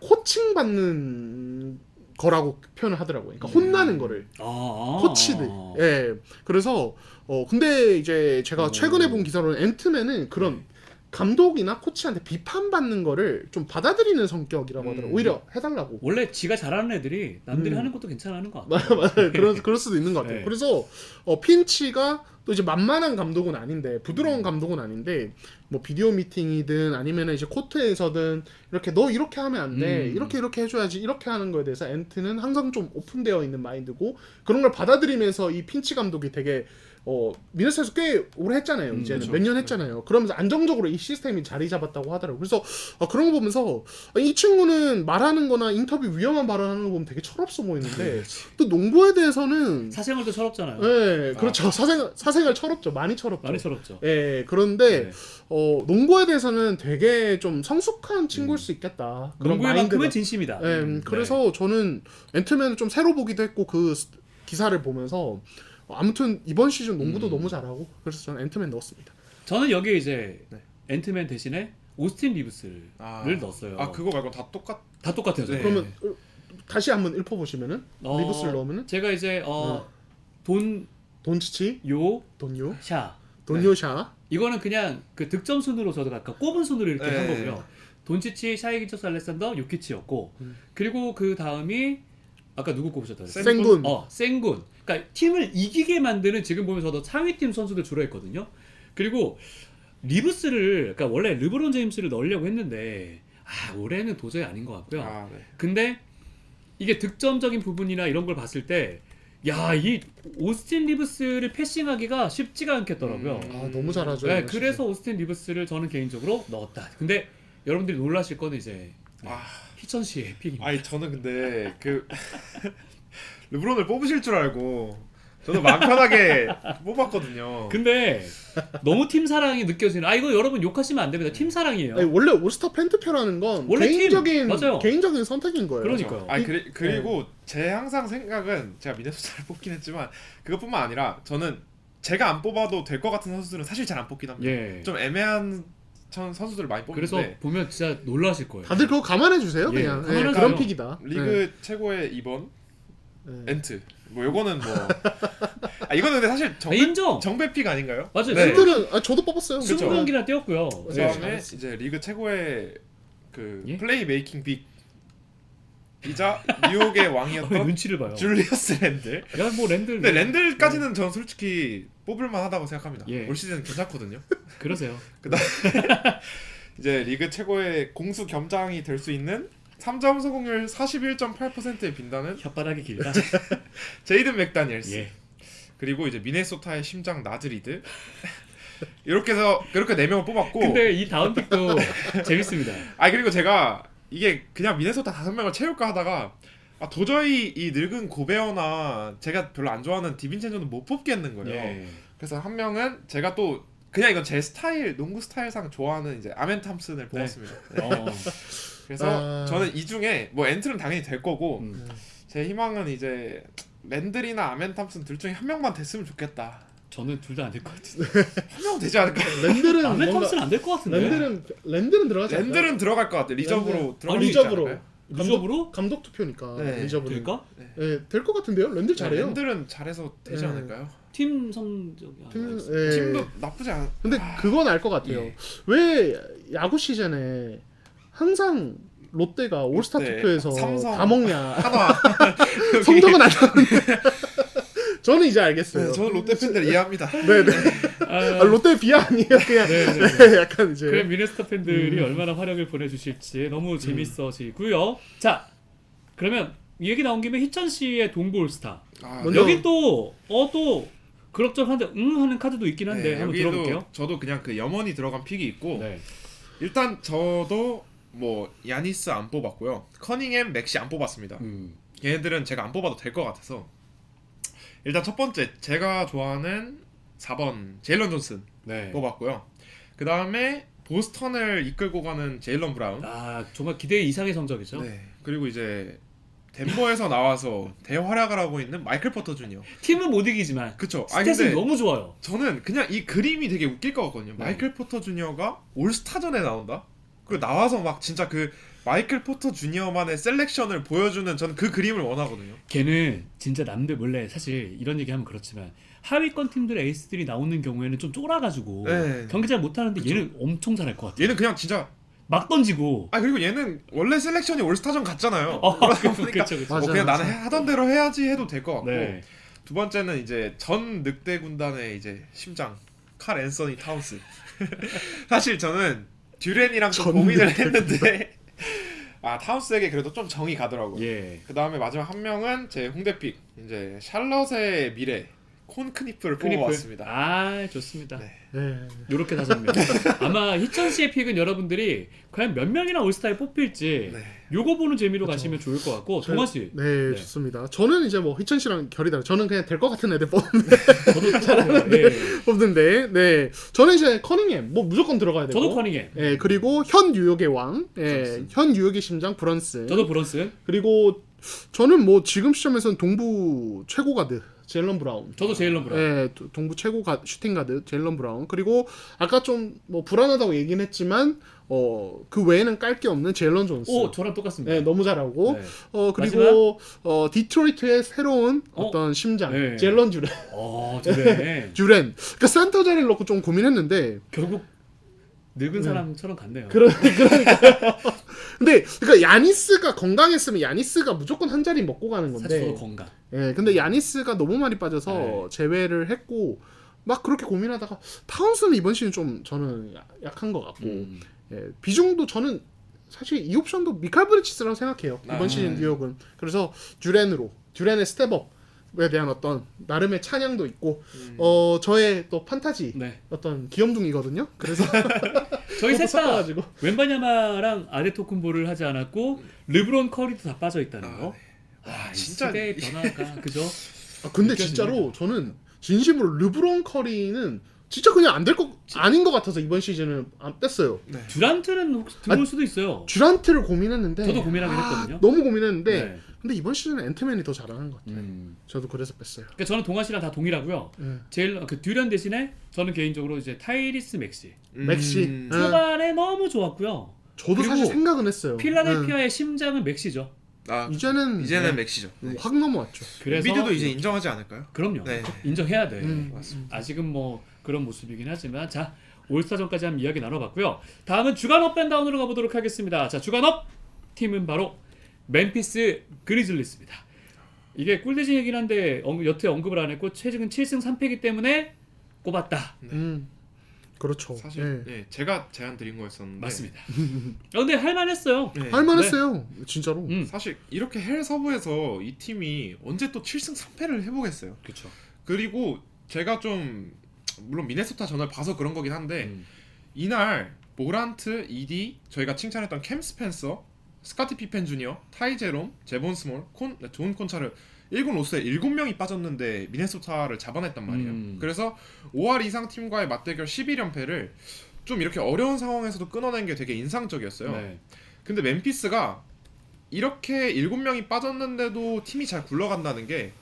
Speaker 3: 코칭 받는 거라고 표현을 하더라고요. 그러니까 혼나는 거를 코치드. 예. 그래서 근데 이제 제가 최근에 본 기사로는 앤트맨은 그런 감독이나 코치한테 비판받는 거를 좀 받아들이는 성격이라고 하더라고요. 오히려 해달라고.
Speaker 1: 원래 지가 잘하는 애들이 남들이 하는 것도 괜찮아하는 것 같아요.
Speaker 3: 맞아요. 그럴 수도 있는 것 같아요.
Speaker 1: 네.
Speaker 3: 그래서 핀치가 또 이제 만만한 감독은 아닌데 부드러운 감독은 아닌데 뭐 비디오 미팅이든 아니면 이제 코트에서든 이렇게 너 이렇게 하면 안 돼. 이렇게 해줘야지. 이렇게 하는 거에 대해서 앤트는 항상 좀 오픈되어 있는 마인드고 그런 걸 받아들이면서 이 핀치 감독이 되게 미네소타에서 꽤 오래 했잖아요. 이제는
Speaker 2: 그렇죠.
Speaker 3: 몇 년 했잖아요. 그러면서 안정적으로 이 시스템이 자리 잡았다고 하더라고요. 그래서 그런 거 보면서 이 친구는 말하는 거나 인터뷰 위험한 발언하는 거 보면 되게 철없어 보이는데 또 농구에 대해서는
Speaker 1: 사생활도 철없잖아요.
Speaker 3: 네, 그렇죠. 사생활 철없죠. 많이 철없죠.
Speaker 1: 많이 철없죠.
Speaker 3: 예, 그런데
Speaker 1: 네.
Speaker 3: 농구에 대해서는 되게 좀 성숙한 친구일 수 있겠다. 그런
Speaker 1: 농구에만큼은
Speaker 3: 마인드가.
Speaker 1: 진심이다.
Speaker 3: 예, 그래서 저는 앤트맨을 좀 새로 보기도 했고 그 기사를 보면서 아무튼 이번 시즌 농구도 너무 잘하고 그래서 저는 앤트맨 넣었습니다.
Speaker 1: 저는 여기에 이제 앤트맨 대신에 오스틴 리브스를
Speaker 2: 아.
Speaker 1: 넣었어요.
Speaker 2: 그거 말고 다
Speaker 1: 다 똑같아요.
Speaker 2: 네.
Speaker 3: 그러면 다시 한번 읊어보시면은 리브스를 넣으면은
Speaker 1: 제가 이제
Speaker 3: 돈치치,
Speaker 1: 돈요
Speaker 3: 돈요,
Speaker 1: 샤
Speaker 3: 돈요샤,
Speaker 1: 이거는 그냥 그 득점 순으로 저도 아까 꼽은 순으로 이렇게
Speaker 2: 네.
Speaker 1: 한 거고요. 돈치치, 샤이기처스 알렉산더, 요키치였고 그리고 그 다음이 아까 누구 꼽으셨다고요?
Speaker 3: 생군.
Speaker 1: 생군. 그러니까 팀을 이기게 만드는 지금 보면 저도 상위팀 선수들 주로 했거든요. 그리고 리브스를 그러니까 원래 르브론 제임스를 넣으려고 했는데 올해는 도저히 아닌 것 같고요.
Speaker 2: 네.
Speaker 1: 근데 이게 득점적인 부분이나 이런 걸 봤을 때 이 오스틴 리브스를 패싱하기가 쉽지가 않겠더라고요.
Speaker 3: 너무 잘하죠.
Speaker 1: 네,
Speaker 3: 이거
Speaker 1: 그래서 오스틴 리브스를 저는 개인적으로 넣었다. 근데 여러분들이 놀라실 거는 이제 희천 씨의 픽입니다.
Speaker 2: 아니 저는 근데 그 르브론을 뽑으실 줄 알고 저도 마음 편하게 뽑았거든요.
Speaker 1: 근데 너무 팀 사랑이 느껴지는. 이거 여러분 욕하시면 안 됩니다. 팀 사랑이에요.
Speaker 3: 아니, 원래 올스타 팬투표라는 건
Speaker 1: 원래
Speaker 3: 개인적인
Speaker 1: 팀. 맞아요.
Speaker 3: 선택인 거예요.
Speaker 1: 그러니까요.
Speaker 2: 그리고 제 항상 생각은 제가 미네소타를 뽑긴 했지만 그것뿐만 아니라 저는 제가 안 뽑아도 될 것 같은 선수들은 사실 잘 안 뽑긴 합니다.
Speaker 1: 예.
Speaker 2: 좀 애매한 선수들을 많이 뽑는데
Speaker 1: 그래서 보면 진짜 놀라실 거예요.
Speaker 3: 다들 그거 감안해 주세요.
Speaker 1: 예,
Speaker 3: 그냥
Speaker 1: 감안하세요.
Speaker 3: 그런 픽이다.
Speaker 2: 리그 최고의 2번
Speaker 3: 네.
Speaker 2: 엔트. 뭐 요거는 뭐 이거는 근데 사실
Speaker 1: 인정.
Speaker 2: 정배 픽 아닌가요?
Speaker 1: 맞아요.
Speaker 2: 네.
Speaker 3: 팬들은 저도 뽑았어요.
Speaker 2: 그쵸.
Speaker 1: 20경기나 뛰었고요.
Speaker 2: 그다음에 이제 리그 최고의 그
Speaker 1: 예?
Speaker 2: 플레이 메이킹 빅이자 뉴욕의
Speaker 1: 왜
Speaker 2: 왕이었던
Speaker 1: 눈치를 봐요.
Speaker 2: 줄리어스 랜들.
Speaker 1: 야, 뭐 랜들.
Speaker 2: 근데 랜들까지는 저는 솔직히 뽑을만 하다고 생각합니다.
Speaker 1: 예.
Speaker 2: 올 시즌 괜찮거든요.
Speaker 1: 그러세요.
Speaker 2: 이제 리그 최고의 공수 겸장이 될 수 있는 3점 성공률 41.8%에 빈다는
Speaker 1: 혓바닥이 길다.
Speaker 2: 제이든 맥다니엘스.
Speaker 1: 예.
Speaker 2: 그리고 이제 미네소타의 심장 나즈리드 이렇게 해서 그렇게 4명을 뽑았고.
Speaker 1: 근데 이 다음 픽도 재밌습니다.
Speaker 2: 그리고 제가 이게 그냥 미네소타 5명을 채울까 하다가 도저히 이 늙은 고베어나 제가 별로 안 좋아하는 디빈첸조는 못 뽑겠는 거예요.
Speaker 1: 예.
Speaker 2: 그래서 한 명은 제가 또 그냥 이건 제 스타일 농구 스타일상 좋아하는 이제 아멘 탐슨을 뽑았습니다. 그래서 저는 이 중에 뭐 엔트는 당연히 될 거고 제 희망은 이제 랜들이나 아멘 탐슨 둘 중에 한 명만 됐으면 좋겠다.
Speaker 1: 저는 둘 다 안 될 것 같은데.
Speaker 2: 한 명 되지 않을까?
Speaker 3: 랜들은
Speaker 1: 아멘 탐슨 안 될 것 같은데.
Speaker 3: 랜들은 들어가지 않나요?
Speaker 2: 랜들은 들어갈 것 같아. 리저브로 들어갈 수 있지
Speaker 3: 리저브로.
Speaker 2: 않을까요?
Speaker 1: 리저브로?
Speaker 3: 감독 투표니까
Speaker 2: 네.
Speaker 3: 리저브로.
Speaker 1: 될까?
Speaker 3: 네, 될 것 같은데요. 랜들 잘해요.
Speaker 2: 랜들은 잘해서 되지
Speaker 3: 네.
Speaker 2: 않을까요?
Speaker 1: 팀 성적이
Speaker 3: 예.
Speaker 2: 팀도 나쁘지 않아.
Speaker 3: 근데 그건 알 것 같아요.
Speaker 1: 예.
Speaker 3: 왜 야구 시즌에 항상 롯데가 올스타
Speaker 2: 롯데,
Speaker 3: 투표에서
Speaker 2: 삼성,
Speaker 3: 다 먹냐?
Speaker 2: 하나.
Speaker 3: 성적은 안 나오는데. 저는 이제 알겠어요.
Speaker 2: 네, 저는 롯데 팬들 이해합니다.
Speaker 3: 네네. 롯데 비하 아니에요. 그냥
Speaker 1: 네.
Speaker 3: 약간 이제.
Speaker 1: 그래 미네소타 팬들이 얼마나 활약을 보내주실지 너무 재밌어지고요. 자, 그러면 이 얘기 나온 김에 희천 씨의 동부 올스타.
Speaker 3: 먼저-
Speaker 1: 여기 또 그럭저럭한데 하는 카드도 있긴 한데 한번
Speaker 2: 여기도
Speaker 1: 들어볼게요.
Speaker 2: 저도 그냥 그 염원이 들어간 픽이 있고
Speaker 1: 네.
Speaker 2: 일단 저도 뭐 야니스 안 뽑았고요. 커닝햄, 맥시 안 뽑았습니다. 얘네들은 제가 안 뽑아도 될 것 같아서 일단 첫 번째 제가 좋아하는 4번 제일런 존슨
Speaker 1: 네.
Speaker 2: 뽑았고요. 그 다음에 보스턴을 이끌고 가는 제일런 브라운.
Speaker 1: 정말 기대 이상의 성적이죠.
Speaker 2: 네. 그리고 이제 덴버에서 나와서 대활약을 하고 있는 마이클 포터 주니어.
Speaker 1: 팀은 못 이기지만
Speaker 2: 그쵸.
Speaker 1: 스탯은
Speaker 2: 근데
Speaker 1: 너무 좋아요.
Speaker 2: 저는 그냥 이 그림이 되게 웃길 것 같거든요.
Speaker 1: 네.
Speaker 2: 마이클 포터 주니어가 올스타전에 나온다? 그리고 나와서 막 진짜 그 마이클 포터 주니어만의 셀렉션을 보여주는 저는 그 그림을 원하거든요.
Speaker 1: 걔는 진짜 남들 몰래 사실 이런 얘기하면 그렇지만 하위권 팀들 에이스들이 나오는 경우에는 좀 쫄아가지고
Speaker 2: 네.
Speaker 1: 경기 잘 못하는데 얘는 엄청 잘할 것 같아요.
Speaker 2: 얘는 그냥 진짜
Speaker 1: 막 던지고.
Speaker 2: 그리고 얘는 원래 셀렉션이 올스타전 같잖아요.
Speaker 1: 그렇죠.
Speaker 3: 맞아,
Speaker 2: 그냥
Speaker 3: 맞아.
Speaker 2: 나는 하던 대로 해야지 해도 될 것 같고.
Speaker 1: 네.
Speaker 2: 두 번째는 이제 전 늑대 군단의 이제 심장 칼 앤서니 타운스. 사실 저는 듀렌이랑 좀 고민을 했는데 타운스에게 그래도 좀 정이 가더라고요.
Speaker 1: 예.
Speaker 2: 그 다음에 마지막 한 명은 제 홍대픽 이제 샬럿의 미래 콘크니프를 뽑아봤습니다.
Speaker 1: 좋습니다.
Speaker 2: 네.
Speaker 3: 네.
Speaker 1: 요렇게 5명. 아마 희천 씨의 픽은 여러분들이 과연 몇 명이나 올스타에 뽑힐지
Speaker 2: 네.
Speaker 1: 요거 보는 재미로 가시면 좋을 것 같고 동원 씨.
Speaker 3: 네,
Speaker 1: 네.
Speaker 3: 좋습니다. 저는 이제 뭐 희천 씨랑 결이 다르. 저는 그냥 될 것 같은 애들 뽑는데.
Speaker 1: 저도 잘하는데.
Speaker 3: 뽑는데, 네, 저는 이제 커닝햄 뭐 무조건 들어가야 되고.
Speaker 1: 저도 커닝햄.
Speaker 3: 예, 그리고 현 뉴욕의 왕, 현 뉴욕의 심장 브런슨.
Speaker 1: 저도 브런슨.
Speaker 3: 그리고 저는 뭐 지금 시점에서는 동부 최고 가드 제일런 브라운.
Speaker 1: 저도 제일런 브라운.
Speaker 3: 예, 동부 최고 슈팅 가드 제일런 브라운. 그리고 아까 좀 뭐 불안하다고 얘기는 했지만 그 외에는 깔 게 없는 제일런 존스.
Speaker 1: 저랑 똑같습니다.
Speaker 3: 네, 너무 잘하고.
Speaker 1: 네.
Speaker 3: 그리고 디트로이트의 새로운 어떤 심장
Speaker 1: 네.
Speaker 3: 제일런 듀렌.
Speaker 1: 듀렌.
Speaker 3: 듀렌. 그러니까 센터 자리를 놓고 좀 고민했는데
Speaker 1: 결국 늙은 사람처럼 갔네요.
Speaker 3: 그러니까. 근데 그러니까 야니스가 건강했으면 야니스가 무조건 한 자리 먹고 가는 건데.
Speaker 1: 사실 저도 건강.
Speaker 3: 예, 근데 야니스가 너무 많이 빠져서
Speaker 1: 네. 제외를
Speaker 3: 제외를 했고 막 그렇게 고민하다가 타운스는 이번 시즌 좀 저는 약한 것 같고 예, 비중도 저는 사실 이 옵션도 미칼 브리치스라고 생각해요. 이번 시즌 뉴욕은. 그래서 듀렌의 스텝업에 대한 어떤 나름의 찬양도 있고 저의 또 판타지
Speaker 1: 네.
Speaker 3: 어떤 귀염둥이거든요. 그래서
Speaker 1: 저희 셋 다
Speaker 3: 섞어가지고.
Speaker 1: 웬바냐마랑 아데토쿤보를 하지 않았고 르브론 커리도 다 빠져 있다는 거.
Speaker 2: 진짜
Speaker 1: 시대의 변화가 그죠?
Speaker 3: 근데
Speaker 1: 느껴집니다.
Speaker 3: 진짜로 저는 진심으로 르브론 커리는 진짜 그냥 안 될 거 아닌 것 같아서 이번 시즌은 안 뺐어요.
Speaker 2: 네.
Speaker 1: 듀란트는 혹시 들어올 수도 있어요.
Speaker 3: 듀란트를 고민했는데
Speaker 1: 저도 고민하긴 했거든요.
Speaker 3: 너무 고민했는데
Speaker 1: 네.
Speaker 3: 근데 이번 시즌은 앤트맨이 더 잘하는 것 같아요. 저도 그래서 뺐어요.
Speaker 1: 그러니까 저는 동아 씨랑 다 동일하고요. 제일 듀란 대신에 저는 개인적으로 이제 타이리스 맥시.
Speaker 3: 맥시.
Speaker 1: 초반에 너무 좋았고요.
Speaker 3: 저도
Speaker 1: 그리고
Speaker 3: 사실 생각은 했어요.
Speaker 1: 필라델피아의 심장은 맥시죠.
Speaker 3: 이제는
Speaker 2: 이제는 맥시죠. 네.
Speaker 3: 확 넘어왔죠.
Speaker 1: 그래서
Speaker 2: 미드도 이제 인정하지 않을까요?
Speaker 1: 그럼요.
Speaker 2: 네.
Speaker 1: 인정해야 돼.
Speaker 2: 맞습니다.
Speaker 1: 아직은 뭐 그런 모습이긴 하지만 자 올스타전까지 한번 이야기 나눠봤고요. 다음은 주간 업앤다운으로 가보도록 하겠습니다. 자 주간 업 팀은 바로 멤피스 그리즐리스입니다. 이게 꿀대진이긴 한데 여태 언급을 안 했고 최근 7승 3패이기 때문에 꼽았다.
Speaker 3: 그렇죠.
Speaker 2: 사실 제가 제안 드린 거였었는데
Speaker 1: 맞습니다. 근데 할만했어요.
Speaker 2: 네.
Speaker 3: 할만했어요. 진짜로.
Speaker 2: 사실 이렇게 헬 서브에서 이 팀이 언제 또 7승 3패를 해보겠어요.
Speaker 1: 그렇죠.
Speaker 2: 그리고 제가 좀 물론 미네소타 전을 봐서 그런 거긴 한데 이날 모란트, 이디, 저희가 칭찬했던 캠 스펜서, 스카티 피펜 주니어, 타이 제롬, 제본 스몰, 존 콘차르 1군 로스에 7명이 빠졌는데 미네소타를 잡아냈단 말이에요. 그래서 5할 이상 팀과의 맞대결 11연패를 좀 이렇게 어려운 상황에서도 끊어낸 게 되게 인상적이었어요. 네. 근데 멤피스가 이렇게 7명이 빠졌는데도 팀이 잘 굴러간다는 게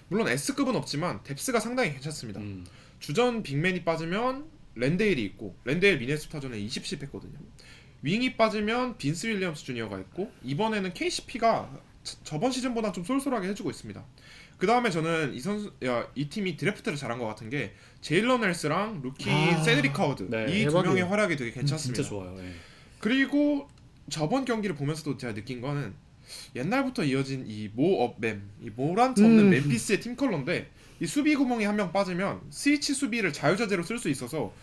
Speaker 2: 물론 S급은 없지만 뎁스가 상당히 괜찮습니다. 주전 빅맨이 빠지면 랜데일이 있고 랜데일 미네소타전에 20씩 했거든요. 윙이 빠지면 빈스 윌리엄스 주니어가 있고 이번에는 KCP가 저번 시즌보다 좀 쏠쏠하게 해주고 있습니다. 그 다음에 저는 이 팀이 드래프트를 잘한 것 같은 게 제일런 헬스랑 루키 세드릭 카워드 이 두 명의 활약이 되게 괜찮습니다.
Speaker 1: 진짜 좋아요. 네.
Speaker 2: 그리고 저번 경기를 보면서도 제가 느낀 거는 옛날부터 이어진 이 모업맴, 이 모란트 없는 멤피스의 팀 컬러인데 이 수비 구멍이 한 명 빠지면 스위치 수비를 자유자재로 쓸 수 있어서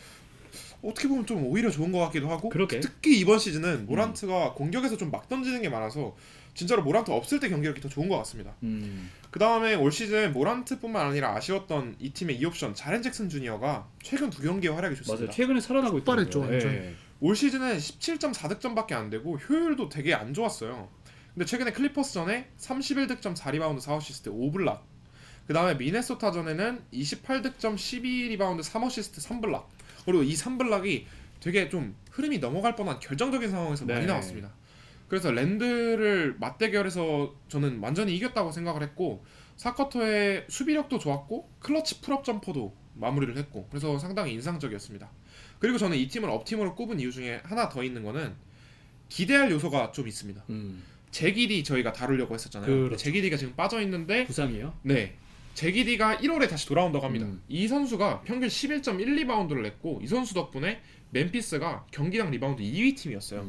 Speaker 2: 어떻게 보면 좀 오히려 좋은 것 같기도 하고
Speaker 1: 그러게.
Speaker 2: 특히 이번 시즌은 모란트가 공격에서 좀 막 던지는 게 많아서 진짜로 모란트 없을 때 경기력이 더 좋은 것 같습니다. 그 다음에 올 시즌 모란트뿐만 아니라 아쉬웠던 이 팀의 2옵션 자렌 잭슨 주니어가 최근 두 경기의 활약이 좋습니다.
Speaker 1: 맞아요. 최근에 살아나고
Speaker 3: 폭발했죠,
Speaker 1: 있더라고요.
Speaker 3: 완전.
Speaker 1: 네.
Speaker 2: 올 시즌은 17.4득점밖에 안 되고 효율도 되게 안 좋았어요. 근데 최근에 클리퍼스전에 31득점 4리바운드 4어시스트 5블락, 그 다음에 미네소타전에는 28득점 12리바운드 3어시스트 3블락, 그리고 이 3블락이 되게 좀 흐름이 넘어갈 뻔한 결정적인 상황에서 많이 나왔습니다. 그래서 랜드를 맞대결해서 저는 완전히 이겼다고 생각을 했고 사커터의 수비력도 좋았고 클러치 풀업 점퍼도 마무리를 했고 그래서 상당히 인상적이었습니다. 그리고 저는 이 팀을 업팀으로 꼽은 이유 중에 하나 더 있는 거는 기대할 요소가 좀 있습니다. 제기디 저희가 다루려고 했었잖아요.
Speaker 1: 그렇죠.
Speaker 2: 제기디가 지금 빠져있는데
Speaker 1: 부상이요?
Speaker 2: 네, 제기디가 1월에 다시 돌아온다고 합니다. 이 선수가 평균 11.12바운드를 냈고 이 선수 덕분에 멤피스가 경기당 리바운드 2위 팀이었어요.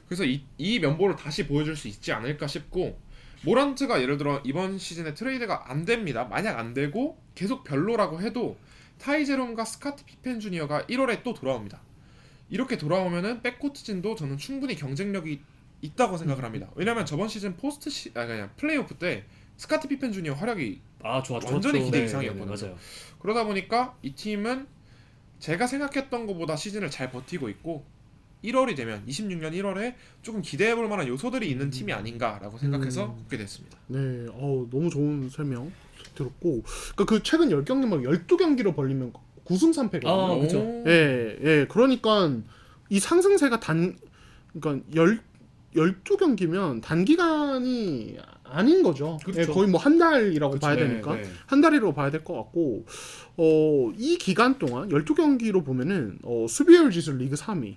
Speaker 2: 그래서 이 면보를 다시 보여줄 수 있지 않을까 싶고 모란트가 예를 들어 이번 시즌에 트레이드가 안 됩니다. 만약 안 되고 계속 별로라고 해도 타이 제롬과 스카티 피펜 주니어가 1월에 또 돌아옵니다. 이렇게 돌아오면은 백코트진도 저는 충분히 경쟁력이 있다고 생각을 합니다. 왜냐면 저번 시즌 그냥 플레이오프 때 스카티 피펜 주니어 활약이 완전히 기대 이상이었거든요.
Speaker 1: 맞아요.
Speaker 2: 그러다 보니까 이 팀은 제가 생각했던 것보다 시즌을 잘 버티고 있고 1월이 되면 26년 1월에 조금 기대해볼 만한 요소들이 있는 팀이 아닌가라고 생각해서 꼽게 됐습니다.
Speaker 3: 네, 너무 좋은 설명 들었고, 그러니까 그 최근 10경기 막 12경기로 벌리면 9승 3패거든요.
Speaker 1: 그렇죠.
Speaker 3: 예, 그러니까 이 상승세가 그러니까 12경기면 단기간이 아닌 거죠.
Speaker 1: 그렇죠.
Speaker 3: 예, 거의 뭐 한 달이라고
Speaker 1: 그렇죠.
Speaker 3: 봐야 되니까 한 달이라고 봐야 될 것 같고, 이 기간 동안 12경기로 보면은 수비율 지수 리그 3위,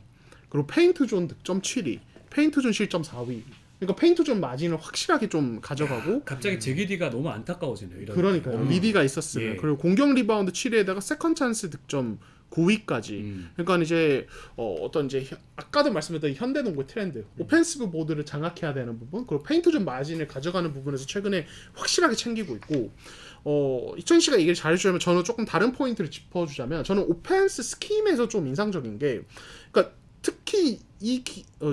Speaker 3: 그리고 페인트 존 득점 7위, 페인트 존 실점 4위. 그러니까 페인트 존 마진을 확실하게 좀 가져가고.
Speaker 1: 갑자기 제기디가 너무 안타까워지네요.
Speaker 3: 그러니까요. 리디가 있었으면. 그리고 공격 리바운드 7위에다가 세컨 찬스 득점 9위까지. 그러니까 이제 어떤 이제 아까도 말씀드렸던 현대농구의 트렌드, 오펜시브 보드를 장악해야 되는 부분, 그리고 페인트 존 마진을 가져가는 부분에서 최근에 확실하게 챙기고 있고. 이천 씨가 얘기를 잘해주자면 저는 조금 다른 포인트를 짚어주자면 저는 오펜스 스킴에서 좀 인상적인 게, 그러니까 특히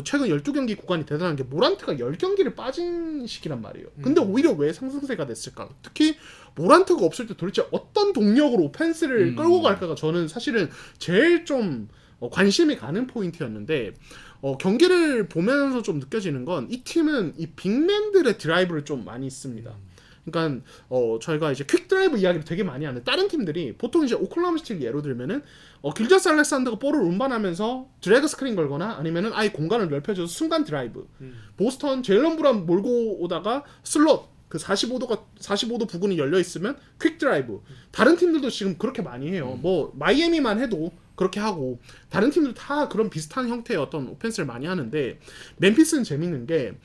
Speaker 3: 최근 12경기 구간이 대단한 게 모란트가 10경기를 빠진 시기란 말이에요. 근데 오히려 왜 상승세가 됐을까? 특히 모란트가 없을 때 도대체 어떤 동력으로 오펜스를 끌고 갈까가 저는 사실은 제일 좀 관심이 가는 포인트였는데, 경기를 보면서 좀 느껴지는 건 이 팀은 이 빅맨들의 드라이브를 좀 많이 씁니다. 그러니까 저희가 이제 퀵 드라이브 이야기를 되게 많이 하는데 다른 팀들이 보통 이제 오클라호마 시티를 예로 들면은 길저스 알렉산더가 볼을 운반하면서 드래그 스크린 걸거나 아니면은 아예 공간을 넓혀줘서 순간 드라이브. 보스턴 제일런 브라운 몰고 오다가 슬롯 그 45도 부근이 열려 있으면 퀵 드라이브. 다른 팀들도 지금 그렇게 많이 해요. 뭐 마이애미만 해도 그렇게 하고 다른 팀들 다 그런 비슷한 형태의 어떤 오펜스를 많이 하는데 멤피스는 재밌는 게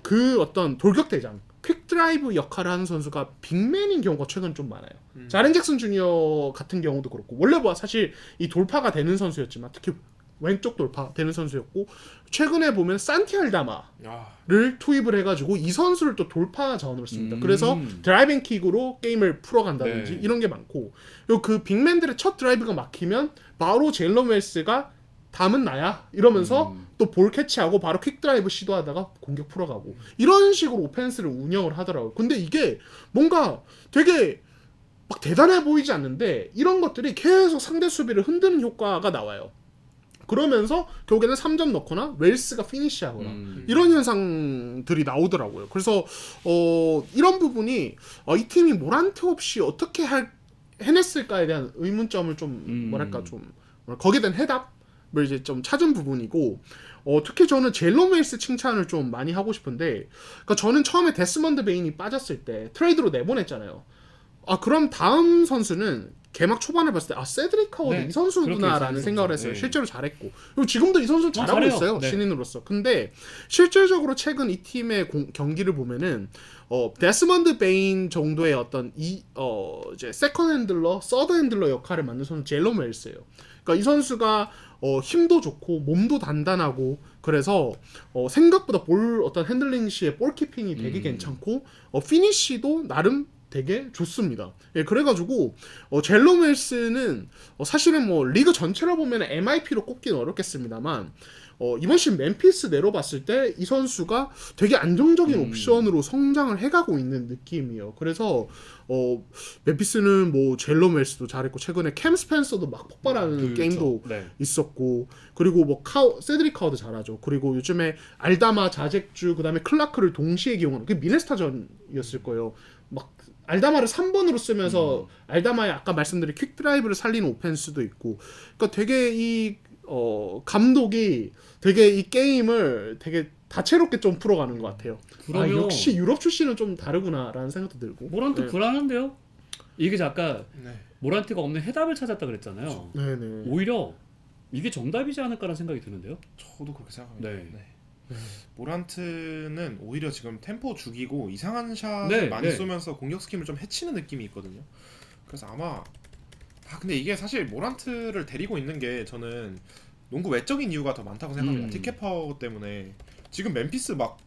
Speaker 3: 그 어떤 돌격 대장 퀵 드라이브 역할을 하는 선수가 빅맨인 경우가 최근 좀 많아요. 자렌 잭슨 주니어 같은 경우도 그렇고 원래 뭐 사실 이 돌파가 되는 선수였지만 특히 왼쪽 돌파 되는 선수였고 최근에 보면 산티 알다마를 투입을 해가지고 이 선수를 또 돌파 자원으로 씁니다. 그래서 드라이빙 킥으로 게임을 풀어간다든지 이런 게 많고 그리고 그 빅맨들의 첫 드라이브가 막히면 바로 제일런 웰스가 다음은 나야 이러면서 또 볼 캐치하고 바로 퀵 드라이브 시도하다가 공격 풀어가고 이런 식으로 오펜스를 운영을 하더라고요. 근데 이게 뭔가 되게 막 대단해 보이지 않는데 이런 것들이 계속 상대 수비를 흔드는 효과가 나와요. 그러면서 결국에는 3점 넣거나 웰스가 피니시하거나 이런 현상들이 나오더라고요. 그래서 이런 부분이 이 팀이 모란트 없이 어떻게 해냈을까에 대한 의문점을 좀 뭐랄까 좀 거기에 대한 해답을 이제 좀 찾은 부분이고 특히 저는 젤론 웰스 칭찬을 좀 많이 하고 싶은데 그러니까 저는 처음에 데스먼드 베인이 빠졌을 때 트레이드로 내보냈잖아요. 그럼 다음 선수는 개막 초반에 봤을 때 세드릭 하워드
Speaker 1: 네,
Speaker 3: 이 선수구나라는 생각을 했어요.
Speaker 1: 네.
Speaker 3: 실제로 잘했고 그리고 지금도 이 선수 잘하고
Speaker 1: 잘해요.
Speaker 3: 있어요.
Speaker 1: 네.
Speaker 3: 신인으로서. 근데 실질적으로 최근 이 팀의 경기를 보면은 데스먼드 베인 정도의 어떤 이제 세컨 핸들러, 서드 핸들러 역할을 맡는 선수 젤론 웰스예요. 그러니까 이 선수가 힘도 좋고 몸도 단단하고 그래서 생각보다 어떤 핸들링 시에 볼 키핑이 되게 괜찮고 피니쉬도 나름 되게 좋습니다. 예, 그래가지고 젤론 웰스는 사실은 뭐 리그 전체로 보면 MIP로 꼽기는 어렵겠습니다만 이번 시즌 멤피스 내려봤을 때 이 선수가 되게 안정적인 옵션으로 성장을 해가고 있는 느낌이에요. 그래서 멤피스는 뭐 젤론 웰스도 잘했고 최근에 캠 스펜서도 막 폭발하는 게임도 있었고 그리고 뭐 세드릭 카워도 잘하죠. 그리고 요즘에 알다마, 자젝주 그다음에 클라크를 동시에 기용하는 그게 미네스타전이었을 거예요. 막 알다마를 3번으로 쓰면서 알다마의 아까 말씀드린 퀵 드라이브를 살리는 오펜스도 있고 그러니까 되게 이 감독이 되게 이 게임을 되게 다채롭게 좀 풀어가는 것 같아요. 역시 유럽 출신은 좀 다르구나라는 생각도 들고.
Speaker 1: 모란트
Speaker 3: 네.
Speaker 1: 불안한데요? 이게 아까 모란트가 없는 해답을 찾았다 그랬잖아요.
Speaker 3: 네네.
Speaker 1: 오히려 이게 정답이지 않을까라는 생각이 드는데요.
Speaker 2: 저도 그렇게 생각합니다.
Speaker 1: 네.
Speaker 2: 모란트는 오히려 지금 템포 죽이고 이상한 샷을 많이 쏘면서 공격 스킬을 좀 해치는 느낌이 있거든요. 그래서 아마 근데 이게 사실 모란트를 데리고 있는 게 저는 농구 외적인 이유가 더 많다고 생각합니다. 티켓 파워 때문에 지금 멤피스 막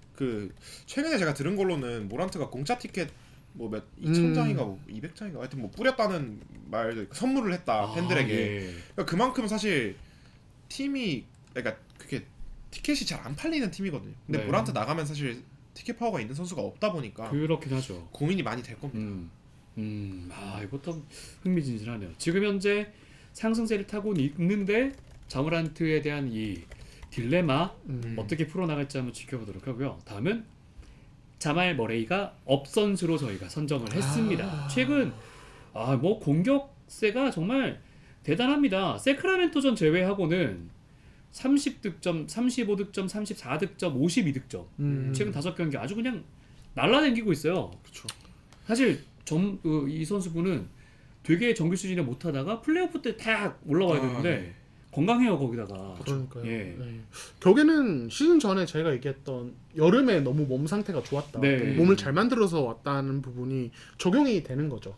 Speaker 2: 최근에 제가 들은 걸로는 모란트가 공짜 티켓 뭐 2,000장인가 200장인가 하여튼 뭐 뿌렸다는 말 선물을 했다 팬들에게.
Speaker 1: 예.
Speaker 2: 그러니까 그만큼 사실 팀이 그러니까 그게 티켓이 잘 안 팔리는 팀이거든요. 근데 모란트 나가면 사실 티켓 파워가 있는 선수가 없다 보니까
Speaker 1: 그렇긴 하죠.
Speaker 2: 고민이 많이 될 겁니다.
Speaker 1: 이것도 흥미진진하네요. 지금 현재 상승세를 타고 있는데 자모란트에 대한 이 딜레마 어떻게 풀어나갈지 한번 지켜보도록 하고요. 다음은 자말 머레이가 업 선수로 저희가 선정을 했습니다. 최근 뭐 공격세가 정말 대단합니다. 세크라멘토전 제외하고는 30득점, 35득점, 34득점, 52득점. 최근 5경기 아주 그냥 날라다니고 있어요.
Speaker 2: 그렇죠.
Speaker 1: 사실 이 선수분은 되게 정규 시즌에 못하다가 플레이오프 때 딱 올라와야 되는데 건강해요 거기다가.
Speaker 3: 그러니까요.
Speaker 1: 예.
Speaker 3: 네. 결국에는 시즌 전에 제가 얘기했던 여름에 너무 몸 상태가 좋았다. 몸을 잘 만들어서 왔다는 부분이 적용이 되는 거죠.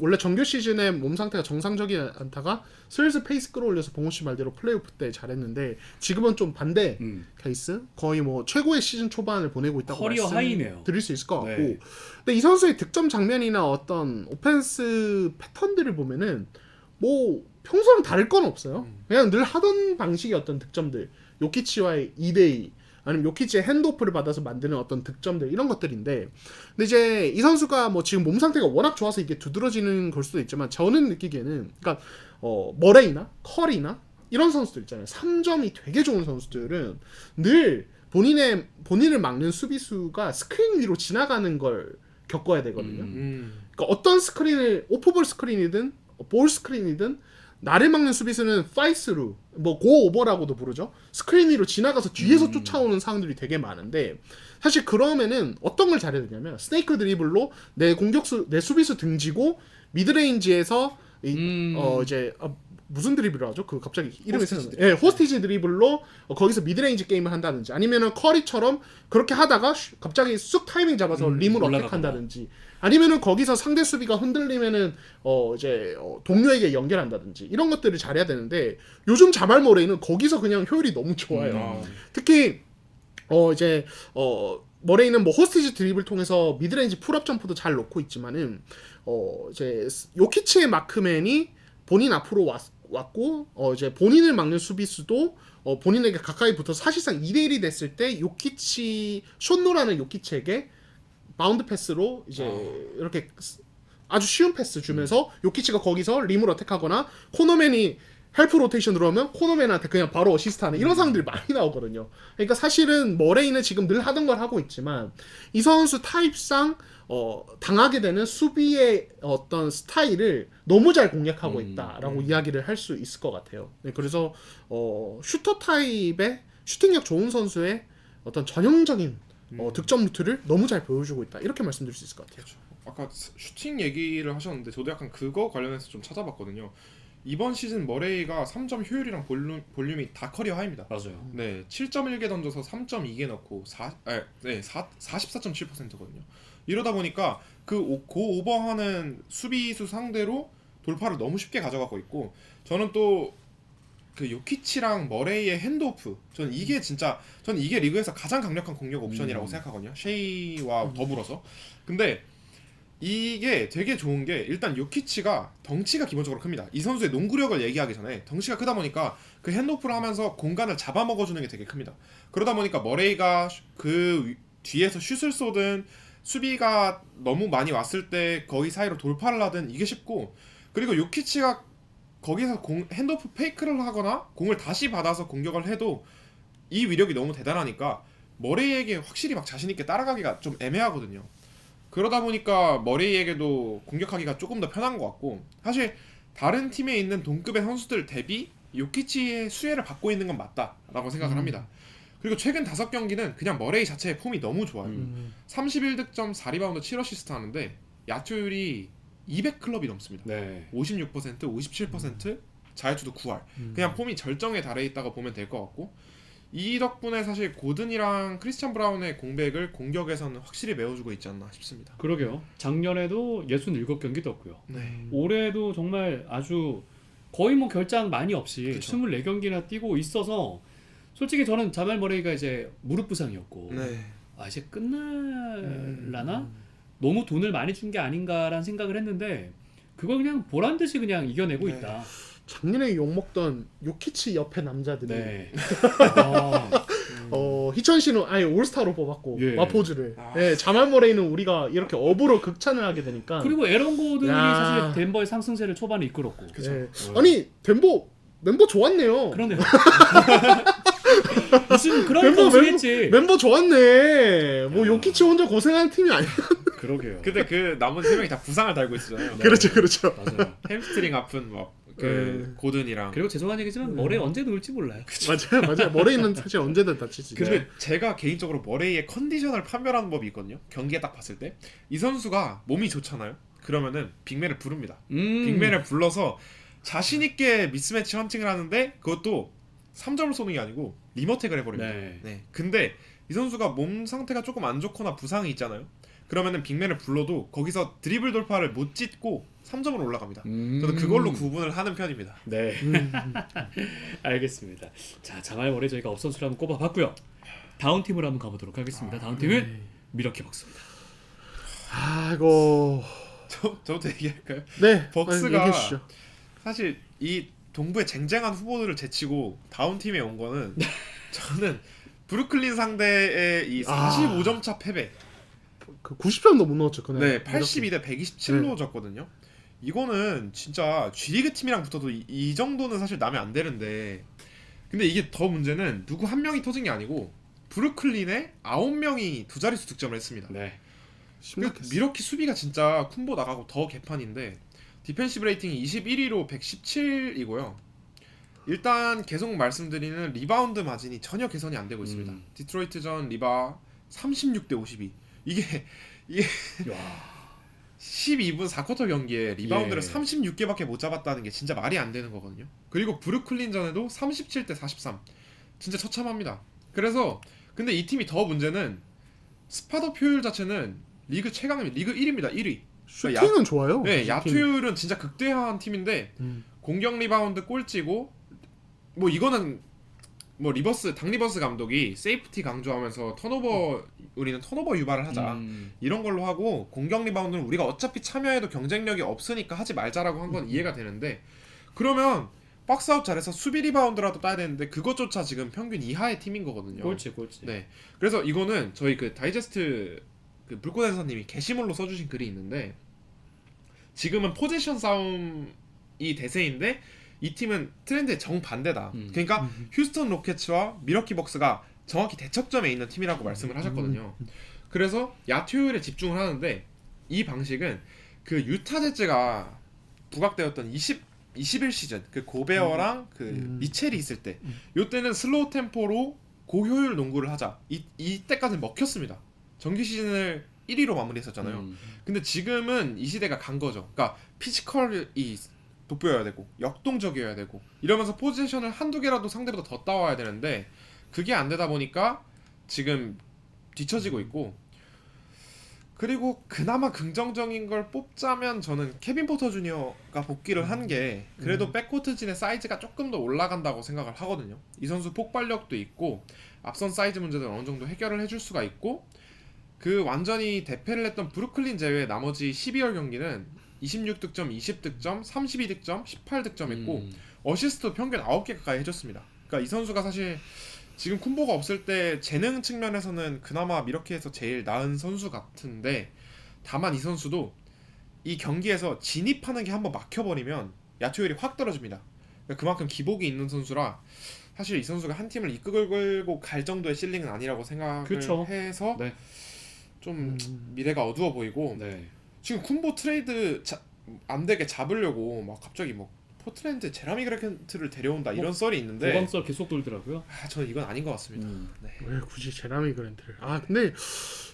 Speaker 3: 원래 정규 시즌에 몸 상태가 정상적이지 않다가 슬슬 페이스 끌어올려서 봉호 씨 말대로 플레이오프 때 잘했는데 지금은 좀 반대 케이스? 거의 뭐 최고의 시즌 초반을 보내고 있다고
Speaker 1: 커리어 하이네요.
Speaker 3: 드릴 수 있을 것 같고 근데 이 선수의 득점 장면이나 어떤 오펜스 패턴들을 보면은 뭐 평소랑 다를 건 없어요. 그냥 늘 하던 방식의 어떤 득점들 요키치와의 2대2 아니면 요키치의 핸드오프를 받아서 만드는 어떤 득점들 이런 것들인데 근데 이제 이 선수가 뭐 지금 몸 상태가 워낙 좋아서 이게 두드러지는 걸 수도 있지만 저는 느끼기에는 그러니까 머레이나 커리나 이런 선수들 있잖아요. 3점이 되게 좋은 선수들은 늘 본인을 막는 수비수가 스크린 위로 지나가는 걸 겪어야 되거든요. 그러니까 어떤 스크린을 오프볼 스크린이든 볼 스크린이든 나를 막는 수비수는 파이스루, 뭐 고오버라고도 부르죠. 스크린 위로 지나가서 뒤에서 쫓아오는 상황들이 되게 많은데 사실 그러면은 어떤 걸 잘해야 되냐면 스네이크 드리블로 내 수비수 등지고 미드레인지에서 무슨 드리블을 하죠? 그 갑자기 이름이 생각나요. 호스티지 드리블로 거기서 미드레인지 게임을 한다든지 아니면은 커리처럼 그렇게 하다가 갑자기 쑥 타이밍 잡아서 림을 어택한다든지 아니면은 거기서 상대 수비가 흔들리면은 동료에게 연결한다든지 이런 것들을 잘해야 되는데 요즘 자말 머레이는 거기서 그냥 효율이 너무 좋아요. 특히 머레이는 뭐 호스티지 드리블 통해서 미드레인지 풀업 점프도 잘 놓고 있지만은 요키치의 마크맨이 본인 앞으로 왔고 본인을 막는 수비수도 본인에게 가까이 붙어서 사실상 2대1이 됐을 때 쇼노라는 요키치에게 바운드 패스로 이렇게 아주 쉬운 패스 주면서 요키치가 거기서 림을 어택하거나 코너맨이 헬프 로테이션 들어오면 코너맨한테 그냥 바로 어시스트하는 이런 상황들이 많이 나오거든요. 그러니까 사실은 머레이는 지금 늘 하던 걸 하고 있지만 이 선수 타입상 당하게 되는 수비의 어떤 스타일을 너무 잘 공략하고 있다라고 이야기를 할 수 있을 것 같아요. 네, 그래서 슈터 타입의 슈팅력 좋은 선수의 어떤 전형적인 득점 루트를 너무 잘 보여주고 있다 이렇게 말씀드릴 수 있을 것 같아요.
Speaker 2: 그렇죠. 아까 슈팅 얘기를 하셨는데 저도 약간 그거 관련해서 좀 찾아봤거든요. 이번 시즌 머레이가 3점 효율이랑 볼륨이 다 커리어 하입니다.
Speaker 1: 맞아요.
Speaker 2: 네, 7.1개 던져서 3.2개 넣고 44.7%거든요. 이러다 보니까 그 오버하는 수비수 상대로 돌파를 너무 쉽게 가져가고 있고, 저는 또 그 요키치랑 머레이의 핸드오프, 저는 이게 리그에서 가장 강력한 공격 옵션이라고 생각하거든요. 셰이와 더불어서. 근데 이게 되게 좋은 게, 일단 요키치가 덩치가 기본적으로 큽니다. 이 선수의 농구력을 얘기하기 전에 덩치가 크다 보니까 그 핸드오프를 하면서 공간을 잡아먹어주는 게 되게 큽니다. 그러다 보니까 머레이가 그 뒤에서 슛을 쏘든 수비가 너무 많이 왔을 때 거기 사이로 돌파를 하든 이게 쉽고, 그리고 요키치가 거기서 핸드오프 페이크를 하거나 공을 다시 받아서 공격을 해도 이 위력이 너무 대단하니까 머레이에게 확실히 막 자신있게 따라가기가 좀 애매하거든요. 그러다 보니까 머레이에게도 공격하기가 조금 더 편한 것 같고, 사실 다른 팀에 있는 동급의 선수들 대비 요키치의 수혜를 받고 있는 건 맞다라고 생각을 합니다. 그리고 최근 5경기는 그냥 머레이 자체의 폼이 너무 좋아요. 31득점 4리바운드 7어시스트 하는데 야투율이 200클럽이 넘습니다.
Speaker 1: 네.
Speaker 2: 56%, 57%, 자유투도 9할. 그냥 폼이 절정에 달해 있다고 보면 될 것 같고, 이 덕분에 사실 고든이랑 크리스찬 브라운의 공백을 공격에서는 확실히 메워주고 있지 않나 싶습니다.
Speaker 1: 그러게요. 작년에도 67경기 떴고요.
Speaker 2: 네.
Speaker 1: 올해도 정말 아주 거의 뭐 결장 많이 없이
Speaker 2: 그쵸.
Speaker 1: 24경기나 뛰고 있어서, 솔직히 저는 자말 머레이가 이제 무릎 부상이었고
Speaker 2: 네.
Speaker 1: 이제 끝날라나? 너무 돈을 많이 준 게 아닌가라는 생각을 했는데 그걸 그냥 보란듯이 그냥 이겨내고
Speaker 2: 네.
Speaker 1: 있다.
Speaker 3: 작년에 욕먹던 요키치 옆에 남자들이
Speaker 1: 네.
Speaker 3: 희천 씨는 아예 올스타로 뽑았고
Speaker 1: 예.
Speaker 3: 마포즈를 자말 머레이는 우리가 이렇게 업으로 극찬을 하게 되니까
Speaker 1: 그리고 에런 고든이
Speaker 3: 야.
Speaker 1: 사실 덴버의 상승세를 초반에 이끌었고.
Speaker 3: 예. 아니 덴버 멤버 좋았네요.
Speaker 1: 그러네요. 무슨 그런 우승했지.
Speaker 3: 멤버 좋았네. 뭐 요키치 혼자 고생하는 팀이 아니야.
Speaker 1: 그러게요.
Speaker 2: 근데 그 남은 3명이 다 부상을 달고 있잖아요.
Speaker 3: 그렇죠, 그렇죠.
Speaker 1: 맞아요.
Speaker 2: 햄스트링 아픈 그 고든이랑.
Speaker 1: 그리고 죄송한 얘기지만 머레이 언제 놓을지 몰라요.
Speaker 3: 맞아요. 머레이는 사실 언제든 다치지.
Speaker 2: 근데 제가 개인적으로 머레이의 컨디션을 판별하는 법이 있거든요. 경기에 딱 봤을 때 이 선수가 몸이 좋잖아요. 그러면은 빅맨을 부릅니다. 빅맨을 불러서 자신 있게 미스매치 헌팅을 하는데, 그것도 3점을 쏘는 게 아니고 리머텍을 해버립니다. 네. 근데 이 선수가 몸 상태가 조금 안 좋거나 부상이 있잖아요. 그러면은 빅맨을 불러도 거기서 드리블 돌파를 못 짓고 3점으로 올라갑니다. 저는 그걸로 구분을 하는 편입니다.
Speaker 1: 네. 알겠습니다. 자, 자말 머레이 저희가 업선수를 한번 꼽아봤고요. 다운 팀으로 한번 가보도록 하겠습니다. 다운 팀은 미러키 벅스입니다.
Speaker 3: 이거
Speaker 2: 저부터 얘기할까요?
Speaker 3: 네.
Speaker 2: 벅스가
Speaker 3: 얘기해 주시죠.
Speaker 2: 사실 이 동부의 쟁쟁한 후보들을 제치고 다운 팀에 온 거는 저는 브루클린 상대의 이 45점 차 패배.
Speaker 3: 그 90점도 못 넣었죠, 그날.
Speaker 2: 네, 82대 127로 졌거든요. 이거는 진짜 G리그 팀이랑 붙어도 이 정도는 사실 나면 안 되는데, 근데 이게 더 문제는 누구 한 명이 터진 게 아니고 브루클린의 9명이 두 자릿수 득점을 했습니다.
Speaker 1: 네.
Speaker 2: 미러키 수비가 진짜 쿤보 나가고 더 개판인데, 디펜시브 레이팅이 21위로 117이고요. 일단 계속 말씀드리는 리바운드 마진이 전혀 개선이 안 되고 있습니다. 디트로이트전 리바 36대 52. 이게 12분 4쿼터 경기에 리바운드를 36개밖에 못 잡았다는 게 진짜 말이 안 되는 거거든요. 그리고 브루클린전에도 37대 43. 진짜 처참합니다. 그래서 근데 이 팀이 더 문제는 스팟업 효율 자체는 리그 최강입니다. 리그 1위입니다. 1위.
Speaker 3: 슈팅은 좋아요.
Speaker 2: 네, 야투율은 진짜 극대화한 팀인데 공격 리바운드 꼴찌고, 뭐 이거는 뭐 당 리버스 감독이 세이프티 강조하면서 우리는 턴오버 유발을 하자 이런 걸로 하고, 공격 리바운드는 우리가 어차피 참여해도 경쟁력이 없으니까 하지 말자라고 한 건 이해가 되는데, 그러면 박스아웃 잘해서 수비 리바운드라도 따야 되는데 그것조차 지금 평균 이하의 팀인 거거든요.
Speaker 1: 꼴찌.
Speaker 2: 네, 그래서 이거는 저희 그 다이제스트 그 불꽃의 선생님이 게시물로 써주신 글이 있는데, 지금은 포지션 싸움이 대세인데 이 팀은 트렌드의 정반대다. 그러니까 휴스턴 로켓츠와 미러키 벅스가 정확히 대척점에 있는 팀이라고 말씀을 하셨거든요. 그래서 야투 효율에 집중을 하는데 이 방식은 그 유타 재즈가 부각되었던 21 시즌 그 고베어랑 그 미첼이 있을 때 요때는 슬로우 템포로 고효율 농구를 하자. 이때까지는 먹혔습니다. 정규 시즌을 1위로 마무리했었잖아요. 근데 지금은 이 시대가 간 거죠. 그러니까 피지컬이 돋보여야 되고 역동적이어야 되고 이러면서 포지션을 한두 개라도 상대보다 더 따와야 되는데 그게 안 되다 보니까 지금 뒤처지고 있고, 그리고 그나마 긍정적인 걸 뽑자면 저는 케빈 포터 주니어가 복귀를 한 게 그래도 백코트진의 사이즈가 조금 더 올라간다고 생각을 하거든요. 이 선수 폭발력도 있고 앞선 사이즈 문제도 어느 정도 해결을 해줄 수가 있고, 그 완전히 대패를 했던 브루클린 제외 나머지 12월 경기는 26득점, 20득점, 32득점, 18득점 했고 어시스트도 평균 9개 가까이 해줬습니다. 그러니까 이 선수가 사실 지금 쿤보가 없을 때 재능 측면에서는 그나마 미러키에서 제일 나은 선수 같은데, 다만 이 선수도 이 경기에서 진입하는 게 한번 막혀버리면 야투율이 확 떨어집니다. 그러니까 그만큼 기복이 있는 선수라 사실 이 선수가 한 팀을 이끌고 갈 정도의 실링은 아니라고 생각을
Speaker 1: 그렇죠.
Speaker 2: 해서
Speaker 1: 네.
Speaker 2: 좀 미래가 어두워 보이고,
Speaker 1: 네.
Speaker 2: 지금 쿤보 트레이드 안 되게 잡으려고 막 갑자기 뭐 포트랜드 제라미 그랜트를 데려온다 이런 썰이 있는데
Speaker 1: 도감썰 계속 돌더라고요.
Speaker 2: 저는 이건 아닌 것 같습니다. 네.
Speaker 3: 왜 굳이 제라미 그랜트를? 근데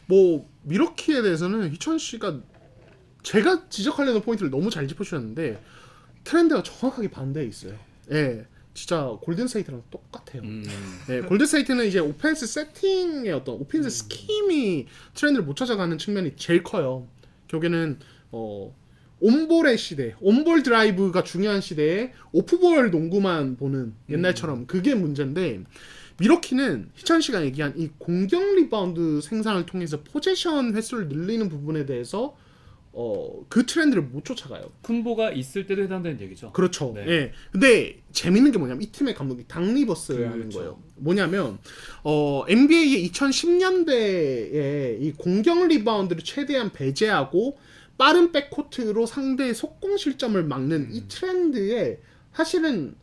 Speaker 3: 뭐 미러키에 대해서는 희천 씨가 제가 지적하려는 포인트를 너무 잘 짚어주셨는데 트렌드가 정확하게 반대에 있어요. 예, 진짜 골든스테이트랑 똑같아요. 네, 골든스테이트는 이제 오펜스 세팅의 어떤 오펜스 스킴이 트렌드를 못 찾아가는 측면이 제일 커요. 결국에는 온볼의 시대, 온볼 드라이브가 중요한 시대에 오프볼 농구만 보는 옛날처럼 그게 문제인데, 미러키는 희찬 씨가 얘기한 이 공격 리바운드 생산을 통해서 포제션 횟수를 늘리는 부분에 대해서 그 트렌드를 못 쫓아가요.
Speaker 1: 쿤보가 있을 때도 해당되는 얘기죠.
Speaker 3: 그렇죠.
Speaker 1: 네.
Speaker 3: 예. 근데 재밌는 게 뭐냐면 이 팀의 감독이 당 리버스라는
Speaker 1: 그렇죠.
Speaker 3: 거예요. 뭐냐면 NBA의 2010년대에 이 공격 리바운드를 최대한 배제하고 빠른 백코트로 상대의 속공 실점을 막는 이 트렌드에 사실은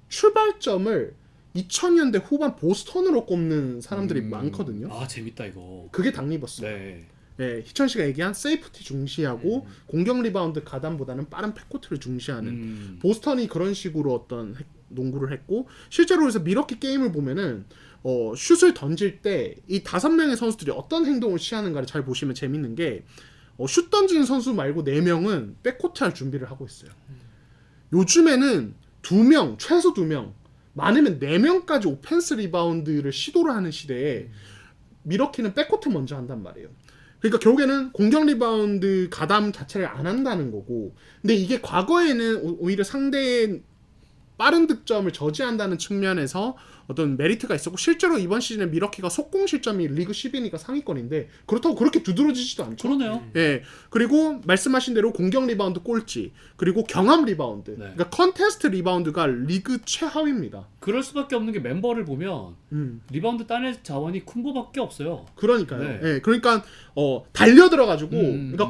Speaker 3: 출발점을 2000년대 후반 보스턴으로 꼽는 사람들이 많거든요.
Speaker 1: 재밌다 이거.
Speaker 3: 그게 당 리버스.
Speaker 1: 네.
Speaker 3: 예, 희천 씨가 얘기한 세이프티 중시하고 공격 리바운드 가담보다는 빠른 백코트를 중시하는 보스턴이 그런 식으로 어떤 농구를 했고, 실제로 그래서 미러키 게임을 보면은 슛을 던질 때 이 5명의 선수들이 어떤 행동을 취하는가를 잘 보시면 재밌는 게 슛 던지는 선수 말고 4명은 백코트 할 준비를 하고 있어요. 요즘에는 2명, 최소 2명, 많으면 4명까지 오펜스 리바운드를 시도를 하는 시대에 미러키는 백코트 먼저 한단 말이에요. 그러니까 결국에는 공격 리바운드 가담 자체를 안 한다는 거고, 근데 이게 과거에는 오히려 상대의 빠른 득점을 저지한다는 측면에서 어떤 메리트가 있었고, 실제로 이번 시즌에 미러키가 속공 실점이 리그 10위니까 상위권인데 그렇다고 그렇게 두드러지지도 않죠.
Speaker 1: 그러네요.
Speaker 3: 예. 그리고 말씀하신 대로 공격 리바운드 꼴찌, 그리고 경합 리바운드,
Speaker 1: 네.
Speaker 3: 그러니까 컨테스트 리바운드가 리그 최하위입니다.
Speaker 1: 그럴 수밖에 없는 게 멤버를 보면 리바운드 따낼 자원이 쿤보밖에 없어요.
Speaker 3: 그러니까요.
Speaker 1: 네.
Speaker 3: 예. 그러니까 달려들어가지고, 그러니까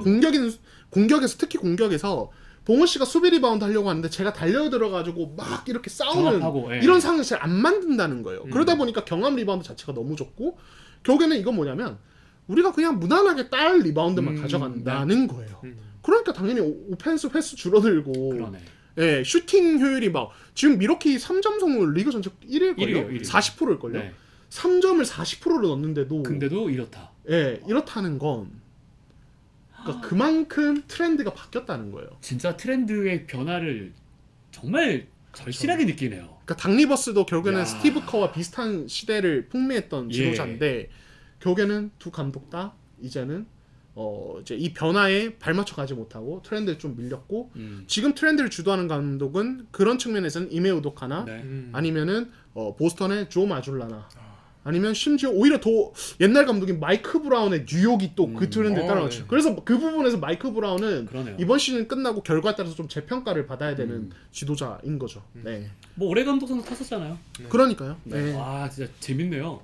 Speaker 3: 공격에서 특히 공격에서 봉호 씨가 수비 리바운드 하려고 하는데 제가 달려들어가지고 막 이렇게 싸우는
Speaker 1: 경합하고, 예.
Speaker 3: 이런 상황을 잘 안 만든다는 거예요. 그러다 보니까 경합 리바운드 자체가 너무 좋고, 결국에는 이건 뭐냐면 우리가 그냥 무난하게 딸 리바운드만 가져간다는 거예요. 그러니까 당연히 오펜스 횟수 줄어들고,
Speaker 1: 그러네.
Speaker 3: 예, 슈팅 효율이 막 지금 미러키 3점 성공 리그 전체 1위일걸요?
Speaker 1: 1위예요.
Speaker 3: 40%일걸요?
Speaker 1: 네.
Speaker 3: 3점을 40%를 넣는데도
Speaker 1: 근데도 이렇다.
Speaker 3: 예, 이렇다는 건 그러니까 그만큼 트렌드가 바뀌었다는 거예요.
Speaker 1: 진짜 트렌드의 변화를 정말 절실하게 느끼네요.
Speaker 3: 그러니까 당 리버스도 결국에는
Speaker 1: 야.
Speaker 3: 스티브 커와 비슷한 시대를 풍미했던 지도자인데, 결국에는 두 감독 다 이제는 이제 이 변화에 발맞춰 가지 못하고 트렌드를 좀 밀렸고, 지금 트렌드를 주도하는 감독은 그런 측면에서는 이메 우도카나
Speaker 1: 네.
Speaker 3: 아니면은 보스턴의 조 마줄라나, 아니면 심지어 오히려 더 옛날 감독인 마이크 브라운의 뉴욕이 또 그 트렌드에 따라갔죠.
Speaker 2: 네.
Speaker 3: 그래서 그 부분에서 마이크 브라운은
Speaker 1: 그러네요.
Speaker 3: 이번 시즌 끝나고 결과에 따라서 좀 재평가를 받아야 되는 지도자인 거죠. 네.
Speaker 1: 뭐 올해 감독상도 탔었잖아요.
Speaker 3: 그러니까요.
Speaker 1: 네.
Speaker 3: 네.
Speaker 1: 와 진짜 재밌네요.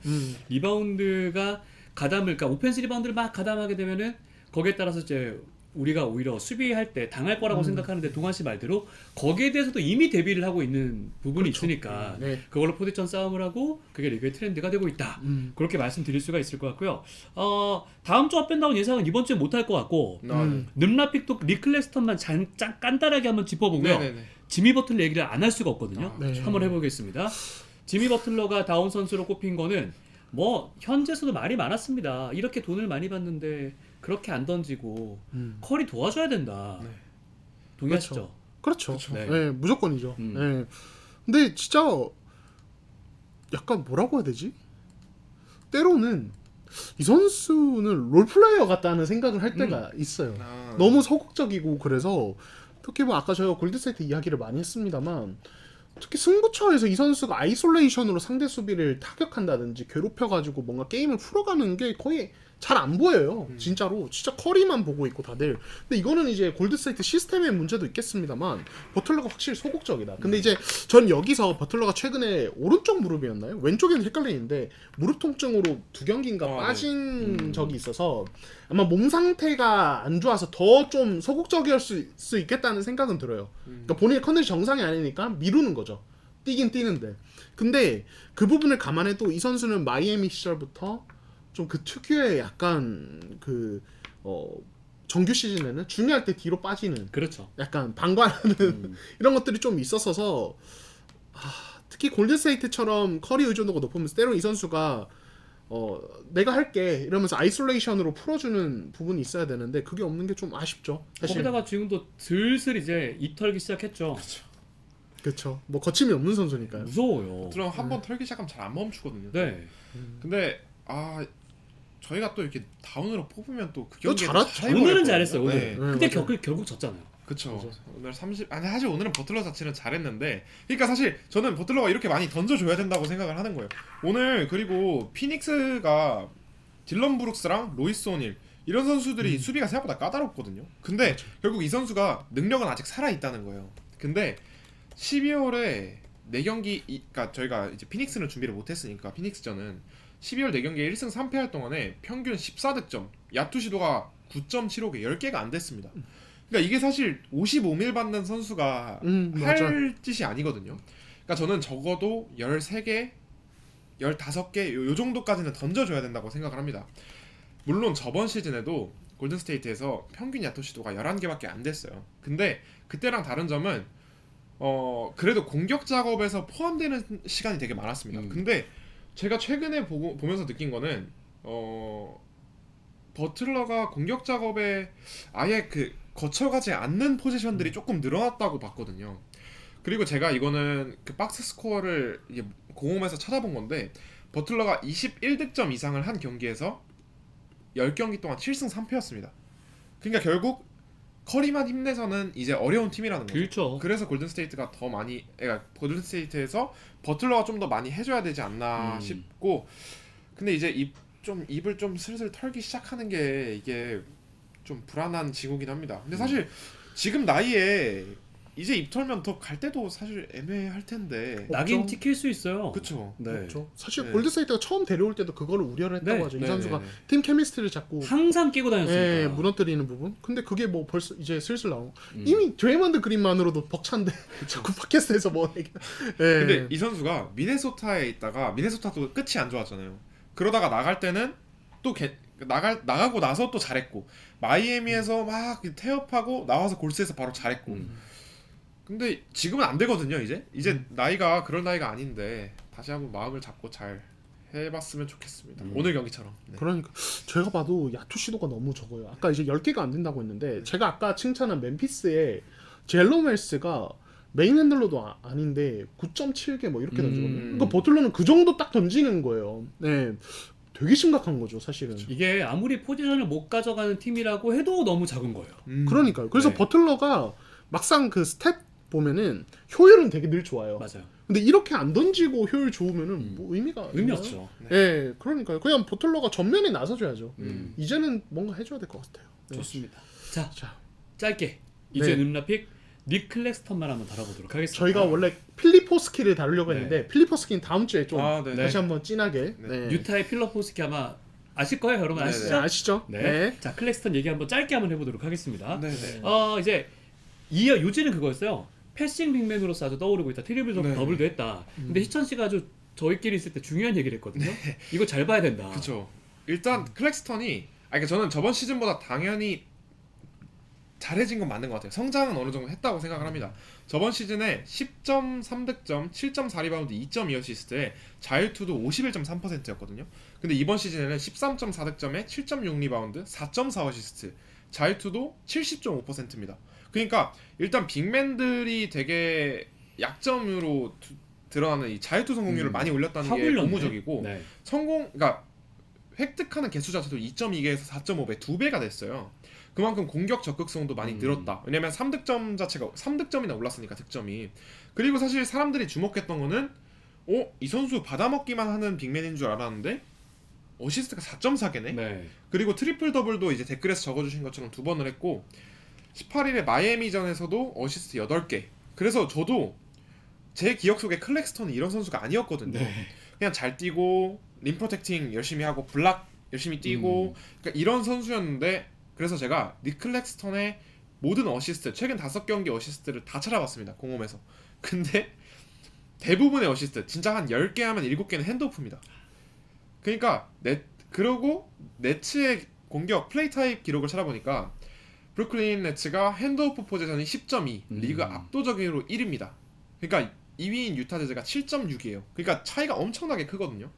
Speaker 1: 리바운드가 가담을, 그러니까 오펜스 리바운드를 막 가담하게 되면은 거기에 따라서 이제 우리가 오히려 수비할 때 당할 거라고 생각하는데 동환 씨 말대로 거기에 대해서도 이미 대비를 하고 있는 부분이
Speaker 3: 그렇죠.
Speaker 1: 있으니까
Speaker 3: 네.
Speaker 1: 그걸로 포지션 싸움을 하고 그게 리그의 트렌드가 되고 있다. 그렇게 말씀드릴 수가 있을 것 같고요. 다음 주 업앤다운 예상은 이번 주에 못할 것 같고 늠라픽도 니클레스턴만 간단하게 한번 짚어보고요.
Speaker 2: 네네네.
Speaker 1: 지미 버틀러 얘기를 안 할 수가 없거든요.
Speaker 3: 네.
Speaker 1: 한번 해보겠습니다. 지미 버틀러가 다운 선수로 꼽힌 거는 뭐 현재서도 말이 많았습니다. 이렇게 돈을 많이 받는데 그렇게 안 던지고 컬이 도와줘야 된다.
Speaker 2: 네.
Speaker 1: 동의하시죠?
Speaker 3: 그렇죠.
Speaker 2: 그렇죠.
Speaker 1: 네.
Speaker 3: 네, 무조건이죠.
Speaker 1: 음.
Speaker 3: 네. 근데 진짜 약간 뭐라고 해야 되지? 때로는 이 선수는 롤플레이어 같다는 생각을 할 때가 있어요. 너무 소극적이고 그래서 특히 뭐 아까 저희가 골드세트 이야기를 많이 했습니다만 특히 승부처에서 이 선수가 아이솔레이션으로 상대 수비를 타격한다든지 괴롭혀가지고 뭔가 게임을 풀어가는 게 거의 잘 안 보여요. 진짜로 진짜 커리만 보고 있고 다들. 근데 이거는 이제 골드스테이트 시스템의 문제도 있겠습니다만 버틀러가 확실히 소극적이다. 근데 이제 전 여기서 버틀러가 최근에 오른쪽 무릎이었나요? 왼쪽에는 헷갈리는데 무릎 통증으로 2경기인가 빠진 적이 있어서 아마 몸 상태가 안 좋아서 더 좀 소극적일 수 있겠다는 생각은 들어요. 그러니까 본인의 컨디션 정상이 아니니까 미루는 거죠. 뛰긴 뛰는데. 근데 그 부분을 감안해도 이 선수는 마이애미 시절부터 좀 그 특유의 약간 그 정규 시즌에는 중요할 때 뒤로 빠지는
Speaker 1: 그렇죠.
Speaker 3: 약간 방관하는 이런 것들이 좀 있었어서 특히 골든스테이트처럼 커리 의존도가 높으면서 때론 이 선수가 내가 할게 이러면서 아이솔레이션으로 풀어주는 부분이 있어야 되는데 그게 없는 게 좀 아쉽죠. 사실.
Speaker 1: 거기다가 지금도 슬슬 이제 입 털기 시작했죠.
Speaker 3: 그렇죠. 뭐 거침이 없는 선수니까요.
Speaker 1: 무서워요.
Speaker 2: 그럼 한번 털기 시작하면 잘 안 멈추거든요.
Speaker 1: 네.
Speaker 2: 근데 저희가 또 이렇게 다운으로 뽑으면 또 그
Speaker 3: 또
Speaker 2: 경기에
Speaker 1: 오늘은 잘했어요. 오늘.
Speaker 2: 네.
Speaker 1: 근데
Speaker 3: 맞아요.
Speaker 1: 결국 졌잖아요.
Speaker 2: 그쵸. 오늘 30 아니 사실 오늘은 버틀러 자체는 잘했는데 그러니까 사실 저는 버틀러가 이렇게 많이 던져줘야 된다고 생각을 하는 거예요. 오늘 그리고 피닉스가 딜런 브룩스랑 로이스 오닐 이런 선수들이 수비가 생각보다 까다롭거든요. 근데 결국 이 선수가 능력은 아직 살아있다는 거예요. 근데 12월에 4경기 그러니까 저희가 이제 피닉스는 준비를 못했으니까 피닉스전은 12월 4경기에 1승 3패 할 동안에 평균 14득점 야투 시도가 9.75개 10개가 안 됐습니다. 그러니까 이게 사실 55밀 받는 선수가
Speaker 3: 맞아.
Speaker 2: 할 짓이 아니거든요. 그러니까 저는 적어도 13개, 15개 요 정도까지는 던져줘야 된다고 생각을 합니다. 물론 저번 시즌에도 골든스테이트에서 평균 야투 시도가 11개밖에 안 됐어요. 근데 그때랑 다른 점은 그래도 공격 작업에서 포함되는 시간이 되게 많았습니다. 근데 제가 최근에 보면서 느낀 거는 버틀러가 공격 작업에 아예 그 거쳐가지 않는 포지션들이 조금 늘어났다고 봤거든요. 그리고 제가 이거는 그 박스 스코어를 이제 공홈에서 찾아본 건데 버틀러가 21득점 이상을 한 경기에서 10경기 동안 7승 3패였습니다. 그러니까 결국 커리만 힘내서는 이제 어려운 팀이라는 거죠.
Speaker 1: 그렇죠.
Speaker 2: 그래서 골든스테이트가 더 많이 그러니까 골든스테이트에서 버틀러가 좀 더 많이 해줘야 되지 않나 싶고 근데 이제 입을 좀 슬슬 털기 시작하는 게 이게 좀 불안한 징후긴 합니다. 근데 사실 지금 나이에 이제 입 털면 더 갈 때도 사실 애매할 텐데.
Speaker 1: 낙인 찍힐 수 있어요.
Speaker 2: 그렇죠.
Speaker 1: 네.
Speaker 3: 그렇죠. 사실
Speaker 2: 네.
Speaker 3: 골드스테이트가 처음 데려올 때도 그거를 우려를 했다고
Speaker 1: 네.
Speaker 3: 하죠. 이
Speaker 2: 네,
Speaker 3: 선수가
Speaker 2: 네, 네.
Speaker 3: 팀 케미스트리를 자꾸
Speaker 1: 항상 끼고 다녔으니까.
Speaker 3: 예, 무너뜨리는 부분. 근데 그게 뭐 벌써 이제 슬슬 나오고 이미 드레이먼드 그린만으로도 벅찬데 자꾸 팟캐스트에서 뭐 얘기. 예.
Speaker 2: 근데 이 선수가 미네소타에 있다가 미네소타도 끝이 안 좋았잖아요. 그러다가 나갈 때는 또 나가고 나서 또 잘했고 마이애미에서 막 태업하고 나와서 골스에서 바로 잘했고. 근데 지금은 안 되거든요. 이제 나이가 그런 나이가 아닌데 다시 한번 마음을 잡고 잘 해봤으면 좋겠습니다. 오늘 경기처럼. 네.
Speaker 3: 그러니까 제가 봐도 야투 시도가 너무 적어요. 아까 이제 10개가 안 된다고 했는데 제가 아까 칭찬한 멤피스의 젤로멜스가 메인 핸들러도 아닌데 9.7개 뭐 이렇게 던지거든요. 그러니까 버틀러는 그 정도 딱 던지는 거예요. 네. 되게 심각한 거죠, 사실은.
Speaker 1: 이게 아무리 포지션을 못 가져가는 팀이라고 해도 너무 작은 거예요.
Speaker 3: 그러니까요. 그래서
Speaker 1: 네.
Speaker 3: 버틀러가 막상 그 스탯 보면은 효율은 되게 늘 좋아요.
Speaker 1: 맞아요.
Speaker 3: 근데 이렇게 안 던지고 효율 좋으면은 뭐 의미
Speaker 1: 의미
Speaker 3: 있나요?
Speaker 1: 없죠.
Speaker 3: 예, 그러니까요. 그냥 버틀러가 전면에 나서줘야죠. 이제는 뭔가 해줘야 될 것 같아요. 네.
Speaker 1: 좋습니다. 자,
Speaker 3: 자,
Speaker 1: 짧게 이제
Speaker 3: 네.
Speaker 1: 늠라픽 니클렉스턴만 한번 다뤄보도록 하겠습니다.
Speaker 3: 저희가 원래 필리포스키를 다루려고
Speaker 1: 네.
Speaker 3: 했는데 필리포스키는 다음 주에 좀
Speaker 2: 네.
Speaker 3: 다시 한번 진하게.
Speaker 2: 네.
Speaker 3: 네.
Speaker 1: 유타의 필러포스키 아마 아실 거예요, 여러분.
Speaker 2: 네네.
Speaker 1: 아시죠?
Speaker 3: 아시죠?
Speaker 1: 네. 자, 클렉스턴 얘기 한번 짧게 한번 해보도록 하겠습니다.
Speaker 2: 네네.
Speaker 1: 이제 요지는 그거였어요. 패싱 빅맨으로서 아주 떠오르고 있다. 트리플
Speaker 2: 네.
Speaker 1: 더블도 했다. 근데 희천 씨가 아주 저희끼리 있을 때 중요한 얘기를 했거든요. 이거 잘 봐야 된다.
Speaker 2: 그렇죠. 일단 클렉스턴이 그러니까 저는 저번 시즌보다 당연히 잘해진 건 맞는 것 같아요. 성장은 어느 정도 했다고 생각을 합니다. 저번 시즌에 10.3득점, 7.4리바운드, 2.2어시스트에 자유투도 51.3%였거든요. 근데 이번 시즌에는 13.4득점에 7.6리바운드, 4.4어시스트, 자유투도 70.5%입니다. 그러니까 일단 빅맨들이 되게 약점으로 드러나는 이 자유투 성공률을 많이 올렸다는 게
Speaker 1: 올렸네.
Speaker 2: 고무적이고
Speaker 1: 네.
Speaker 2: 그러니까 획득하는 개수 자체도 2.2개에서 4.5배 2배가 됐어요. 그만큼 공격 적극성도 많이 늘었다. 왜냐면 3득점 자체가 3득점이나 올랐으니까 득점이. 그리고 사실 사람들이 주목했던 거는 이 선수 받아먹기만 하는 빅맨인 줄 알았는데 어시스트가 4.4개네.
Speaker 1: 네.
Speaker 2: 그리고 트리플 더블도 이제 댓글에서 적어주신 것처럼 2번을 했고 18일에 마이애미전에서도 어시스트 8개. 그래서 저도 제 기억 속에 클렉스턴은 이런 선수가 아니었거든요.
Speaker 1: 네.
Speaker 2: 그냥 잘 뛰고 림 프로텍팅 열심히 하고 블락 열심히 뛰고 그러니까 이런 선수였는데 그래서 제가 닉 클렉스턴의 모든 어시스트 최근 5경기 어시스트를 다 찾아봤습니다. 공홈에서. 근데 대부분의 어시스트 진짜 한 10개 하면 7개는 핸드오프입니다. 그러니까 그러고 네츠의 공격 플레이 타입 기록을 찾아보니까 브루클린 네츠가 핸드오프 포지션이 10.2 리그 압도적으로 1위입니다. 그러니까 2위인 유타 재즈가 7.6이에요. 그러니까 차이가 엄청나게 크거든요.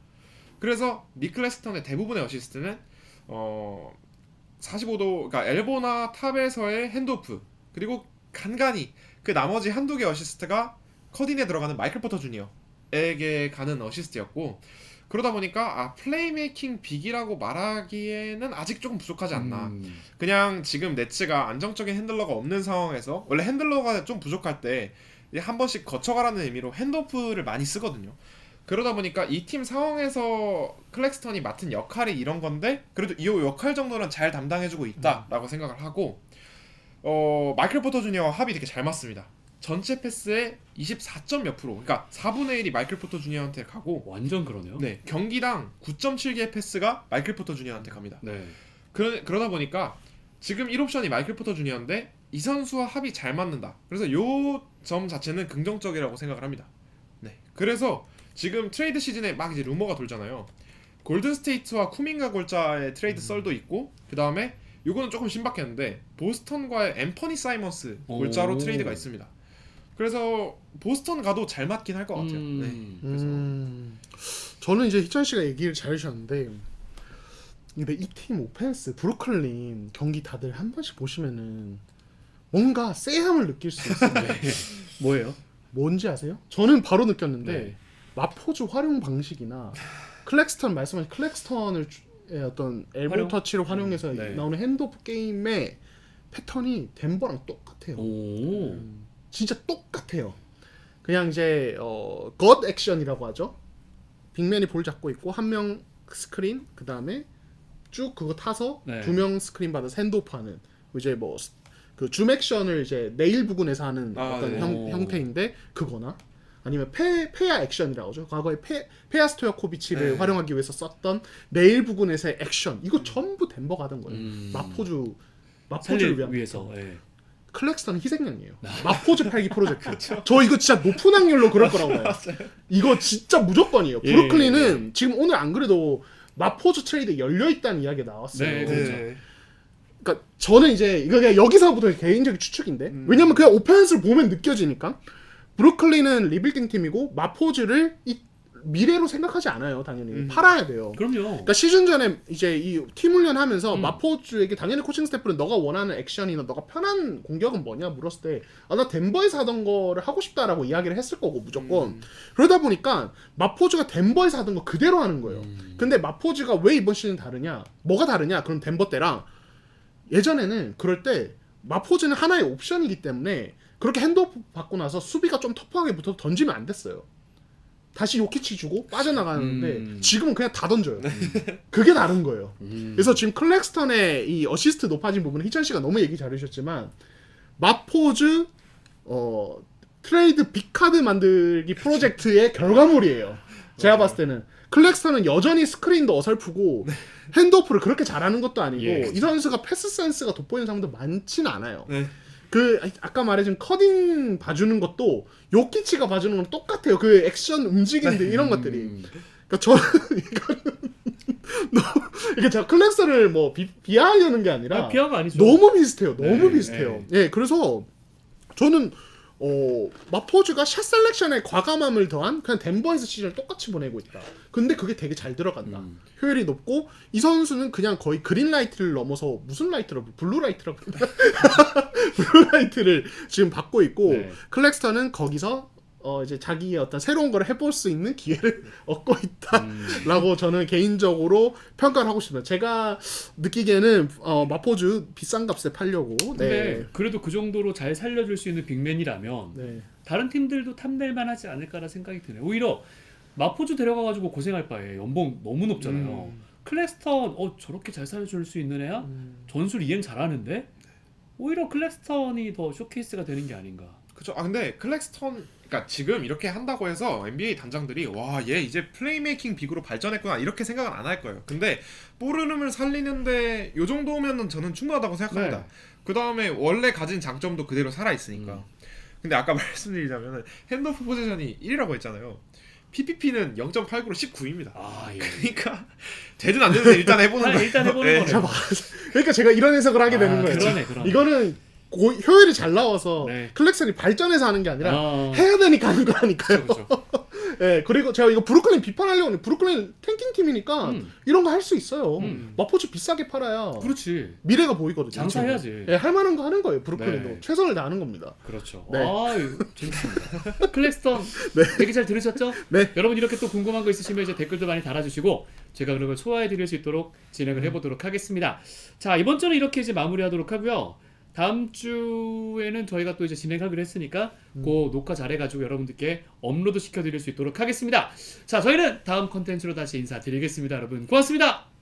Speaker 2: 그래서 닉 클렉스턴의 대부분의 어시스트는 45도 그러니까 엘보나 탑에서의 핸드오프 그리고 간간히 그 나머지 한두 개 어시스트가 커딘에 들어가는 마이클 포터 주니어에게 가는 어시스트였고 그러다 보니까 플레이메이킹 빅이라고 말하기에는 아직 조금 부족하지 않나. 그냥 지금 네츠가 안정적인 핸들러가 없는 상황에서 원래 핸들러가 좀 부족할 때 한 번씩 거쳐가라는 의미로 핸드오프를 많이 쓰거든요. 그러다 보니까 이 팀 상황에서 클렉스턴이 맡은 역할이 이런 건데 그래도 이 역할 정도는 잘 담당해주고 있다라고 생각을 하고 마이클 포터 주니어와 합이 되게 잘 맞습니다. 전체 패스의 24점 몇 프로 그러니까 4분의 1이 마이클 포터 주니어한테 가고
Speaker 1: 완전 그러네요.
Speaker 2: 네, 경기당 9.7개의 패스가 마이클 포터 주니어한테 갑니다.
Speaker 1: 네.
Speaker 2: 그러다 보니까 지금 1옵션이 마이클 포터 주니어인데 이 선수와 합이 잘 맞는다. 그래서 요 점 자체는 긍정적이라고 생각을 합니다. 네, 그래서 지금 트레이드 시즌에 막 이제 루머가 돌잖아요. 골든 스테이트와 쿠밍가 골자의 트레이드 썰도 있고 그 다음에 요거는 조금 신박했는데 보스턴과의 앰퍼니 사이먼스 골자로 트레이드가 있습니다. 그래서 보스턴 가도 잘 맞긴 할 것 같아요. 네, 그래서
Speaker 3: 저는 이제 희찬 씨가 얘기를 잘 해주셨는데 근데 이 팀 오펜스 브루클린 경기 다들 한 번씩 보시면은 뭔가 쎄함을 느낄 수 있어요.
Speaker 1: 뭐예요?
Speaker 3: 뭔지 아세요? 저는 바로 느꼈는데
Speaker 1: 네.
Speaker 3: 마포즈 활용 방식이나 클렉스턴 말씀하신 클렉스턴을 어떤 엘보 터치를 활용해서
Speaker 1: 네.
Speaker 3: 나오는 핸드오프 게임의 패턴이 덴버랑 똑같아요.
Speaker 1: 오.
Speaker 3: 진짜 똑같아요. 그냥 이제 것 액션이라고 하죠. 빅맨이 볼 잡고 있고 한 명 스크린 그 다음에 쭉 그거 타서
Speaker 1: 네.
Speaker 3: 2명 스크린 받아서 핸드오프하는 이제 뭐 그 줌 액션을 이제 네일 부근에서 하는 어떤
Speaker 2: 네.
Speaker 3: 형태인데 그거나 아니면 페아 액션이라고 하죠. 과거에 페아 스토야코비치를
Speaker 2: 네.
Speaker 3: 활용하기 위해서 썼던 네일 부근에서의 액션 이거 전부 덴버가 하던 거예요. 마포주를 위한
Speaker 1: 위해서. 네.
Speaker 3: 클렉스턴은 희생양이에요. 마포즈 팔기 프로젝트. 저 이거 진짜 높은 확률로 그럴 거라고 봐요. 이거 진짜 무조건이에요.
Speaker 1: 예,
Speaker 3: 브루클린은 지금 오늘 안 그래도 마포즈 트레이드 열려 있다는 이야기가 나왔어요.
Speaker 1: 네,
Speaker 2: 네.
Speaker 3: 그러니까 저는 이제 이거 그냥 여기서부터 개인적인 추측인데 왜냐면 그냥 오펜스를 보면 느껴지니까 브루클린은 리빌딩 팀이고 마포즈를 이 미래로 생각하지 않아요. 당연히 팔아야 돼요.
Speaker 1: 그럼요.
Speaker 3: 그러니까 시즌 전에 이제 이 팀 훈련하면서 마포주에게 당연히 코칭 스태프는 너가 원하는 액션이나 너가 편한 공격은 뭐냐 물었을 때 나 덴버에서 하던 거를 하고 싶다라고 이야기를 했을 거고 무조건 그러다 보니까 마포주가 덴버에서 하던 거 그대로 하는 거예요. 근데 마포주가 왜 이번 시즌 다르냐 뭐가 다르냐 그럼 덴버 때랑 예전에는 그럴 때 마포주는 하나의 옵션이기 때문에 그렇게 핸드오프 받고 나서 수비가 좀 터프하게 붙어서 던지면 안 됐어요. 다시 요키치 주고 빠져나가는데 지금은 그냥 다 던져요. 그게 다른 거예요. 그래서 지금 클렉스턴의 이 어시스트 높아진 부분은 희찬 씨가 너무 얘기 잘해주셨지만 마포즈 트레이드 빅카드 만들기 프로젝트의 결과물이에요. 제가 봤을 때는 클렉스턴은 여전히 스크린도 어설프고 핸드오프를 그렇게 잘하는 것도 아니고
Speaker 1: 예.
Speaker 3: 이 선수가 패스 센스가 돋보이는 상황도 많지는 않아요.
Speaker 2: 네.
Speaker 3: 그 아까 말해준 커딩 봐주는 것도 요키치가 봐주는 거랑 똑같아요. 그 액션 움직임들 이런 것들이. 그러니까 저는 이게 제가 클렉스턴을 뭐 비하하려는 게 아니라
Speaker 1: 비하가 아니죠.
Speaker 3: 너무 비슷해요. 너무
Speaker 1: 네,
Speaker 3: 비슷해요. 예, 그래서 저는 마포즈가 샷 셀렉션에 과감함을 더한 그냥 덴버에서 시즌을 똑같이 보내고 있다. 근데 그게 되게 잘 들어간다. 효율이 높고 이 선수는 그냥 거의 그린 라이트를 넘어서 무슨 라이트라고 블루 라이트라고 블루 라이트를 지금 받고 있고
Speaker 1: 네.
Speaker 3: 클렉스턴은 거기서 이제 자기의 어떤 새로운 걸 해볼 수 있는 기회를 얻고 있다라고 저는 개인적으로 평가를 하고 싶습니다. 제가 느끼기에는 마포즈 비싼 값에 팔려고.
Speaker 1: 근데
Speaker 3: 네.
Speaker 1: 그래도 그 정도로 잘 살려줄 수 있는 빅맨이라면
Speaker 3: 네.
Speaker 1: 다른 팀들도 탐낼만 하지 않을까라는 생각이 드네요. 오히려 마포주 데려가가지고 고생할 바에 연봉 너무 높잖아요. 클렉스턴 저렇게 잘 살려줄 수 있는 애야? 전술 이행 잘하는데? 오히려 클렉스턴이 더 쇼케이스가 되는 게 아닌가.
Speaker 2: 그죠. 근데 클렉스턴, 그러니까 지금 이렇게 한다고 해서 NBA 단장들이 와, 얘 이제 플레이메이킹 빅으로 발전했구나 이렇게 생각은 안 할 거예요. 근데 볼 흐름을 살리는데 요 정도면은 저는 충분하다고 생각합니다.
Speaker 1: 네.
Speaker 2: 그 다음에 원래 가진 장점도 그대로 살아 있으니까. 근데 아까 말씀드리자면은 핸드오프 포지션이 1위라고 했잖아요. PPP는 0.89로 19위입니다.
Speaker 1: 예.
Speaker 2: 그러니까 되든 안 되든 일단 해보는 거예요.
Speaker 1: 일단 해보는
Speaker 2: 네.
Speaker 1: 거네요.
Speaker 3: 그러니까 제가 이런 해석을 하게 되는 거예요.
Speaker 1: 그러네.
Speaker 3: 이거는 효율이 잘 나와서
Speaker 1: 네.
Speaker 3: 클렉슨이 발전해서 하는 게 아니라 해야 되니까 하는 거라니까요.
Speaker 1: 그렇죠.
Speaker 3: 네, 그리고 제가 이거 브루클린 비판하려고 하는데 브루클린 탱킹 팀이니까 이런 거 할 수 있어요. 마포츠 비싸게 팔아야
Speaker 1: 그렇지.
Speaker 3: 미래가 보이거든요.
Speaker 1: 장사해야지.
Speaker 3: 네, 할 만한 거 하는 거예요. 브루클린도
Speaker 1: 네.
Speaker 3: 최선을 다하는 겁니다.
Speaker 1: 그렇죠.
Speaker 3: 네.
Speaker 1: 재밌습니다. 클렉스턴 얘기 잘 들으셨죠?
Speaker 3: 네.
Speaker 1: 여러분 이렇게 또 궁금한 거 있으시면 이제 댓글도 많이 달아주시고 제가 그런 걸 소화해 드릴 수 있도록 진행을 해보도록 하겠습니다. 자, 이번 주는 이렇게 이제 마무리하도록 하고요. 다음 주에는 저희가 또 이제 진행하기로 했으니까 그 녹화 잘해가지고 여러분들께 업로드 시켜드릴 수 있도록 하겠습니다. 자, 저희는 다음 컨텐츠로 다시 인사드리겠습니다. 여러분 고맙습니다.